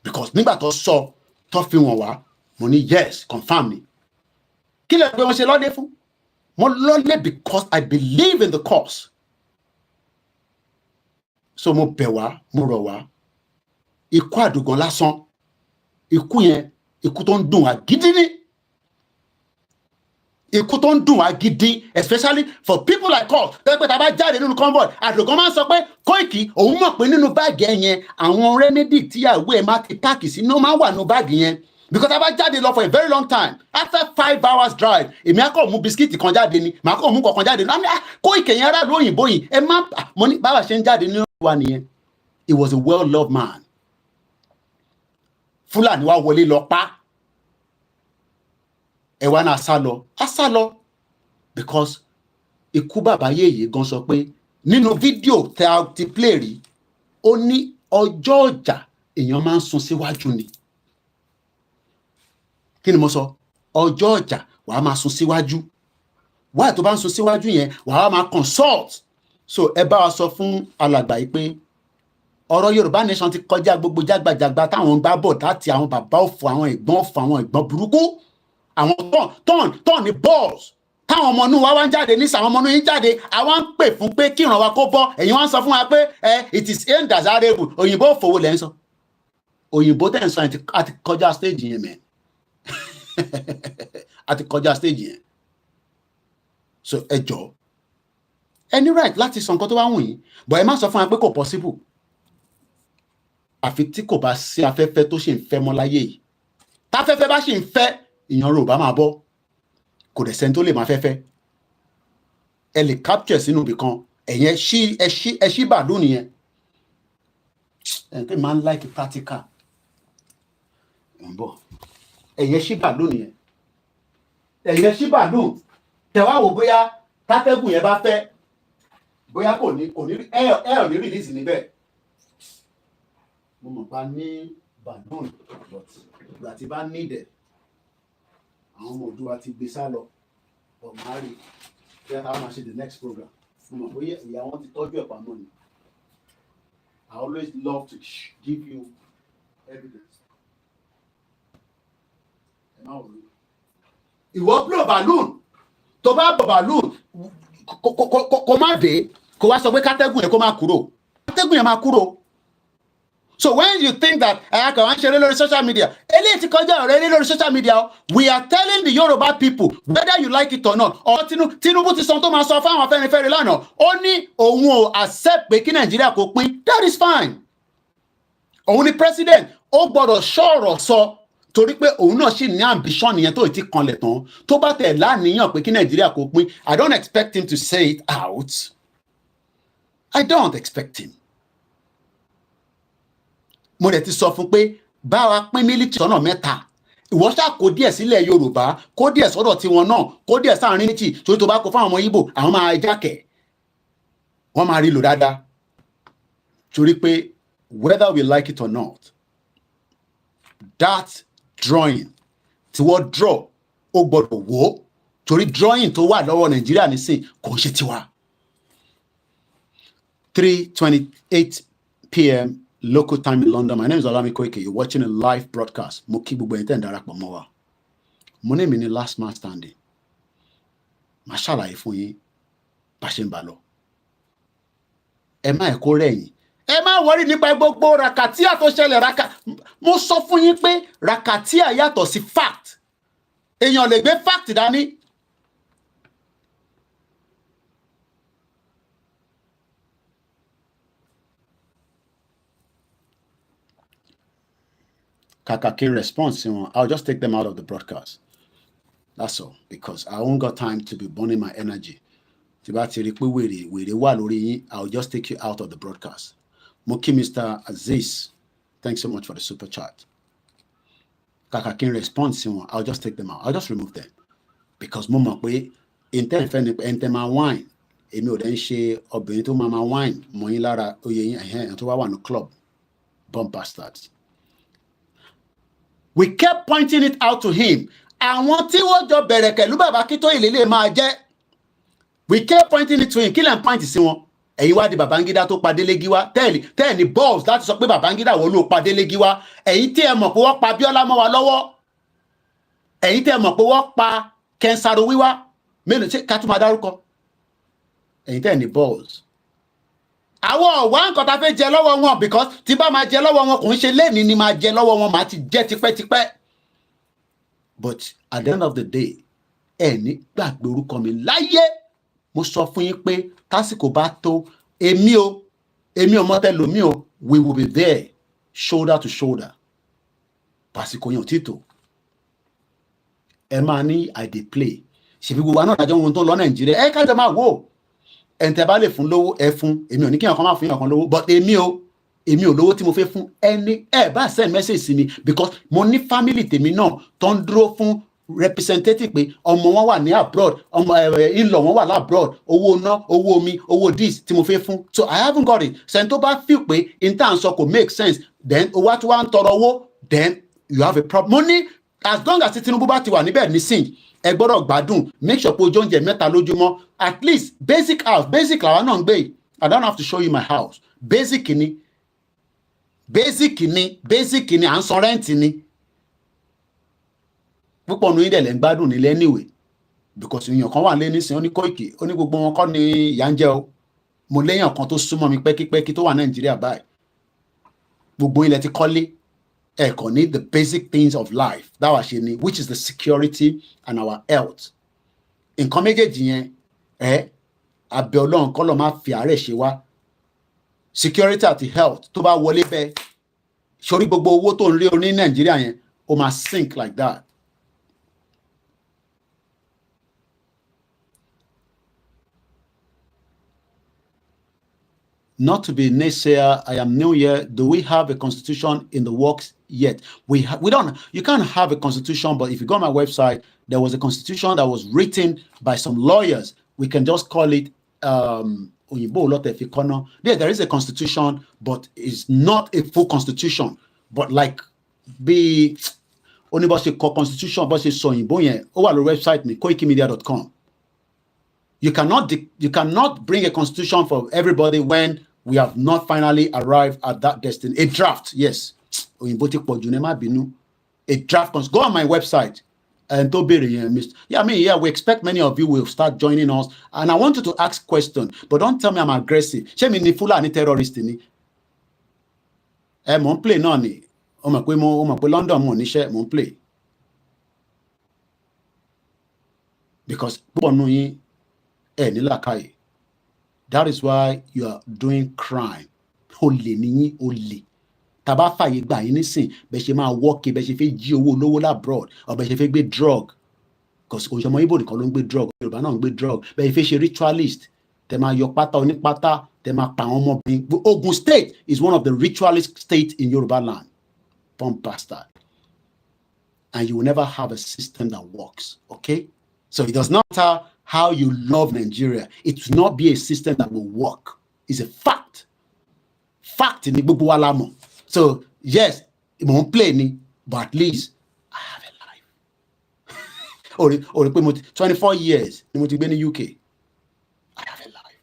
because nígbà tó sọ tó fi wọ̀n wá mo ní yes confirm ni. Kí lè pé wọ́n ṣe lọ́lé fún? Wọ́n lọ́lé because I believe in the cause. So mo bẹ̀ wá mo rọ̀ wá ikú Àdògán lásán ikú yẹn ikú tó ń dùn agídí ni. Ikú tó ń dùn agídí especially for people like us pé tá a bá jáde nínú convoy Àdògán máa ń sọ pé Kóìkì òun mọ̀ pé nínú báàgì ẹ̀ yẹn àwọn remedy tíyàwó ẹ̀ máa ti páàkì sí ní ó máa wà nínú báàgì yẹn because tá a bá jáde lọ for a very long time after 5 hours drive èmi á kọ́ mú bisikíìtì kan jáde ni màá kọ́ mú kọ̀ọ̀kan jáde ní Kóìkì yẹn aráàlú òyìnbó yìí ẹ má mo ní báwa ṣe ń jáde nínú wa nìyẹn. He was a well-loved man. Fúlàní wá wọlé lọ pa ẹwà náà sá lọ because ikú bàbá Yèyé gan sọ pé nínú fídíò tẹ a ti play rí ó ní ọjọ́ ọjà èèyàn máa ń sún síwájú ni. Kí ni mo sọ? Ọjọ́ ọjà wàá máa sún síwájú wáyà tó bá ń sún síwájú yẹn wàá máa consult. So ẹ bá wa sọ fún alàgbà yìí pé ọ̀rọ̀ Yorùbá nation ti kọjá gbogbo jágbàjàgbà táwọn ń gbá bọ̀ láti àwọn bàbá òfò àwọn ẹ̀gbọ́n burúkú àwọn tọ́n ní balls táwọn ọmọ inú wa wá ń jáde nísà àwọn ọmọ inú yín jáde àwa ń pè fún pé kí ìran wa kó bọ́ ẹ̀yin wá ń sọ fún wa pé it is indesirable òyìnbó òfòwò lẹ́ ń sọ òyìnbó tẹ̀ ń sọ àti kọjá stage yẹn mẹ́ àti kọjá stage yẹn. So ẹ jọ̀ọ́ ẹ ní right láti sọ nǹkan tó bá wù yín but ẹ má sọ fún wa pé kò possible àfi tí kò bá sí afẹ́fẹ́ tó ṣì ń fẹ́ mọ́ láyé yìí táfẹ́fẹ́ bá ṣì ń fẹ́ ìyan Yorùbá máa bọ́ kò dẹ̀ sẹ́ni tó lè máa fẹ́fẹ́ ẹ lè capture sínú ibì kan ẹ̀yẹn ẹ ṣí bàálù nìyẹn ẹ̀ pé máa ń like practical ń bọ̀ ẹ̀yẹn ṣí bàálù nìyẹn ẹ̀yẹn ṣí bàálù tẹ̀wá wò bóyá tátẹ́gùn yẹn bá fẹ́ bóyá kò ní ẹ ò ní release níbẹ̀. Mo mọ̀ pa ní balloon but ìgbà tí bá nídẹ̀ àwọn ọmọ òdúwà ti gbé sá lọ but máa rí kí ẹ ká máa ṣe the next program. Mo mọ̀ bóyá ìyá wọn ti tọ́jú ẹ̀ pamọ́ ni. I always love to give you evidence. Ẹ má wọlé. Ìwọ blow balloon tó bá bọ̀ balloon kò má dé kó wá sọ pé kátẹ́gùn yẹn kó má kúrò kátẹ́gùn yẹn má kúrò So when you think that I can share on social media, social media, we are telling the Yoruba people, whether you like it or not, or Tinubu ti sọ tó máa sọ fáwọn Afẹ́nifẹ́re lánàá, ó ní òun ò accept pé kí Nàìjíríà kó pín. That is fine. Òun ni president, ó gbọ́dọ̀ sọ̀rọ̀ sọ torí pé òun náà sì ní ambition yẹn tó ti kanlẹ̀ tán. Tó bá tẹ̀ láníyàn pé kí Nàìjíríà kó pín, I don't expect him to say it out. I don't expect him. Mo dẹ̀ ti sọ fún pé bá wa pín mílítì ọ̀nà mẹ́ta. Ìwọ ṣáà kó díẹ̀ sílẹ̀ Yorùbá, kó díẹ̀ sọ́dọ̀ tiwọn náà, kó díẹ̀ sáàrin méjì, torí tó bá kó fáwọn ọmọ Ìgbò, àwọn máa jákẹ̀. Wọ́n máa rí lò dáadáa. Torí pé whether we like it or not, that drawing tí wọ́n draw ó gbọ́dọ̀ wò torí drawing tó wà lọ́wọ́ Nàìjíríà nísìn kò ń ṣe tiwa. 3:28 p.m. local time in London. My name is OLAYOMI KOIKI. You're watching a live broadcast. Mo kí gbogbo ẹ̀yin tẹ́ ń darapọ̀ mọ́ wa. Mo ní mi ní last man standing. Màá ṣàlàyé fún yín bá ṣe ń bá lọ. Ẹ má ẹ̀ kó rẹ̀yìn. Ẹ má wọrí nípa gbogbo rakatia tó ṣẹlẹ̀ Mo sọ fún yín pé rakatia yàtọ̀ sí fact. Èèyàn lè gbé fact dání. Kakakin response, I'll just take them out of the broadcast. That's all, because I won't got time to be burning my energy. I'll just take you out of the broadcast. Moki Mr. Aziz, thanks so much for the super chat. Kakakin response, I'll just take them out. I'll just remove them. Because Mama, my wine, Emi Oden she Obinito Mama wine, Moilara Oyeyin, and to one club. Bomb bastards. We kept pointing it out to him. Àwọn tí wọ́n jọ bẹ̀rẹ̀ pẹ̀lú bàbá kí tó ìlélẹ̀ máa jẹ́. We kept pointing it to him. Kí lẹ̀ ń point sí wọn? Ẹ̀yin wá di Babangida tó pa Delegiwa. Tẹ́ẹ̀ni balls láti sọ pé Babangida wo ló pa Delegiwa. Ẹ̀yin tí ẹ mọ̀ pé wọ́n pa Bíọ́lá mọ́ wa lọ́wọ́. Ẹ̀yin tí ẹ mọ̀ pé wọ́n pa Kensaro Wíwá. Mélòó ṣe ká tún máa dárúkọ? Ẹ̀yin tẹ́ẹ̀ni balls. Àwọn ọ̀wá nǹkan tá fẹ́ jẹ lọ́wọ́ wọn because tí bá máa jẹ lọ́wọ́ wọn kò ń ṣe lẹ́ni ni máa jẹ lọ́wọ́ wọn máa ti jẹ tipẹ́tipẹ́. But at the end of the day, ẹni gbàgbé orúkọ mi láyé. Mo sọ fún yín pé tásìkò bá tó èmi ò mọ̀ tẹ́lòmí o, we will be there shoulder to shoulder. Pàsìkò yẹn ò tí tó. Ẹ máa ní I dey play. Ṣèbí gbogbo àná ìdájọ́ ohun tó lọ Nàìjíríà. Ẹ kájọ máa wò. Ẹ̀ǹtẹ̀ bá lè fún lówó ẹ fún. Èmi ò ní kí ẹ̀kan máa fún yàn kan lówó. But èmi ò lówó tí mo fẹ́ fún ẹni. Ẹ bá send message sí mi because mo ní family tèmi náà tó ń dúró fún representative pé ọmọ wọn wà ní abroad, ọmọ in-law wọn wà labroad, owó ná, owó omi, owó this tí mo fẹ́ fún. So I haven't got it. Sẹ́ni tó bá feel pé in tá à ń sọ kò make sense, then owó tí wàá ń tọrọ owó, then you have a problem. Mo ní as long as Tinubu bá ti wà níbẹ̀ nísìn, ẹ gbọ́dọ̀ gbádùn, make sure pé ojú oúnjẹ mẹ́ta lójúmọ́, at least basic house, basic làwọn náà ń gbé. I don't have to show you my house. Basic ni, à ń san rent ni. Púpọ̀ nínú ìdẹ̀lẹ̀ ń gbádùn nílẹ̀ anyway because èèyàn kan wà lé nísìn ó ní Koiki ó ní gbogbo wọn kọ́ ni ìyà ń jẹ o. Mo léèyàn kan tó súnmọ́ mi pẹ́kípẹ́kí tó wà Nàìjíríà báyìí. Gbogbo ilẹ̀ ti kọ́lé. Ẹ kàn ní the basic things of life dáwà ṣe ni which is the security and our health. Nǹkan méjèèjì yẹn abẹ́ Ọlọ́run kọ́ ló máa fi àárẹ̀ ṣe wá. Security àti health tó bá wọlé bẹ́ẹ̀ sórí gbogbo owó tó ń rí oní Nàìjíríà yẹn ó máa sink like that. Not to be naysayer, I am new here. Do we have a constitution in the works yet? We don't. You can't have a constitution, but if you go on my website, there was a constitution that was written by some lawyers. We can just call it there is a constitution, but it's not a full constitution. But like be only constitution, but it's so over the website me koikimedia.com. You cannot bring a constitution for everybody when we have not finally arrived at that destiny. A draft, yes. A draft. Go on my website and we expect many of you will start joining us. And I want you to ask questions, but don't tell me I'm aggressive. Shame ni fula ni terrorist ni. mò ń play náà ni ó mọ̀ pé London mo níṣẹ́ mò ń play because púpọ̀ nù yín ní làákàyè. That is why you are doing crime. Olè ni yín, olè. Tàbá fàyè gbà yín nísìn bẹ́ẹ̀ ṣe máa wọ́ọ̀kì bẹ́ẹ̀ ṣe fẹ́ jí owó olówó labroad or bẹ́ẹ̀ ṣe fẹ́ gbé drug because òṣèmọ Ìgbò nìkan ló ń gbé drug Yorùbá náà ń gbé drug bẹ́ẹ̀ fẹ́ ṣe ritualist tẹ máa yọ pátá onípátá tẹ máa pa àwọn ọmọbìnrin. Ogun State is one of the ritualist states in Yoruba land. Bomb bastard. And you will never have a system that works. Okay? So it does not matter how you love Nigeria. It will not be a system that will work. It's a fact. Fact in the gbogbo wa la mọ̀. So yes, mo ń play ni, but at least I have a life. Or 24 years ni mo ti gbé ní UK. I have a life.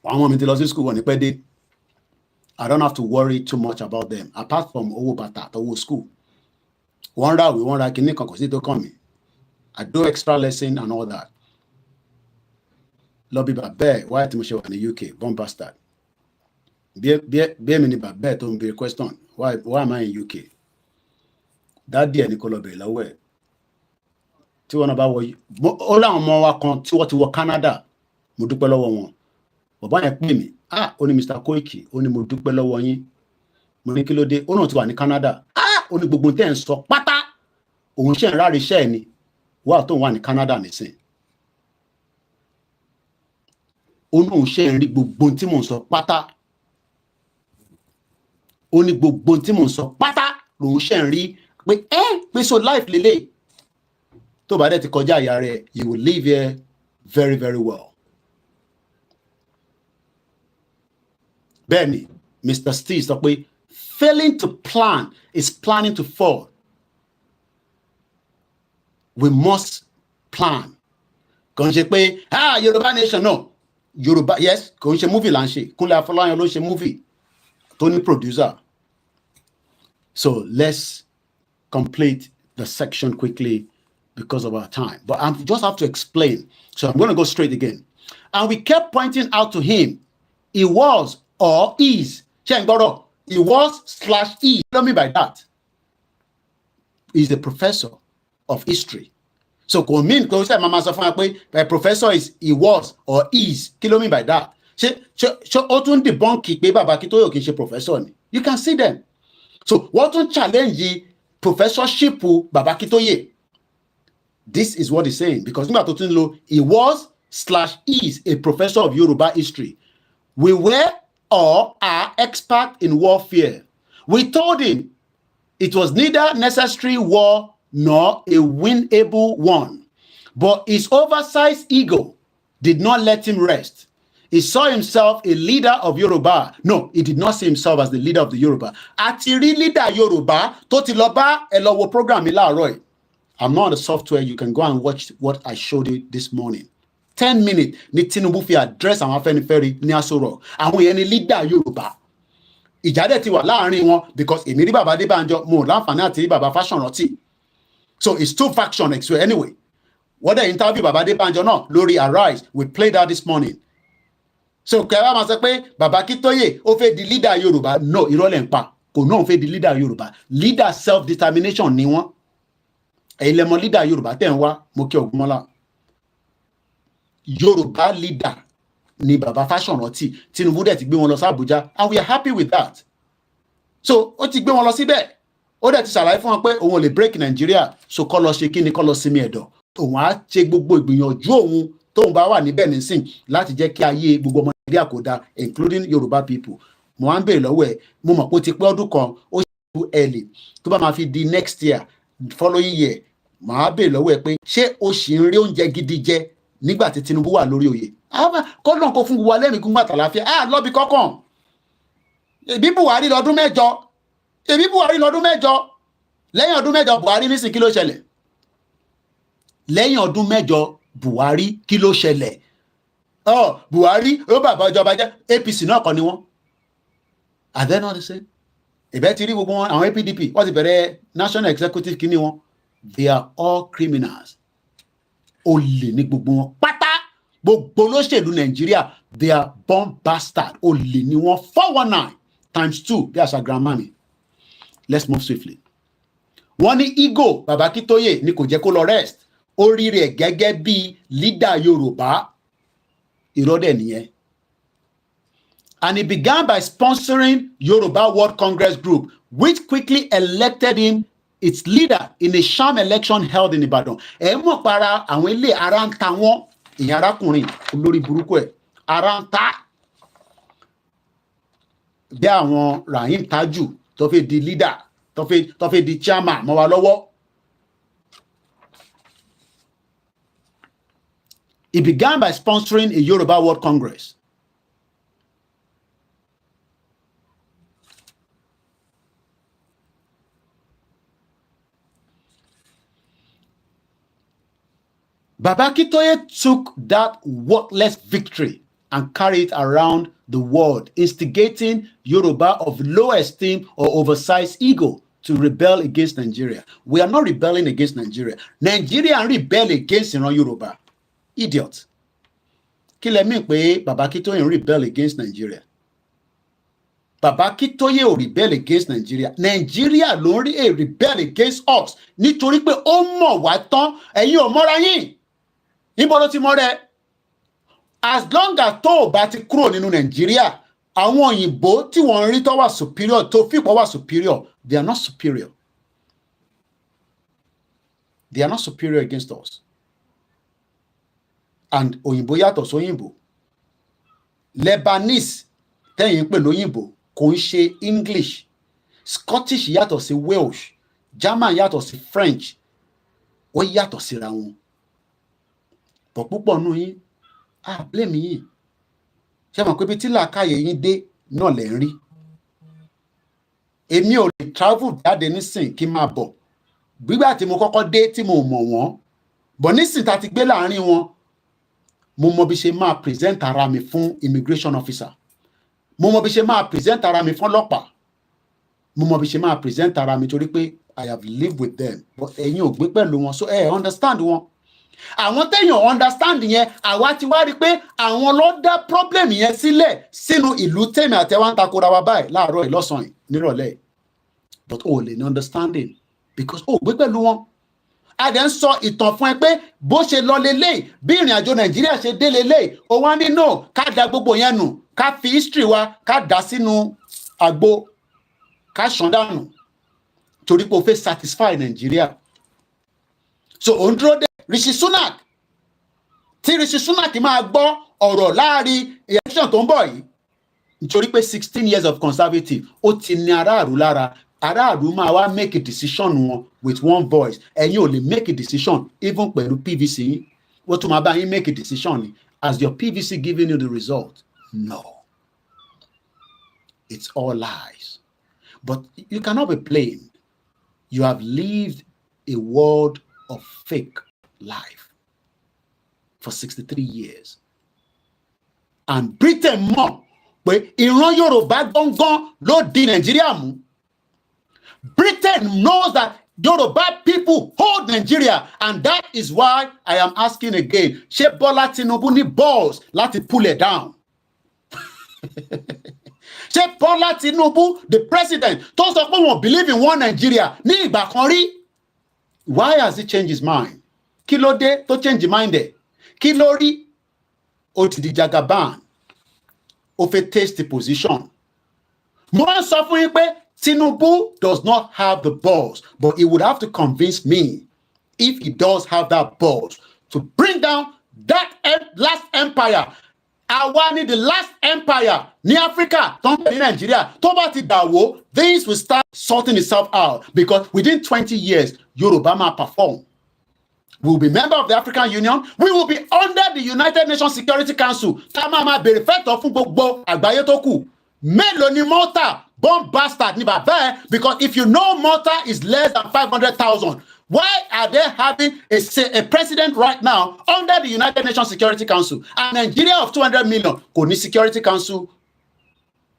Àwọn ọmọ mi ti lọ sí school wọn ní pẹ́ dé. I don't have to worry too much about them apart from owó bàtà àtọwọ́ school. Wọ́n ra kìíní kan kò sí tó kàn mí. I do extra lesson and all that. Lobby bàbẹ́ why tí mo ṣe wà ní UK bomb bastard. Bí èmi ni bàbẹ́ tó ń béèrè question why am I in UK? Dádì ẹ̀ ní kó lọ bẹ̀rẹ̀ lọ́wọ́ ẹ̀. Tí wọ́n náà bá wọ ó láwọn ọmọ wa kan tí wọ́n ti wọ Canada mo dúpẹ́ lọ́wọ́ wọn. Bàbá yẹn pè mí ó ní Mr. Koiki ó ní mo dúpẹ́ lọ́wọ́ yín. Mo ní kí ló dé ó náà ti wà ní Canada. Ó ní gbogbo tẹ́ ń sọ pátá òun ṣe ń ráre iṣẹ́ ẹ̀ ni wà tó wà ní Canada nìsín. Ó ní òun ṣe ń rí gbogbo tí mò ń sọ pátá. Ó ní gbogbo tí mò ń sọ pátá lòun ṣe ń rí pé so life lélẹ̀. Tó bá dẹ̀ ti kọjá àyà rẹ̀ you will live here very very well. Bẹ́ẹ̀ni Mr. Steve sọ pé failing to plan is planning to fall. We must plan. Kò ń ṣe pé Yorùbá nation no Yorùbá yes kò ń ṣe movie là ń ṣe Kúnlé Afọláyan ló ń ṣe movie tó ní producer. So let's complete the section quickly because of our time. But I just have to explain. So I'm going to go straight again. And we kept pointing out to him, he was or is. He was/is. What do I mean by that? He's a professor of history. So kò mean kò say mama sọ fún wa pé a professor is he was or is. Kí ló mean by that? Ṣé ó tún debunk pé Baba Akintoye kì í ṣe professor ni? You can see them. So what tún challenge professorship Baba Akintoye? This is what he's saying because nígbà tó tún lo he was/is a professor of Yoruba history. We were or are expert in warfare. We told him it was neither necessary war nor a winnable one. But his oversized ego did not let him rest. He saw himself a leader of Yoruba. No, he did not see himself as the leader of the Yoruba. Àti rí leader Yoruba tó ti lọ bá ẹ lọ wo program mi láàárọ̀. I'm not on the software. You can go and watch what I showed you this morning. 10 minutes ní Tinubu fi address àwọn Afẹ́nifẹ́re ní Aso Rock. Àwọn yẹn ni leader Yoruba. Ìjà dẹ̀ ti wà láàrin wọn because èmi rí bàbá Adébánjọ mo láǹfààní àti rí bàbá Fáṣọ̀rántì. So it's two factions anyway. What the interview bàbá Adébánjọ náà lórí Arise we played out this morning. So kẹ́wàá máa sọ pé bàbá Akintoye ó fẹ́ di leader Yoruba. No, irọ́ lẹ̀ ń pa. Kò náà fẹ́ di leader Yoruba. Leader self-determination ni wọ́n. Ẹ̀yin lẹ mọ̀ leader Yoruba tẹ̀ ń wá mo kí Ògúnmọ́lá. Yoruba leader ni bàbá Fáṣọ̀rántì. Tinubu dẹ̀ ti gbé wọn lọ sí Abuja and we are happy with that. So ó ti gbé wọn lọ síbẹ̀. Ó dẹ̀ ti ṣàlàyé fún wọn pé òun ò lè break Nigeria so kọ́ lọ ṣe kí ni kọ́ lọ sinmi ẹ̀dọ̀. Òun á ṣe gbogbo ìgbìyànjú òun tóun bá wà níbẹ̀ nísìn láti jẹ́ kí ayé gbogbo ọmọ Nàìjíríà kó dáa including Yoruba people. Mo wá ń béèrè lọ́wọ́ ẹ̀ mo mọ̀ pé ó ti pé ọdún kan ó ṣe too early tó bá máa fi di next year following year màá béèrè lọ́wọ́ ẹ̀ pé ṣé o ṣì ń rí oúnjẹ gidi jẹ nígbà tí Tinubu wà lórí oyè. Kọ́nà kó fún wa lẹ́mìí gúngbà tàlàfíà lọ́bì kọ́kàn. Èbí Buhari lọ́dún mẹ́jọ lẹ́yìn ọdún mẹ́jọ Buhari nísìn kí ló ṣẹlẹ̀? Lẹ́yìn ọdún mẹ́jọ Buhari kí ló ṣẹlẹ̀? Buhari ó bàbá ìjọba jẹ́ APC náà kọ́ ni wọ́n. Are they not the same? Ìbẹ́ ti rí gbogbo wọn àwọn APDP wọ́n ti bẹ̀rẹ̀ national executive kí ni wọn? They are all criminals. Olè ní gbogbo wọn pátá gbogbo olóṣèlú Nàìjíríà they are bomb bastard olè ní wọn 419 ×2 bí àṣà grandma mi. Let's move swiftly. Wọ́n ní ego Baba Akintoye ni kò jẹ́ kó lọ rest. Ó rí rẹ̀ gẹ́gẹ́ bí leader Yorùbá. Irọ́ dẹ̀ nìyẹn. And he began by sponsoring Yoruba World Congress Group, which quickly elected him its leader in a sham election held in Ibadan. Ẹ mọ̀ para àwọn ilé ara ń ta wọ́n, ìyẹn arákùnrin olórí burúkú ẹ̀, ara ń ta. Bí àwọn Rahim Taju tó fẹ́ di leader, tó fẹ́ di chairman mọ́ wa lọ́wọ́. He began by sponsoring a Yoruba World Congress. Baba Akintoye took that worthless victory and carried it around the world, instigating Yoruba of low esteem or oversized ego to rebel against Nigeria. We are not rebelling against Nigeria. Nigeria rebel against Yoruba. Idiot. Kí lẹ mean pé Baba Akintoye rebel against Nigeria? Baba Akintoye ò rebel against Nigeria. Nigeria ló ń rebel against us nítorí pé ó mọ̀ wá tán, ẹ̀yin ò mọ́ra yín. Níbo ló ti mọ̀ rẹ̀? As long as tó bá ti kúrò nínú Nigeria, àwọn òyìnbó tí wọ́n rí tó wà superior, tó fipò wà superior, they are not superior. They are not superior against us. And òyìnbó yàtọ̀ sóyìnbó. Lebanese tẹ́yìn pè lóyìnbó kò ń ṣe English. Scottish yàtọ̀ sí Welsh. German yàtọ̀ sí French. Ó yàtọ̀ síra wọn. But púpọ̀ nù yín, blame yín. Ṣé mọ̀ pé bí tí làákàyè yín dé náà lẹ̀ ń rí. Èmi ò lè travel jáde nísìn kí n máa bọ̀. Gbígbà tí mo kọ́kọ́ dé tí mo mọ̀ wọ́n. But nísìn tá ti gbé láàrin wọn, mo mọ bí ṣe máa present ara mi fún immigration officer. Mo mọ bí ṣe máa present ara mi fún ọlọ́pàá. Mo mọ bí ṣe máa present ara mi torí pé I have lived with them. But ẹ̀yin ò gbé pẹ̀lú wọn, so understand wọn. Àwọn téèyàn understand yẹn, àwa ti wá rí pé àwọn ló dá problem yẹn sílẹ̀ sínú ìlú tèmi àtẹwà ń takora wa báyìí láàárọ̀ ìlọ́sàn nírọ̀lẹ́. But o lè ní understanding because o gbé pẹ̀lú wọn. A dẹ̀ ń sọ ìtàn fún ẹ pé bó ṣe lọ lélẹ̀ bí ìrìn àjò Nàìjíríà ṣe dé lélẹ̀ o wá ní no ká da gbogbo yẹn nù ká fi history wa ká dà sínú àgbo ká ṣàn dànù torí pé o fẹ́ satisfy Nàìjíríà. So òun dúró dé Rishi Sunak tí Rishi Sunak máa gbọ́ ọ̀rọ̀ láàrin election tó ń bọ̀ yìí nítorí pé 16 years of conservative ó ti ní aráàlú lára. Aráàlú máa wá make a decision wọn with one voice. Ẹ̀yin ò lè make a decision even pẹ̀lú PVC yín. Wọ́n tún máa bá yín make a decision ni. As your PVC giving you the result? No. It's all lies. But you cannot be blamed. You have lived a world of fake life for 63 years. And Britain mọ̀ pé ìran Yorùbá gangan ló di Nàìjíríà mú. Britain knows that Yoruba people hold Nigeria, and that is why I am asking again, ṣé Bọ́lá Tinubu ní balls láti pull it down? Ṣé Bọ́lá Tinubu, the president, tó sọ pé wọ́n believe in one Nigeria ní ìgbà kan rí? Why has he changed his mind? Kí ló dé tó change mind ẹ̀? Kí ló rí? Ó ti di Jagaban. Ó fẹ́ taste the position. Mo ń sọ fún yín pé Tinubu does not have the balls, but he would have to convince me if he does have that balls to bring down that last empire. Àwa ni the last empire ní Africa, tó ń bẹ ní Nigeria. Tó bá ti dàwó, things will start sorting itself out because within 20 years, Yoruba máa perform. We will be member of the African Union. We will be under the United Nations Security Council. Tá máa máa bèrè fẹ́tọ̀ fún gbogbo àgbáyé tó kù. Mélòó ni Malta? Bomb bastard ni bàbá ẹ, because if you know Malta is less than 500,000, why are they having a president right now under the United Nations Security Council and Nigeria of 200 million kò ní Security Council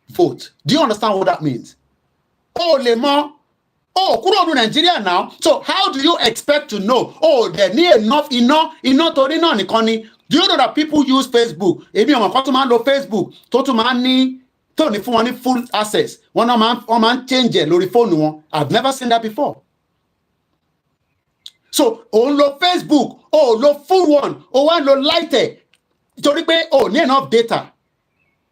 vote? Do you understand what that means? Oh, lè mọ̀. Oh, kúrò ní Nigeria now. So how do you expect to know? Oh, they need enough iná torí náà nìkan ni. Do you know that people use Facebook? Èmi ọmọ kan tó máa ń lo Facebook tó tún máa ń ní tó ní fún wọn ní full access wọn máa ń change ẹ̀ lórí fóònù wọn. I've never seen that before. So òun lo Facebook lo full one wá lo lighter torí pé ní enough data.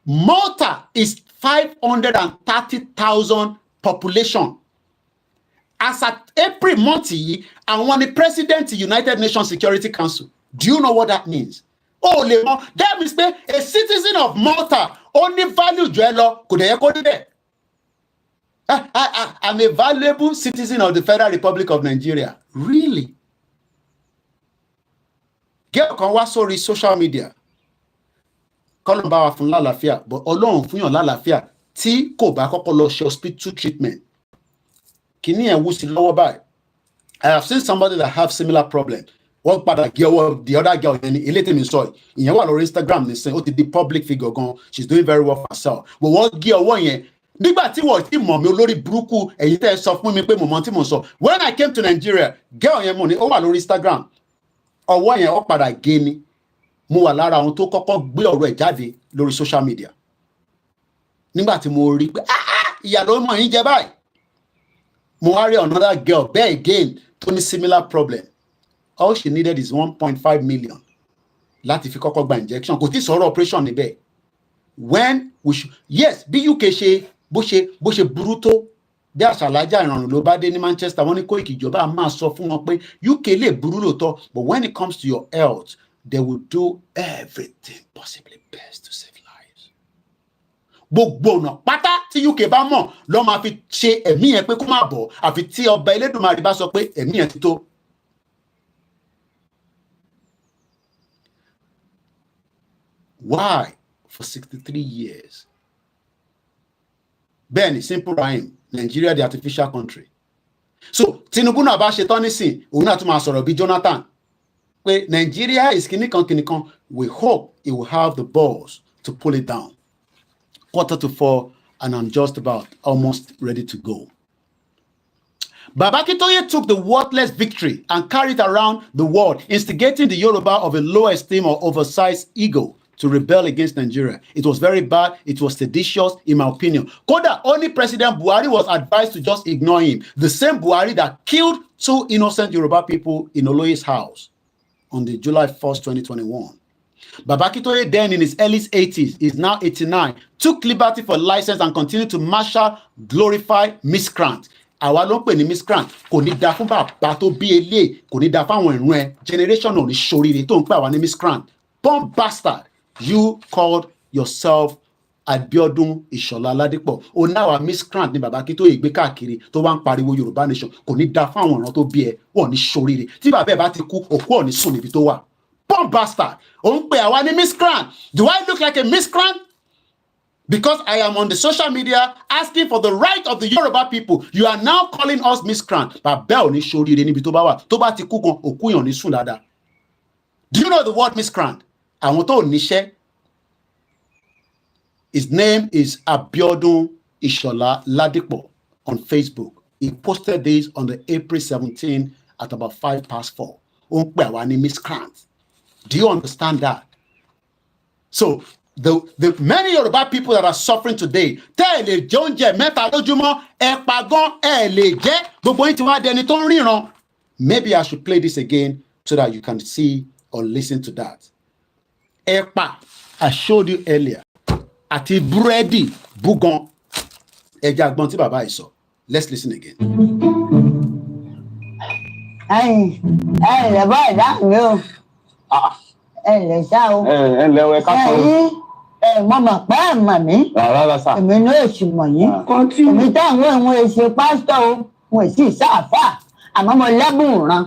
Malta is 530,000 population. As at April month yìí, àwọn ni President United Nations Security Council. Do you know what that means? That means pé a citizen of Malta only value jù ẹ́ lọ kò dẹ̀ yẹ kó níbẹ̀. I'm a valuable citizen of the Federal Republic of Nigeria. Really? Girl kan wá sórí social media. Kọ́lọ̀ bá wa fún lálàáfíà, but Ọlọ́run fún yàn lálàáfíà tí kò bá kọ́kọ́ lọ ṣe hospital treatment. Kìíní ẹ̀ wú sí lọ́wọ́ báyìí. I have seen somebody that have similar problem. One padà gé ọwọ́ the other girl yẹn ní ilé tèmi sọ ìyẹn wà lórí Instagram nísìnyí ó ti di public figure gan. She's doing very well for herself. But wọ́n gé ọwọ́ yẹn nígbà tí wọ́n ti mọ̀ mí olórí burúkú ẹ̀yin tẹ́ ẹ sọ fún mi pé mo mọ̀ tí mo sọ. When I came to Nigeria, girl yẹn mo ní ó wà lórí Instagram. Ọwọ́ yẹn ó padà gé ni. Mo wà lára àwọn tó kọ́kọ́ gbé ọ̀rọ̀ ẹ̀ jáde lórí social media. Nígbà tí mo rí pé ìyà ló mọ̀ yín jẹ báyìí. Mo wá rí another girl bẹ́ẹ̀ again tó ní similar problem. All she needed is 1.5 million láti fi kọ́kọ́ gba injection. Kò tí sọ̀rọ̀ operation níbẹ̀. When we should, yes, bí UK ṣe bó ṣe burú tó bí àṣàlájà ìrọ̀rùn ló bá dé ní Manchester wọ́n ní Koiki ìjọba máa sọ fún wọn pé UK lè burú lóòótọ́, but when it comes to your health, they will do everything possibly best to save lives. Gbogbo ọ̀nà pátá tí UK bá mọ̀ ló máa fi ṣe ẹ̀mí yẹn pé kó má bọ̀ àfi tí ọba Elédùmarè bá sọ pé ẹ̀mí yẹn ti tó. Why? For 63 years. Bẹ́ẹ̀ni, simple rhyme. Nigeria, the artificial country. So, Tinubu náà bá ṣe tán nísìn, òun náà tún máa sọ̀rọ̀ bí Jonathan. Pé Nigeria is kìnìkan. We hope it will have the balls to pull it down. 3:45, and I'm just about almost ready to go. Baba Akintoye took the worthless victory and carried around the world, instigating the Yoruba of a low esteem or oversized ego to rebel against Nigeria. It was very bad. It was seditious, in my opinion. Koda, only President Buhari was advised to just ignore him. The same Buhari that killed 2 innocent Yoruba people in Oloye's house on the July 1st, 2021. Baba Akintoye, then in his early 80s, is now 89, took liberty for license and continued to marshal, glorify miscreant. Àwa ló ń pè ní miscreant, kò ní da fún bàbá tó bí eléyìí, kò ní da fáwọn ìrun ẹ, generation ò ní ṣoríire tó ń pè àwa ní miscreant. Bomb bastard, you called yourself Abiodun Ishola Ladipo. O now a miscreant ní Baba Akintoye gbé káàkiri tó wá ń pariwo Yorùbá nation, kò ní da fáwọn ìran tó bí ẹ, wọ́n ní ṣoríire. Tí bàbá ẹ bá ti kú, òkú ò ní sùn níbi tó wà. Bomb bastard, ó ń pè àwa ní miscreant. Do I look like a miscreant? Because I am on the social media asking for the right of the Yoruba people, you are now calling us miscreant. Bàbá ò ní ṣoríire níbi tó bá wà. Tó bá ti kú gan, òkú yàn ní sùn dáadáa. Do you know the word miscreant? Àwọn tó níṣẹ́. His name is Abiodun Ishola Ladipo on Facebook. He posted this on the April 17 at about 4:05. Ó ń pè àwa ní miscreant. Do you understand that? So, the many Yoruba people that are suffering today, tẹ́ ẹ lè jẹ oúnjẹ mẹ́ta lójúmọ́, ẹ̀pà gan ẹ lè jẹ, gbogbo yín ti wá dẹni tó ń ríran. Maybe I should play this again so that you can see or listen to that. Ẹ̀pà, I showed you earlier. Àti búrẹ́dì búgan. Ẹja àgbọn tí bàbá yìí sọ. Let's listen again. Lè bá ìdá mi o. Lè sá o. Lẹ́wọ̀ ẹ̀ka tó. Mo mọ̀ pé ẹ̀ mọ̀ mí. Rárá sá. Èmi náà èsì mọ̀ yín. Èmi táwọn ẹ̀wọ̀n èsì pásítọ̀ o. Mo èsì sáàfà. Àmọ́ mo lẹ́bùn ràn.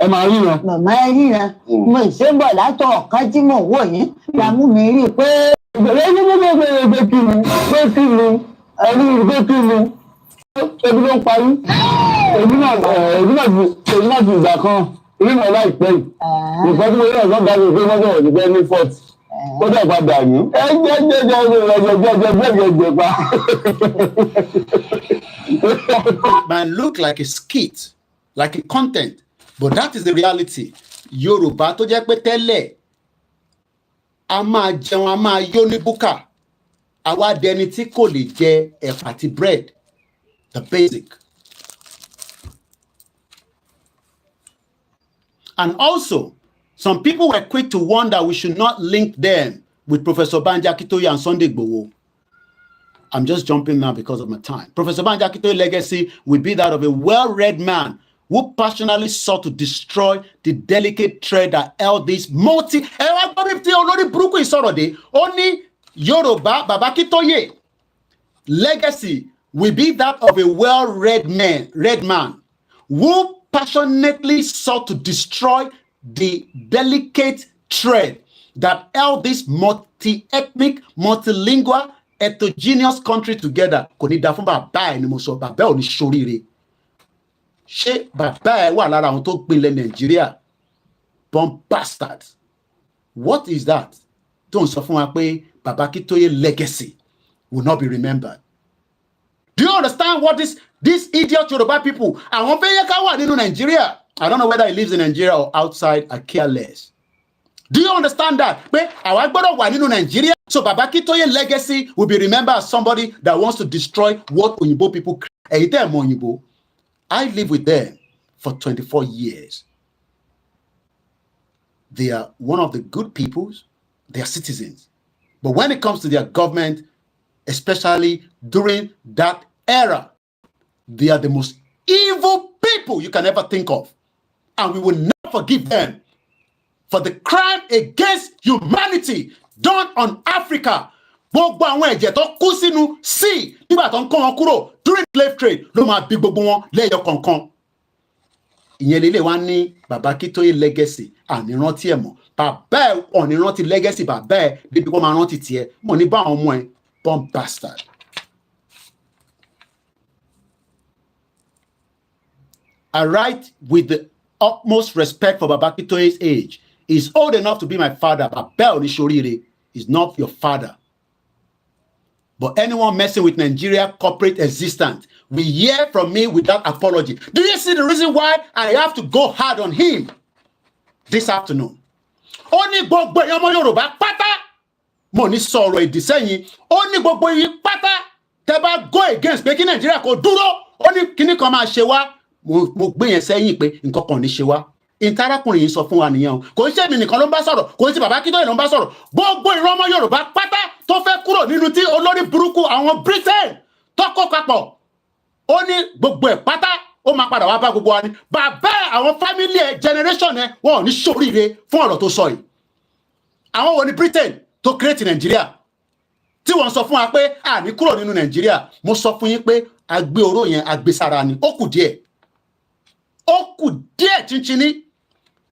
Ẹ máa ríran. Màmá ẹ ríran. Mo ìṣe ń bọ̀ látọ̀ ọ̀kan tí mo wò yín. Ìyàmú mi rí i pé. Bẹ̀rẹ̀ ní gbogbo kí ni ẹ̀rí kí ni ebi ló ń parí. Èmi náà ti ìgbà kan rí mọ̀ láìpẹ́ yìí. Nǹkan tí mo rí ọ̀sán dájú pé wọ́n jọ̀wọ́ nígbẹ́ ní fort. Ó dẹ̀ padà ní. Ẹ jẹ́ pa. Might look like a skit, like a content, but that is the reality. Yorùbá tó jẹ́ pé tẹ́lẹ̀ a máa jẹun, a máa yó ní búkà. Àwa dẹni tí kò lè jẹ ẹ̀pà àti bread, the basic. And also, some people were quick to warn that we should not link them with Professor Banji Akintoye and Sunday Igboho. I'm just jumping now because of my time. Professor Banji Akintoye's legacy will be that of a well-read man who passionately sought to destroy the delicate thread that held this only Yoruba Baba Akintoye legacy will be that of a well-read man who passionately sought to destroy the delicate thread that held this multi-ethnic, multilingual, heterogeneous country together. Kò ní dá fún bàbá ẹ̀ ni mo sọ, bàbá ò ní ṣoríire. Ṣé bàbá ẹ̀ wà lára àwọn tó gbinlẹ̀ Nàìjíríà? Born bastard. What is that? Tó ń sọ fún wa pé Baba Akintoye legacy will not be remembered. Do you understand what this idiot Yoruba people, àwọn fẹ́ yẹ ká wà nínú Nigeria? I don't know whether he lives in Nigeria or outside, I care less. Do you understand that? Pé àwa gbọ́dọ̀ wà nínú Nigeria. So Baba Akintoye legacy will be remembered as somebody that wants to destroy what Oyinbo people create. Ẹ̀yin tẹ́ ẹ̀ mọ̀ Oyinbo. I live with them for 24 years. They are one of the good peoples. They are citizens. But when it comes to their government, especially during that era, they are the most evil people you can ever think of. And we will not forgive them for the crime against humanity done on Africa. Gbogbo àwọn ẹ̀jẹ̀ tó kú sínú sea nígbà tó ń kó wọn kúrò during slave trade ló máa bí gbogbo wọn lẹ́yọ kọ̀ọ̀kan. Ìyẹn lélẹ̀ wá ní Baba Akintoye legacy ànírántí ẹ̀ mọ̀. Bàbá ẹ̀ ọ̀nírántí legacy bàbá ẹ̀ débi wọ́n máa rántí tiẹ̀ mọ̀ ní bá àwọn ọmọ ẹ̀ born bastard. I write with the utmost respect for Baba Akintoye's age. He's old enough to be my father. Baba Onishorire is not your father. But anyone messing with Nigeria corporate existence will hear from me without apology. Do you see the reason why I have to go hard on him this afternoon? Only gbogbo èèyàn ọmọ Yorùbá pátá mo ní sọ̀rọ̀ ìdí sẹ́yìn. Only gbogbo yín pátá tẹ́ bá go against pé kí Nigeria kó dúró. Ó ní kíní kan máa ṣe wá. Mo gbé yẹn sẹ́yìn pé nǹkan kan ní ṣe wá. Ìtarákùnrin yìí sọ fún wa nìyẹn o. Kò ń ṣe mi nìkan ló ń bá sọ̀rọ̀. Kò ń ṣe Baba Akintoye ló ń bá sọ̀rọ̀. Gbogbo ìran ọmọ Yorùbá pátá tó fẹ́ kúrò nínú tí olórí burúkú àwọn Britain tó kó papọ̀. Ó ní gbogbo ẹ̀ pátá ó máa padà wá bá gbogbo wa ni. Bàbá àwọn family ẹ̀ generation ẹ̀ wọn ò ní ṣoríire fún ọ̀rọ̀ tó sọ yìí. Àwọn wo ni Britain tó create Nigeria? Tí wọ́n sọ fún wa pé a ní kúrò nínú Nigeria. Mo sọ fún yín pé agbé oró yẹn agbé sára ni. Ó kù díẹ̀. Ó kù díẹ̀ chinchini.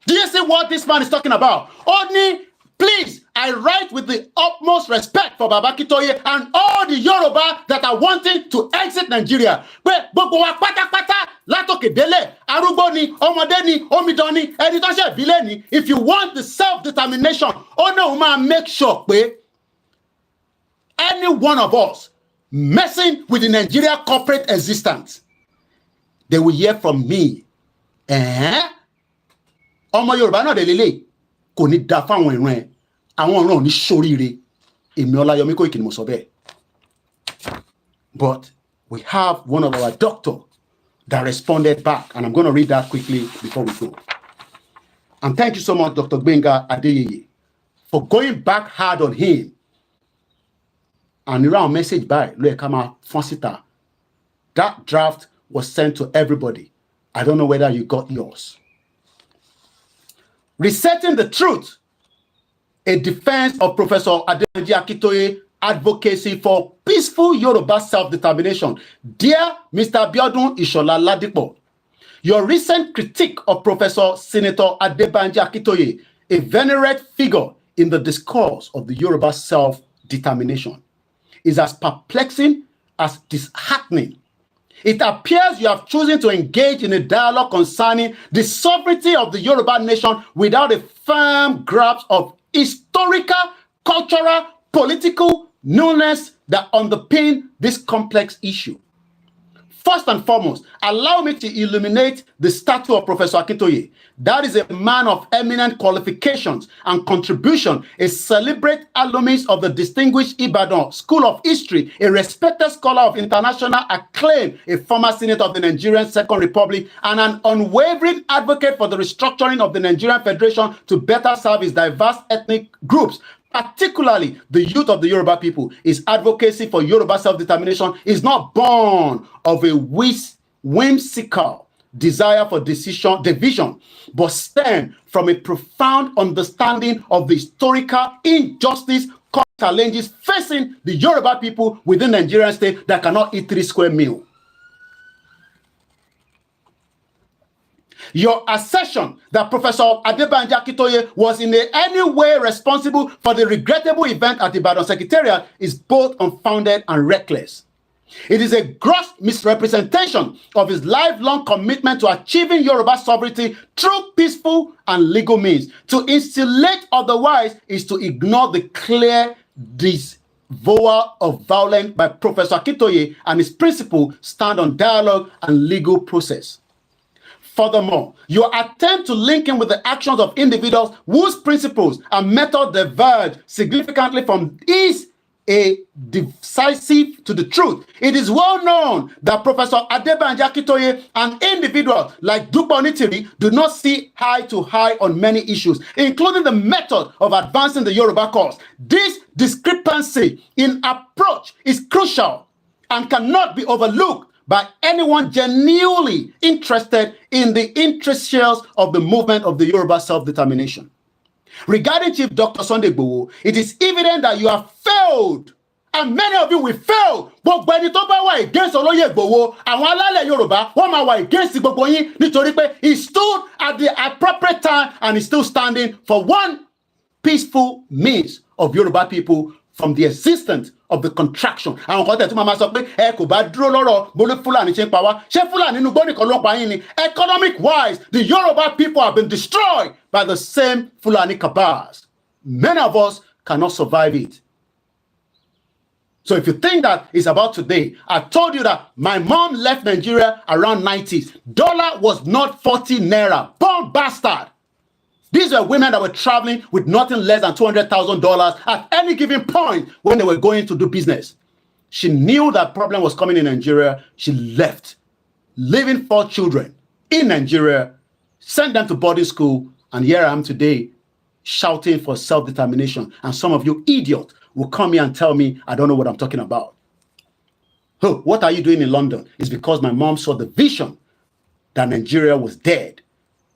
Do you see what this man is talking about? Only, please, I write with the utmost respect for Baba Akintoye and all the Yoruba that are wanting to exit Nigeria. Pé gbogbo wa pátápátá látòkè délẹ̀, arúgbó ni, ọmọdé ni, omidan ni, ẹni tó ṣe ìbílẹ̀ ni. If you want the self-determination, ó náà máa make sure pé any one of us messing with the Nigeria corporate existence, they will hear from me. Ọmọ Yorùbá náà dé lélẹ̀ kò ní dá fáwọn ìran ẹ̀ àwọn ìran ò ní ṣoríire èmi Ọláyọmí Kóìkì ni mo sọ bẹ́ẹ̀. But we have one of our doctors that responded back, and I'm going to read that quickly before we go. And thank you so much, Dr. Gbenga Adeyeye, for going back hard on him. And around message by Loekama Fonsita, that draft was sent to everybody. I don't know whether you got yours. Resetting the truth, a defense of Professor Banji Akintoye advocacy for peaceful Yoruba self-determination. Dear Mr. Abiodun Ishola Ladipo, your recent critique of Professor Senator Banji Akintoye, a venerate figure in the discourse of the Yoruba self-determination, is as perplexing as disheartening. It appears you have chosen to engage in a dialogue concerning the sovereignty of the Yoruba nation without a firm grasp of historical, cultural, political nuance that underpin this complex issue. First and foremost, allow me to illuminate the statue of Professor Akintoye. That is a man of eminent qualifications and contribution, a celebrated alumnus of the distinguished Ibadan School of History, a respected scholar of international acclaim, a former senator of the Nigerian Second Republic, and an unwavering advocate for the restructuring of the Nigerian Federation to better serve its diverse ethnic groups, particularly the youth of the Yoruba people. His advocacy for Yoruba self-determination is not born of a whimsical desire for division, but stem from a profound understanding of the historical injustice, challenges facing the Yoruba people within the Nigerian state that cannot eat 3 square meals. Your assertion that Professor Adebanji Akintoye was in any way responsible for the regrettable event at the Ibadan Secretariat is both unfounded and reckless. It is a gross misrepresentation of his lifelong commitment to achieving Yoruba sovereignty through peaceful and legal means. To insulate otherwise is to ignore the clear disavowal of violence by Professor Akintoye, and his principle stand on dialogue and legal process. Furthermore, your attempt to link him with the actions of individuals whose principles and methods diverge significantly from is a decisive to the truth. It is well known that Professor Adebanji Akintoye and individuals like Dupe Onitiri do not see eye to eye on many issues, including the method of advancing the Yoruba cause. This discrepancy in approach is crucial and cannot be overlooked by anyone genuinely interested in the interests of the movement of the Yoruba self-determination. Regarding Chief Dr. Sunday Igboho, it is evident that you have failed, and many of you will fail. But when you talk about against Oloye Igboho, àwọn alálẹ̀ Yorùbá wọ́n máa wà against gbogbo yín nítorí pé he stood at the appropriate time and is still standing for one peaceful means of Yoruba people from the existence of the contraction. Àwọn kan tẹ̀ tí màmá sọ pé ẹ kò bá dúró lọ́rọ̀ bólú Fúlàní ṣe ń pa wá. Ṣé Fúlàní inú gbọ́ nìkan ló pa yín ni? Economic wise, the Yoruba people have been destroyed by the same Fulani cabals. Many of us cannot survive it. So if you think that it's about today, I told you that my mom left Nigeria around 90s. Dollar was not 40 naira. Bomb bastard. These were women that were traveling with nothing less than $200,000 at any given point when they were going to do business. She knew that problem was coming in Nigeria. She left, leaving 4 children in Nigeria, sent them to boarding school, and here I am today shouting for self-determination. And some of you idiots will come here and tell me I don't know what I'm talking about. Oh, what are you doing in London? It's because my mom saw the vision that Nigeria was dead.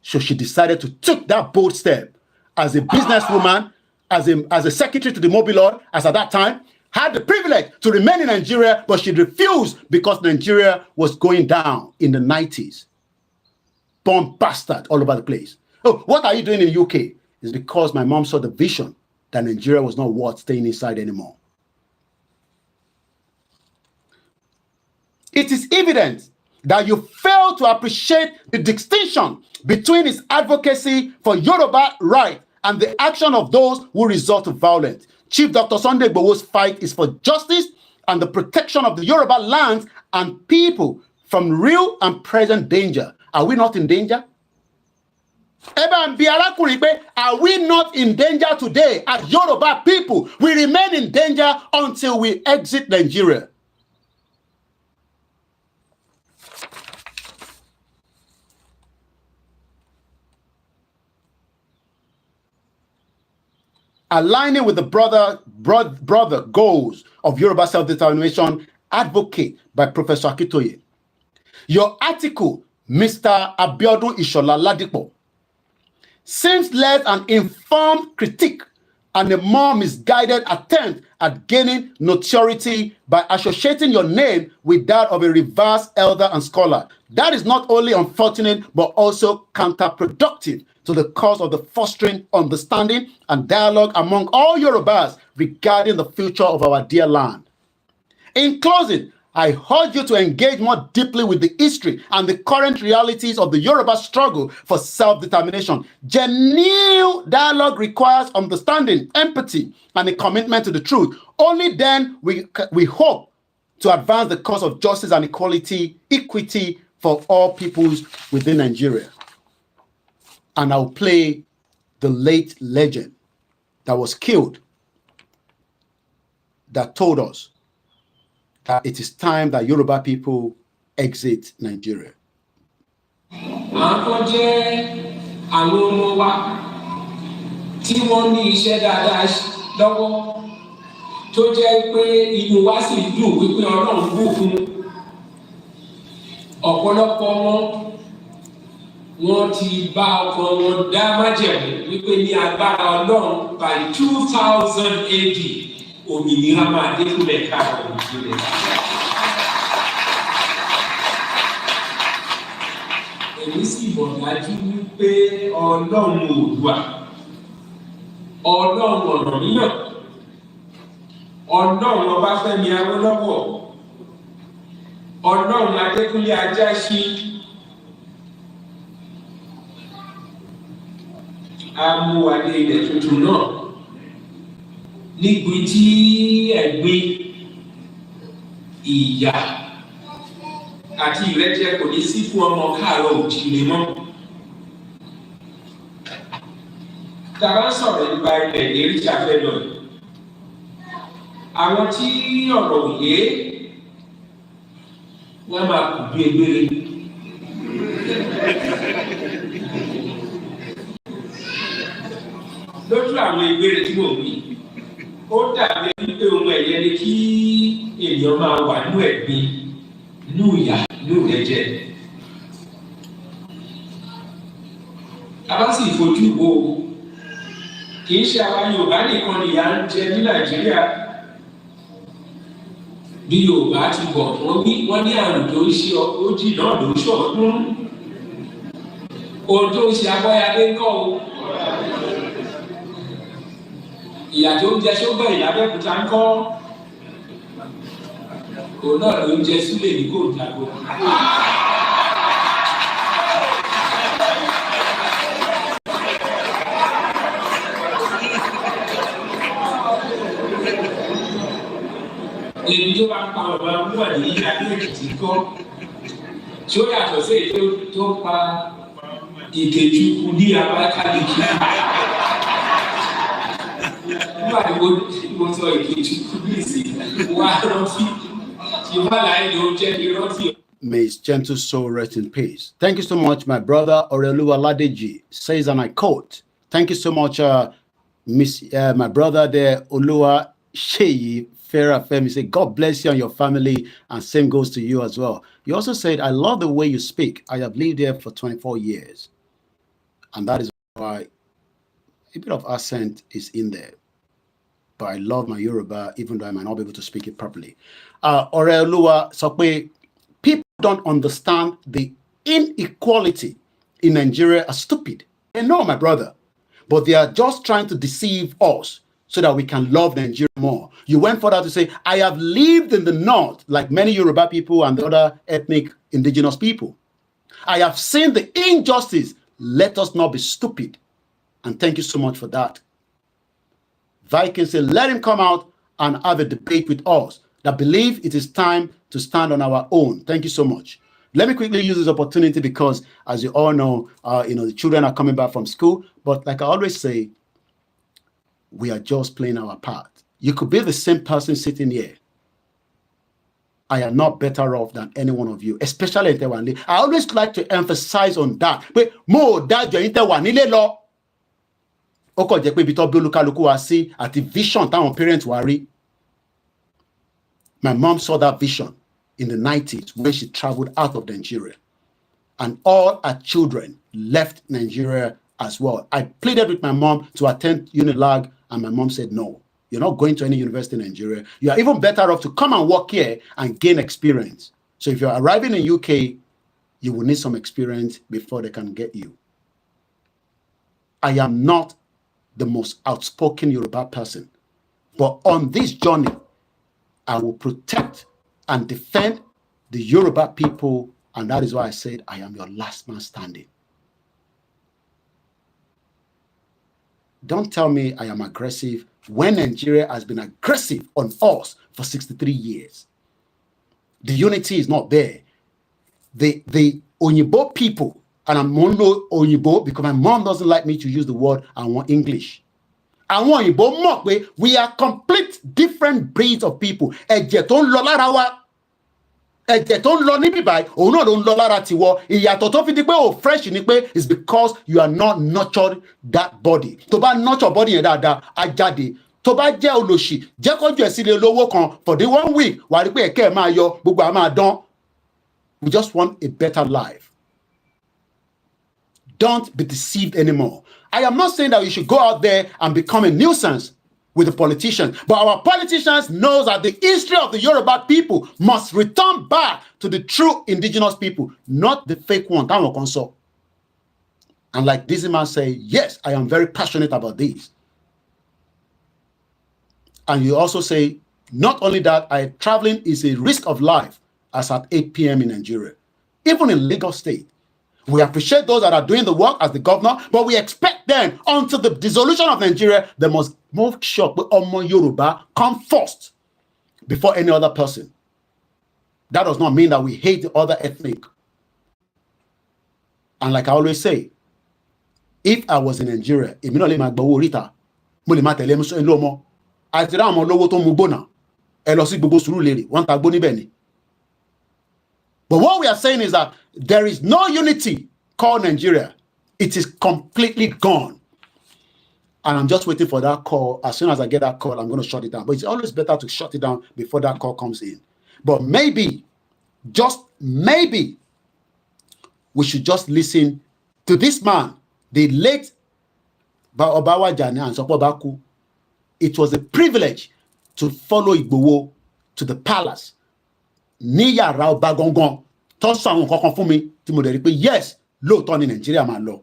So she decided to take that bold step as a businesswoman, as a secretary to the Mobile Lord, as at that time, had the privilege to remain in Nigeria, but she refused because Nigeria was going down in the 90s. Bomb bastard all over the place. Oh, what are you doing in the UK? It's because my mom saw the vision that Nigeria was not worth staying inside anymore. It is evident that you fail to appreciate the distinction between his advocacy for Yoruba right and the action of those who resort to violence. Chief Dr. Sunday Igboho's fight is for justice and the protection of the Yoruba lands and people from real and present danger. Are we not in danger? Are we not in danger today as Yoruba people? We remain in danger until we exit Nigeria. Aligning with the brother goals of Yoruba self-determination advocate by Professor Akintoye. Your article, Mr. Abiodun Ishola Ladipo, seems less an informed critique and a more misguided attempt at gaining notoriety by associating your name with that of a reverse elder and scholar. That is not only unfortunate, but also counterproductive to the cause of the fostering understanding and dialogue among all Yorubas regarding the future of our dear land. In closing, I urge you to engage more deeply with the history and the current realities of the Yoruba struggle for self-determination. Genuine dialogue requires understanding, empathy, and a commitment to the truth. Only then we hope to advance the cause of justice and equity for all peoples within Nigeria. And I'll play the late legend that was killed that told us that it is time that Yoruba people exit Nigeria. Tí wọ́n ní iṣẹ́ dáadáa lọ́wọ́ tó jẹ́ pé inú wa sì dùn wípé Ọlọ́run bùkún ọ̀pọ̀lọpọ̀ wọn ti bá ọkàn wọn dá májẹ̀mú wípé ní agbára Ọlọ́run by 2000 AD òmìnira máa dé fúnlẹ̀ káàkiri òmìnira. Èmi sì mọ̀ dájú wípé Ọlọ́run Oòduà, Ọlọ́run Ọ̀rànmíyàn, Ọlọ́run Ọbáfẹ́mi Awólọ́wọ̀, Ọlọ́run Adékúnlé Ajáṣin, amúwadé ilẹ̀ tuntun náà níbi tí ẹ̀gbin, ìyà àti ìrẹ́jẹ kò ní sí fún ọmọ káàárọ̀ òjíire mọ́. Tàbá sọ̀rọ̀ nípa ilẹ̀ ìlérí tí a fẹ́ lọ yìí. Àwọn tí ọ̀rọ̀ òye wọ́n máa kù bí egbére. Lójú àwọn egbére tí mo wí, ó dàbí wípé ohun ẹ̀yẹ ni kí èèyàn máa wà nínú ẹ̀gbin, nínú ìyà, nínú ìrẹ́jẹ. A bá sì fojú wo kì í ṣe àwa Yorùbá nìkan ni à ń jẹ ní Nàìjíríà. Bí Yorùbá ti bọ̀ wọ́n ní àrùn tó ń ṣe ogójì náà ló ń ṣọ̀ọ́dún. Ohun tó ń ṣe Abọ́yadé ńkọ́ o. Ìyà tó ń jẹ Ṣógbọ̀n l'Abẹ́òkúta ńkọ́. Òun náà ló ń jẹ Súlè ní Kòńdàgbò. Èmi tó bá ń pa ọ̀rọ̀ àbúrò ní Adó-Èkìtì kọ́ tí ó yàtọ̀ sí èyí tó pa Ìkejìkù ní Abakaliki. Nígbà tí mo sọ Ìkejìkù ní ìsìn, wá rántí ìbálàyé ló jẹ́ kí rántí. May his gentle soul rest in peace. Thank you so much, my brother Oreoluwa Ladeji says, and I quote, thank you so much, my brother there, Oluwa Sheyi Farah Femi, say, God bless you and your family, and same goes to you as well. You also said, I love the way you speak. I have lived there for 24 years. And that is why a bit of accent is in there. But I love my Yoruba, even though I might not be able to speak it properly. Oreoluwa Sokwe, people don't understand the inequality in Nigeria are stupid. They know, my brother. But they are just trying to deceive us so that we can love Nigeria more. You went further to say, I have lived in the north, like many Yoruba people and the other ethnic indigenous people. I have seen the injustice. Let us not be stupid. And thank you so much for that. Vikings say, let him come out and have a debate with us that believe it is time to stand on our own. Thank you so much. Let me quickly use this opportunity because, as you all know, the children are coming back from school. But like I always say, we are just playing our part. You could be the same person sitting here. I am not better off than any one of you, especially in Tewanle. I always like to emphasize on that. But more that you're in Tewanle law. Oko je pe bi to bi olukaluku wa si ati vision táwọn parents wa rí. My mom saw that vision in the 90s when she traveled out of Nigeria. And all her children left Nigeria as well. I pleaded with my mom to attend Unilag, and my mom said, no, you're not going to any university in Nigeria. You are even better off to come and work here and gain experience. So if you're arriving in UK, you will need some experience before they can get you. I am not the most outspoken Yoruba person, but on this journey, I will protect and defend the Yoruba people, and that is why I said I am your last man standing. Don't tell me I am aggressive when Nigeria has been aggressive on us for 63 years. The unity is not there. The Onyibo people, and I'm only Onyibo because my mom doesn't like me to use the word I want English. I want Onyibo more. We are complete different breeds of people. Ẹ̀jẹ̀ tó ń lọ lára wa, ẹ̀jẹ̀ tó ń lọ níbí báyìí, òun náà ló ń lọ lára tiwọ. Ìyàtọ̀ tó fi di pé ò fresh ni pé is because you are not nurtured that body. Tó bá nurture body yẹn dáadáa, á jáde. Tó bá jẹ́ olòṣì, jẹ́ kójú ẹ̀ sílé olówó kan for the 1 week, wà á rí pé ẹ̀kẹ́ ẹ̀ máa yọ, gbogbo à máa dán. We just want a better life. Don't be deceived anymore. I am not saying that you should go out there and become a nuisance with the politicians, but our politicians know that the history of the Yoruba people must return back to the true indigenous people, not the fake one. And like this man say, yes, I am very passionate about this. And you also say, not only that, traveling is a risk of life as at 8 p.m. in Nigeria. Even in Lagos State. We appreciate those that are doing the work as the governor, but we expect them until the dissolution of Nigeria, they must make sure that Omo Yoruba come first before any other person. That does not mean that we hate the other ethnic. And like I always say, if I was in Nigeria, but what we are saying is that there is no unity called Nigeria. It is completely gone. And I'm just waiting for that call. As soon as I get that call, I'm going to shut it down. But it's always better to shut it down before that call comes in. But maybe, just maybe, we should just listen to this man, the late Obawa Jani and Sopobaku. It was a privilege to follow Igboho to the palace. Ní yàrá ọba gangan tó sọ àwọn kankan fún mi tí mo dẹ̀ rí pé yes lóòótọ́ ní Nàìjíríà máa lọ.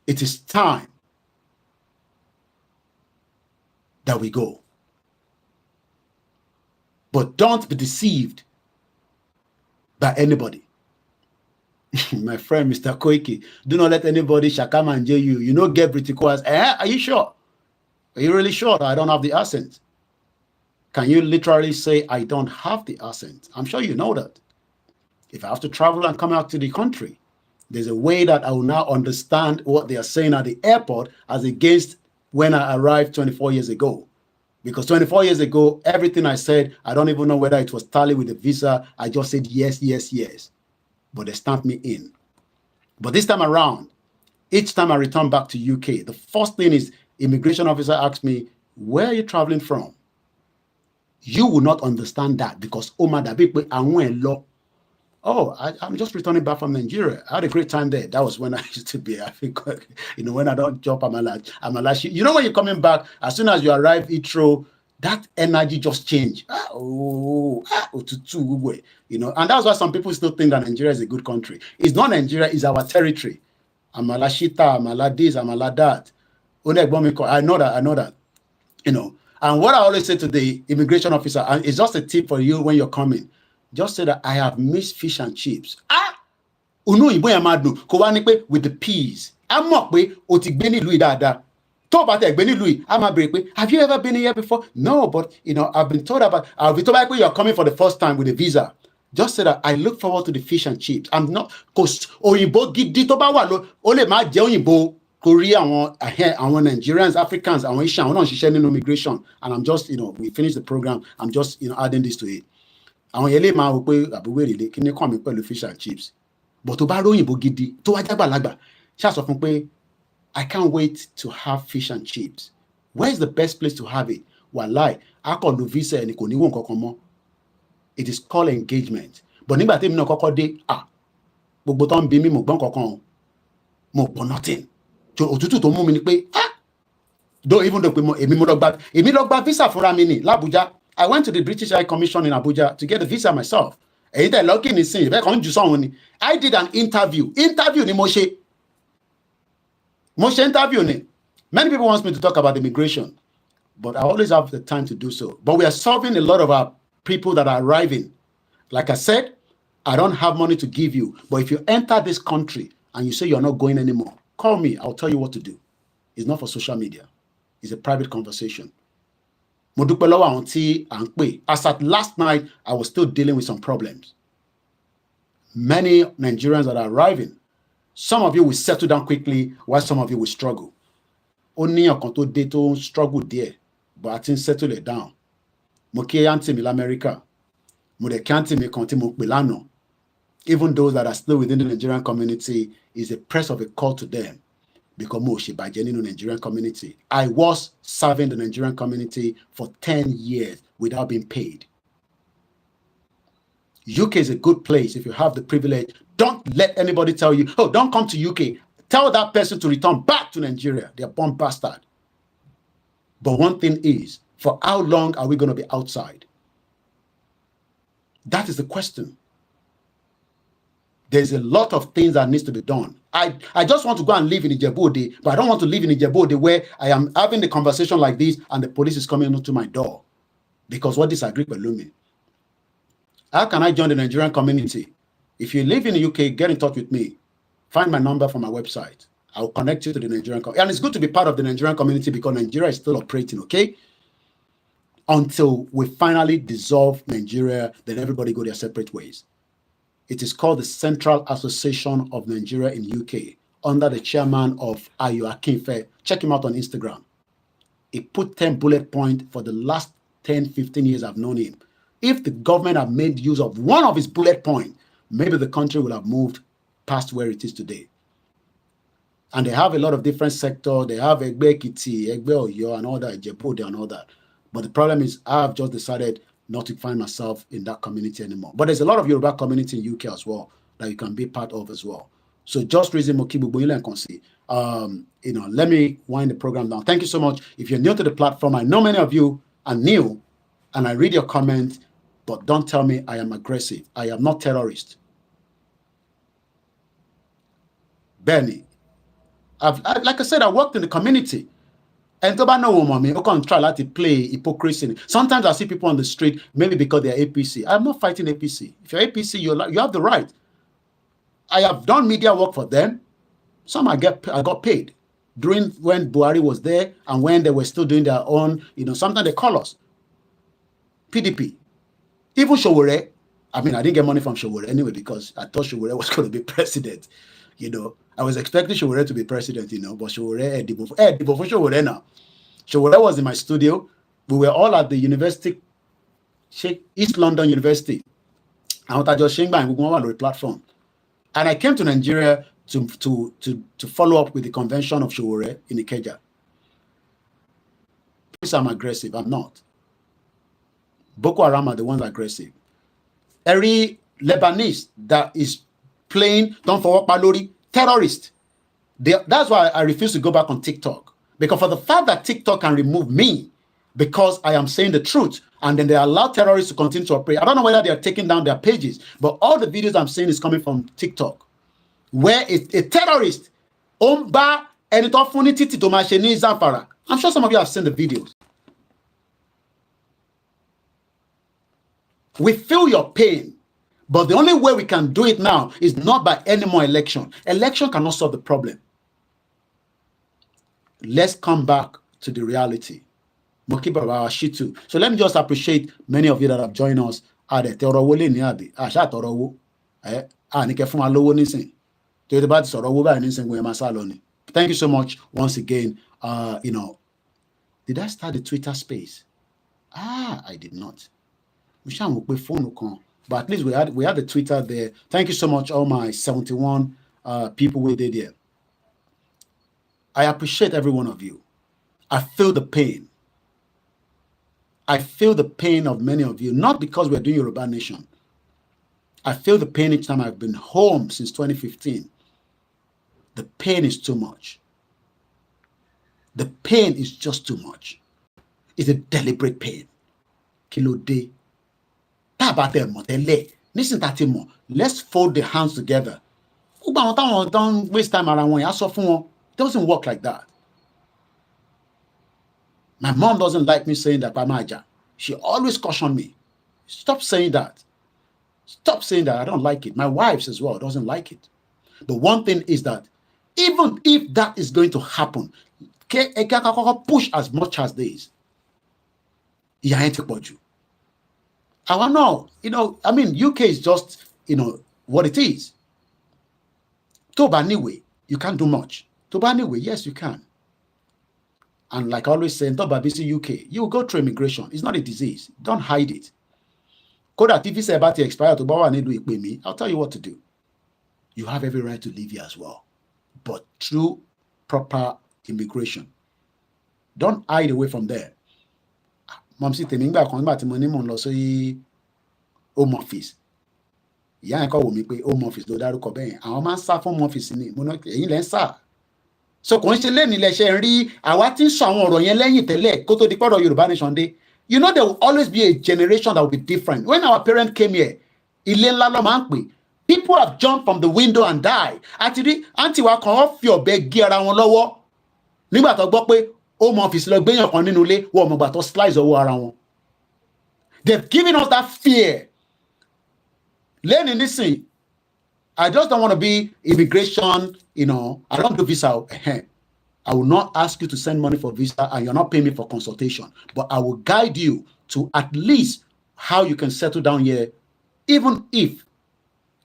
It is time that we go. But don't be deceived by anybody. My friend Mr. Koiki, do not let anybody shakama and you. You know, get critical as, are you sure? Are you really sure that I don't have the accent? Can you literally say, I don't have the accent? I'm sure you know that. If I have to travel and come out to the country, there's a way that I will now understand what they are saying at the airport as against when I arrived 24 years ago. Because 24 years ago, everything I said, I don't even know whether it was tally with the visa. I just said yes, yes, yes. But they stamped me in. But this time around, each time I return back to UK, the first thing is immigration officer asks me, where are you traveling from? You will not understand that because I'm just returning back from Nigeria. I had a great time there. That was when I used to be. I think, when I don't jump, I'm a you know, when you're coming back, as soon as you arrive, that energy just changed. And that's why some people still think that Nigeria is a good country. It's not Nigeria, it's our territory. Amala Shita, Amala this, Amala that. I know that. And what I always say to the immigration officer, and it's just a tip for you when you're coming, just say that I have missed fish and chips. With the peas. Have you ever been here before? No, but I've been told about you're coming for the first time with a visa. Just say that I look forward to the fish and chips. I'm not because Oyinbo gidi to ba wa lo ole ma je Oyinbo Korea, our Nigerians, Africans, our Asian, we're not sharing immigration, and I'm just, we finished the program. I'm just, adding this to it. Àwọn yẹlé máa wò pé àbúwé rèlé kí ní kàn mí pẹ̀lú fish and chips. But tó bá róyìnbó gidi, tó wá jágbàlagbà, ṣáà sọ fún pé I can't wait to have fish and chips. Where's the best place to have it? Wàláì, a kò lo visa ẹni kò ní wò nǹkan kan mọ́. It is called engagement. But nígbà tí èmi náà kọ́kọ́ dé, gbogbo tó ń bí mi mo gbọ́n kankan, mo gbọ́ nothing. Òtútù tó mú mi ni pé don't even though èmi lọ gba visa fúnra mi ní l'Abuja. I went to the British High Commission in Abuja to get the visa myself. I did an interview. Interview ni mo ṣe interview ni. Many people want me to talk about immigration, but I always have the time to do so. But we are solving a lot of our people that are arriving. Like I said, I don't have money to give you, but if you enter this country and you say you're not going anymore, call me. I'll tell you what to do. It's not for social media. It's a private conversation. Mo dúpẹ́ lọ́wọ́ àwọn tí à ń pè. As at last night, I was still dealing with some problems. Many Nigerians that are arriving, some of you will settle down quickly, while some of you will struggle. Ó ní ọ̀kan tó dé tó ń struggle díẹ̀, but I think settle it down. Mo kí àǹtí mi l'Amẹ́ríkà. Mo dẹ̀ kí àǹtí mi kan tí mo pè lánàá. Even those that are still within the Nigerian community, is a press of a call to them. Because mo ṣe bàjẹ́ nínú Nigerian community. I was serving the Nigerian community for 10 years without being paid. UK is a good place if you have the privilege. Don't let anybody tell you, oh, don't come to UK. Tell that person to return back to Nigeria. They're born bastard. But one thing is, for how long are we going to be outside? That is the question. There's a lot of things that needs to be done. I just want to go and live in Ijebu-Ode, but I don't want to live in Ijebu-Ode where I am having the conversation like this and the police is coming into my door because what disagree with me. How can I join the Nigerian community? If you live in the UK, get in touch with me. Find my number from my website. I'll connect you to the Nigerian community. And it's good to be part of the Nigerian community because Nigeria is still operating, okay? Until we finally dissolve Nigeria, then everybody go their separate ways. It is called the Central Association of Nigeria in UK, under the chairman of Ayo Akinfe. Check him out on Instagram. He put 10 bullet points for the last 10, 15 years I've known him. If the government had made use of one of his bullet points, maybe the country would have moved past where it is today. And they have a lot of different sectors. They have Egbe Ekiti, Egbe Oyo, and all that, Ijebu-Ode and all that. But the problem is I have just decided not to find myself in that community anymore. But there's a lot of Yoruba community in UK as well that you can be part of as well. So just reason let me wind the program down. Thank you so much. If you're new to the platform, I know many of you are new and I read your comments, but don't tell me I am aggressive. I am not terrorist. Benny, like I said, I worked in the community. And to know mommy, you can try to play hypocrisy. Sometimes I see people on the street, maybe because they're APC. I'm not fighting APC. If you're APC, you have the right. I have done media work for them. Some I got paid during when Buhari was there and when they were still doing their own. Sometimes they call us PDP. Even Showore. I mean, I didn't get money from Showore anyway because I thought Showore was going to be president. I was expecting Showore to be president, but Showore for Showore now. Showore was in my studio. We were all at the university, East London University. And I just showing by on the platform. And I came to Nigeria to follow up with the convention of Showore in Ikeja. Please, I'm aggressive. I'm not. Boko Haram are the ones aggressive. Every Lebanese that is playing don't forward palori terrorist. That's why I refuse to go back on TikTok, because for the fact that TikTok can remove me because I am saying the truth and then they allow terrorists to continue to operate. I don't know whether they are taking down their pages, but all the videos I'm seeing is coming from TikTok, where a terrorist omba enitofunity to machine Zamfara. I'm sure some of you have seen the videos. We feel your pain. But the only way we can do it now is not by any more election. Election cannot solve the problem. Let's come back to the reality. So let me just appreciate many of you that have joined us. Thank you so much once again. Did I start the Twitter space? I did not. But at least we had the Twitter there. Thank you so much, all my 71 people who did there. I appreciate every one of you. I feel the pain. I feel the pain of many of you, not because we're doing Yoruba Nation. I feel the pain each time I've been home since 2015. The pain is too much. The pain is just too much. It's a deliberate pain. Kilo de. Let's fold the hands together. Don't waste time around one. It doesn't work like that. My mom doesn't like me saying that, Pamaja. She always cautioned me. Stop saying that. Stop saying that. I don't like it. My wife as well doesn't like it. The one thing is that even if that is going to happen, push as much as this. ìyà yẹn ti pọ̀ jù. Àwa náà, I mean, UK is just, what it is. Tó bá níwèé, you can't do much. Tó bá níwèé, yes, you can. And like I always say, in BC UK, you will go through immigration. It's not a disease. Don't hide it. Kódà tí visa bá ti expire tó bá wà nílùú ìpè mí, I'll tell you what to do. You have every right to live here as well, but through proper immigration. Don't hide away from there. Mom si tèmi ngbà kan nígbà tí mo ní mò ń lọ sí home office. Ìyá yẹn kọ́ wò mí pé home office ló dárúkọ bẹ́ẹ̀ yẹn. Àwọn máa ń sá fún home office ni. Mo ní ẹ̀yin lẹ́ ń sá. So kò ń ṣe lẹ́nu ilẹ̀ ṣe ń rí àwa tí ń sọ àwọn ọ̀rọ̀ yẹn lẹ́yìn tẹ́lẹ̀ kó tó di pọ́dọ̀ Yorùbá Nation dé. You know there will always be a generation that will be different. When our parents came here, ilé ńlá ló máa ń pè. People have jumped from the window and died. Àti rí àǹtí wa kan ó fi ọ̀bẹ gé ara wọn lọ́wọ́ nígbà tó gbọ́ pé home office lọ gbéyàn kan nínú ilé wọ́n mọ̀ gbà tó slice ọwọ́ ara wọn. They've given us that fear. Learning this thing, I just don't want to be immigration, I don't do visa. I will not ask you to send money for visa and you're not paying me for consultation. But I will guide you to at least how you can settle down here, even if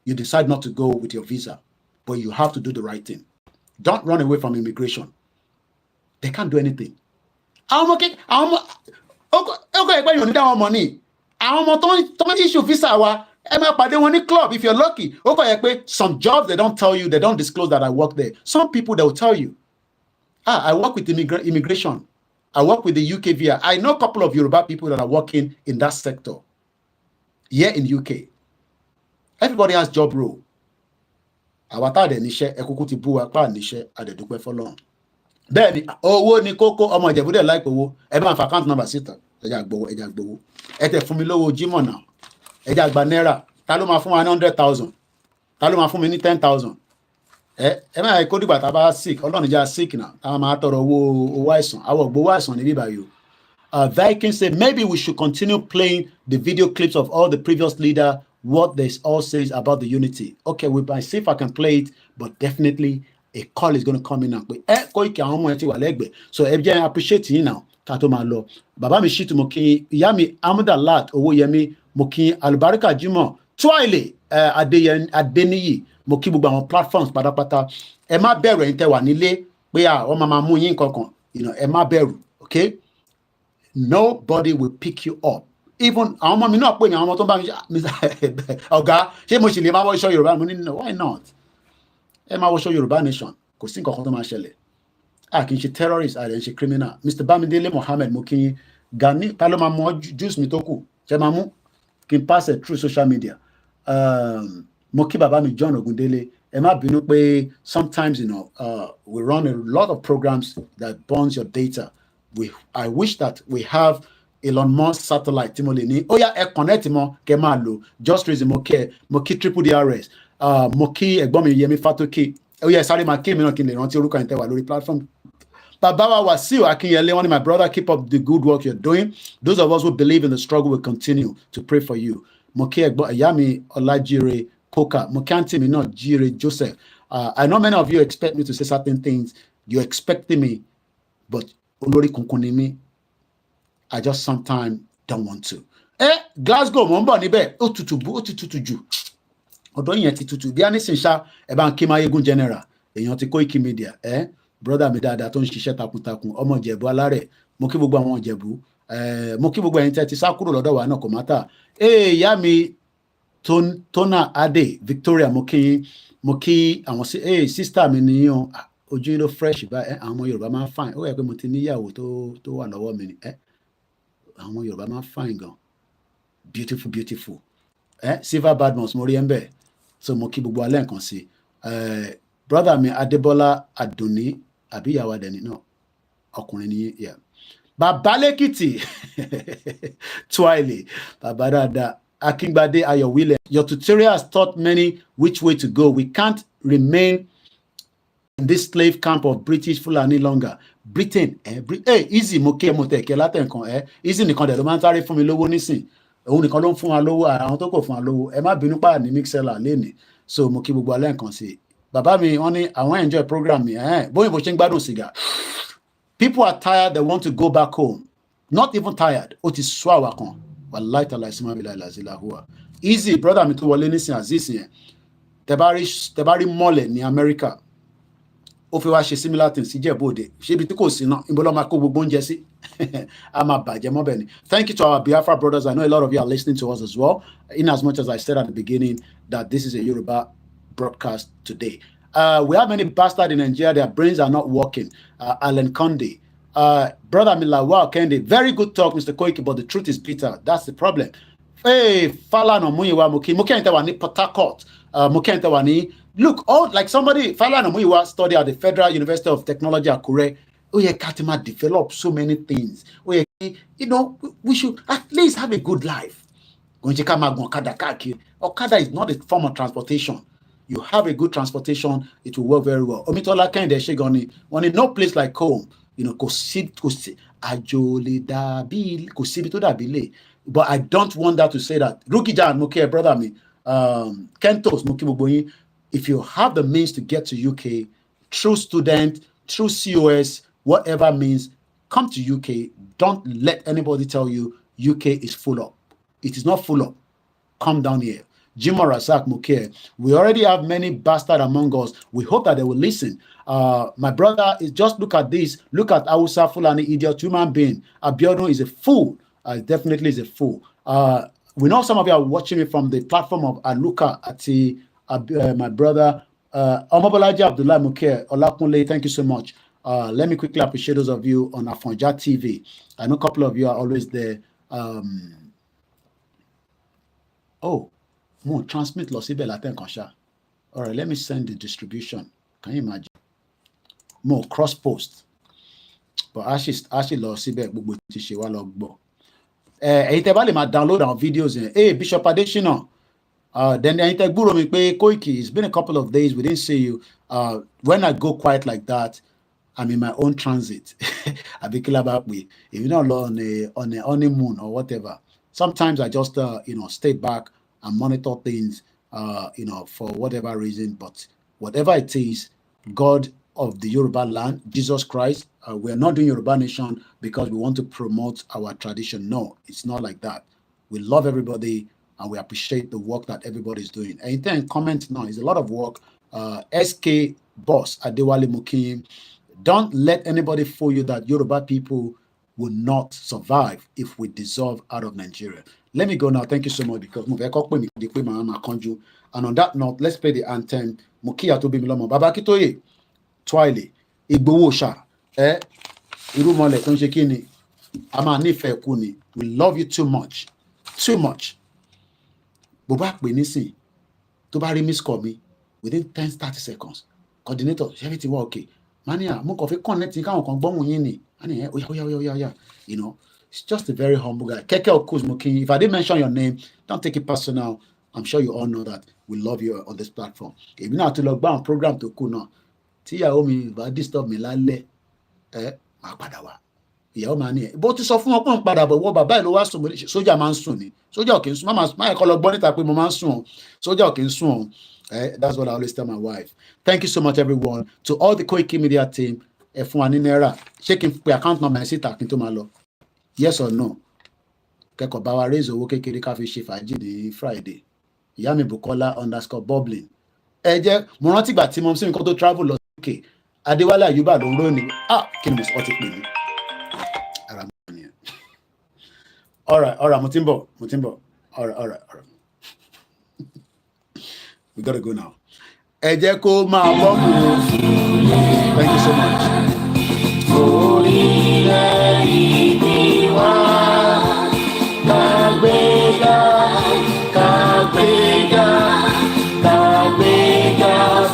you decide not to go with your visa. But you have to do the right thing. Don't run away from immigration. They can't do anything. Okay, money. Don't issue visa. Club if you're lucky. Some jobs they don't tell you, they don't disclose that I work there. Some people they will tell you. I work with immigration. I work with the UK via. I know a couple of Yoruba people that are working in that sector here in UK. Everybody has job role. Àwátá dẹ̀ níṣẹ́ ẹkúkú ti bú wa pa níṣẹ́ àdẹ̀dúpẹ́ fọ́lọ́run. Bẹ́ẹ̀ni owó ni kókó ọmọ Ìjẹ̀bú dẹ̀ láìpẹ́ owó ẹ bá ń fa account number síta ẹja gbowó ẹ tẹ̀ fún mi lówó Jímọ̀ náà ẹja gba náírà ta ló máa fún wa ní 100,000 ta ló máa fún mi ní 10,000 ẹ máa kó dìgbà tá a bá sick Ọlọ́run já sick náà táwọn máa tọrọ owó àìsàn àwọn ògbówó àìsàn ní bíbá yìí o. Viking said maybe we should continue playing the video clips of all the previous leaders. What they all says about the unity. Okay, we might see if I can play it, but definitely a call is going to come in now. Koiki àwọn ọmọ ẹ ti wà lẹ́gbẹ̀ẹ́. So ẹ jẹ́ appreciate yín now. Ká tó máa lọ. Bàbá mi Shitu mo kí ìyá mi Amudalat Owóyẹmí mo kí Alubarika Jimoh Twaile Adeniyi mo kí gbogbo àwọn platforms pátápátá. Ẹ má bẹ̀rù ẹ̀yin tẹ́ wà nílé pé wọ́n máa mú yín kankan. Ẹ má bẹ̀rù, okay? Nobody will pick you up. Even àwọn ọmọ mi náà pè mí àwọn ọmọ tó bá mi ọ̀gá ṣé mo sì lè máa wọṣọ Yorùbá mo ní no why not ẹ máa wọṣọ Yorùbá Nation kò sí nǹkan kan tó máa ṣẹlẹ̀ kì í ṣe terrorist àdé ń ṣe criminal. Mr. Bamidele Mohammed mo kí yín Gani ta ló máa mú juice mi tó kù ṣe máa mú kí n pass it through social media. Mo kí bàbá mi John Ogundele ẹ má bínú pé sometimes we run a lot of programs that burns your data. I wish that we have Elon Musk satellite tí mo lè ní ó yá ẹ connect mọ́ kẹ́ máa lò just reason mo kí triple DRS mo kí ẹ̀gbọ́n mi Yẹmi Fatoke ó yá sáré máa kí mi náà kí n lè rántí orúkọ yẹn tẹ́ wà lórí platform. Bàbá wa Wasiu Akinyele one of my brother keep up the good work you're doing. Those of us who believe in the struggle will continue to pray for you. Mo kí ẹ̀gbọ́n ìyá mi Ọlájire Koka mo kí àǹtí mi náà Jíire Joseph. I know many of you expect me to say certain things. You're expecting me, but olórí kunkun ni mi. I just sometimes don't want to. Glasgow mo ń bọ̀ níbẹ̀ ó tutù jù ọ̀dọ́ yẹn ti tutù bí anísìn ṣá ẹ bá ń kí Máyégún general èèyàn ti Koikimedia brother mi dáadáa tó ń ṣiṣẹ́ takuntakun ọmọ Ìjẹ̀bú alárẹ̀ mo kí gbogbo àwọn Ìjẹ̀bú mo kí gbogbo ẹ̀yin tẹ́ ti sá kúrò lọ́dọ̀ wa náà kò má tà ìyá mi Tona Ade Victoria mo kí àwọn sister mi nìyàn ojú yín ló fresh báyìí àwọn ọmọ Yorùbá máa ń fine ó yẹ pé mo ti níyàwó tó wà lọ́wọ́ mi ni àwọn Yorùbá máa ń fine gan beautiful Silver Badmus mo rí ẹ ń bẹ̀ so mo kí gbogbo alẹ́ nǹkan sí brother mi Adébọ́lá Adùnní àbí ìyàwó adẹni náà ọkùnrin ni bàbá lẹ́kìtì Twaile bàbá dáadáa Akíngbadé Ayọ̀ William your tutorial has taught many which way to go. We can't remain in this slave camp of British Fulani longer. Britain easy mo kí ẹ mo tẹ̀ kí ẹ látẹ̀ǹkan easy nìkan dẹ̀ ló máa ń sáré fún mi lówó nísìn òun nìkan ló ń fún wa lówó àwọn tó kò fún wa lówó ẹ má bínú pàà ní mixella lénìí so mo kí gbogbo alẹ́ nǹkan sí bàbá mi wọ́n ní àwọn enjoy program mi bóyá bó ṣe ń gbádùn sìgá people are tired they want to go back home not even tired. Ó ti sọ àwa kan. Wallahi ta'ala isma billahi la ilaha huwa. Easy, brother mi tó wọlé nísìn Aziz yẹn. Tẹ́ bá rí mọ́lẹ̀ ní America. Ó fi wá ṣe similar things sí Ìjẹ̀bú-Òde. Ṣé ibi tí kò sí náà, ibo ló máa kó gbogbo oúnjẹ sí? A máa bàjẹ́ mọ́ bẹ́ẹ̀ ni. Thank you to our Biafra brothers. I know a lot of you are listening to us as well. In as much as I said at the beginning that this is a Yoruba broadcast today. We have many bastards in Nigeria. Their brains are not working. Alan Conde. Brother Milawal Kende. Very good talk, Mr. Koiki, but the truth is bitter. That's the problem. Hey, Falana Muyiwa Muki. Mukente wani Port Harcourt. Mukente wani. Look, all like somebody, Falana Muyiwa studied at the Federal University of Technology at Akure. Katima develop so many things. You know, we should at least have a good life. Okada is not a form of transportation. You have a good transportation, it will work very well. Omitola Kende Shegoni, when in no place like home, you know, but I don't want that to say that. Rukijan Muke, brother me, Kentos Mukibuboyi, if you have the means to get to UK, through student, through COS, whatever means, come to UK. Don't let anybody tell you UK is full up. It is not full up. Come down here. Jim Rasak Muke. We already have many bastards among us. We hope that they will listen. My brother is just look at this. Look at Awusa Fulani, idiot human being. Abiodun is a fool. Definitely is a fool. We know some of you are watching me from the platform of Aluka Ati, my brother Omobolaji Abdullah Muke, Olakunle. Thank you so much. Let me quickly appreciate those of you on Afonja TV. I know a couple of you are always there. More transmit Losibel Atenkosha. All right, let me send the distribution. Can you imagine? More cross post. But actually Losibel gbogbo ti ṣe wá lọ gbọ́. Ẹ̀yin tẹ́ bá lè máa download our videos yẹn. Hey, Bishop Adesina. Then ẹ̀yin tẹ́ gbúrò mi pé Koiki, it's been a couple of days we didn't see you. When I go quiet like that, I'm in my own transit. I be if you know on a honeymoon or whatever. Sometimes I just stay back and monitor things for whatever reason. But whatever it is, God of the Yoruba land, Jesus Christ, we are not doing Yoruba Nation because we want to promote our tradition. No, it's not like that. We love everybody and we appreciate the work that everybody is doing. And then comment now, it's a lot of work. SK Boss Adewale Mukim. Don't let anybody fool you that Yoruba people will not survive if we dissolve out of Nigeria. Let me go now. Thank you so much because and on that note, let's play the anthem. Mukia to be Milomo. Baba Kitoye, Twile, Igbowosha, Irumole, Tonjekini, Ama Nife Kuni. We love you too much. Too much. Bobak Benisi, Tobari miss call me within 10-30 seconds. Coordinator, everything was okay. Mania, mo kàn fi connect kan kan gbọ́ wọn yín ni. Ani oya. You know, it's just a very humble guy. Keke Okuzmokin, if I didn't mention your name, don't take it personal. I'm sure you all know that we love you on this platform. If you know how to log down program to cool now. Tí ìyàwó mi bá disturb mi lálẹ́, máa padà wá. Ìyàwó máa ní bó ti sọ fún wọn pé ń padà bọ̀ wọ́n bàbá ẹ̀ ló wá sùn sójà máa ń sùn ni. Sójà ò kì í sùn. Máa ẹ̀kọ́ lọ gbọ́ níta pé mo máa ń sùn. Sójà ò kì í sùn. That's what I always tell my wife. Thank you so much, everyone. To all the Koikimedia team, F1 Naira, shaking account number and sit to my yes or no? Keko bawa raise owó kékeré ká fi ṣe fàájì ní Friday. Ìyá mi Bukola _bubbling. Ẹ jẹ́ mo rántí ìgbà tí mo sì ń kó tó travel lọ sókè. Adéwálé Àyùbá ló ń rò ní. Kí ni mo sọ ti pè mí. Ara mi ni. All right, mo ti ń bọ̀. All right. We gotta go now. Ẹ jẹ́ kó máa bọ́ọ̀mù. Thank you so much. Orílẹ̀ ìdí wa, kàgbéga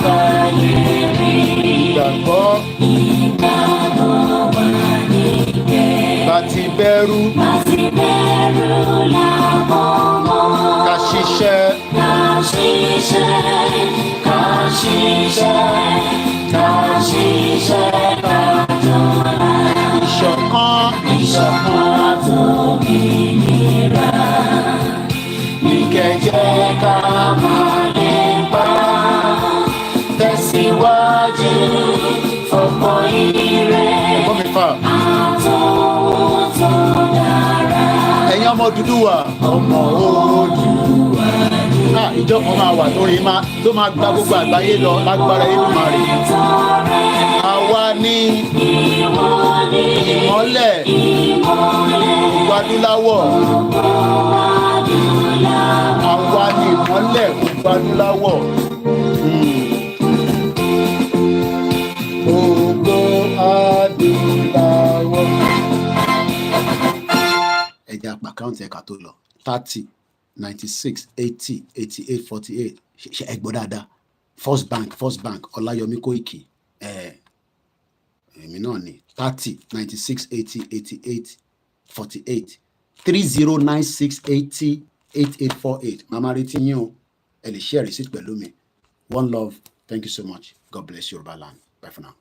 fàyè rí. Ìgbàgbọ́ bá ti bẹ̀rù làwọn mọ̀. Ká ṣiṣẹ́. Ìṣọ̀kan àtòmìnira ní kẹ̀kẹ́ ká máa lè bá tẹ̀síwájú fọ̀pọ̀ ire àtòwò tó ọmọ Odùduwà ọmọ Odùduwà ìjọ kan máa wà tó máa gba gbogbo àgbáyé lọ lágbára Elédùmarè. Àwa ní ìmọ́lẹ̀ gbogbo adúláwọ̀. Àwa ní ìmọ́lẹ̀ gbogbo adúláwọ̀. Gbogbo adúláwọ̀. Ẹ jẹ́ àpà káùntì ẹ̀ka tó lọ 30, 96, 80, 88, 48. Ṣe ẹ gbọ́ dáadáa. First Bank Ọláyọmí Kóìkì. Èmi náà ni 30, 96, 80, 88, 48. 3096 80 8848. Màmá retí yín o. Ẹ lè share receipt pẹ̀lú mi. One love. Thank you so much. God bless Yoruba land. Bye for now.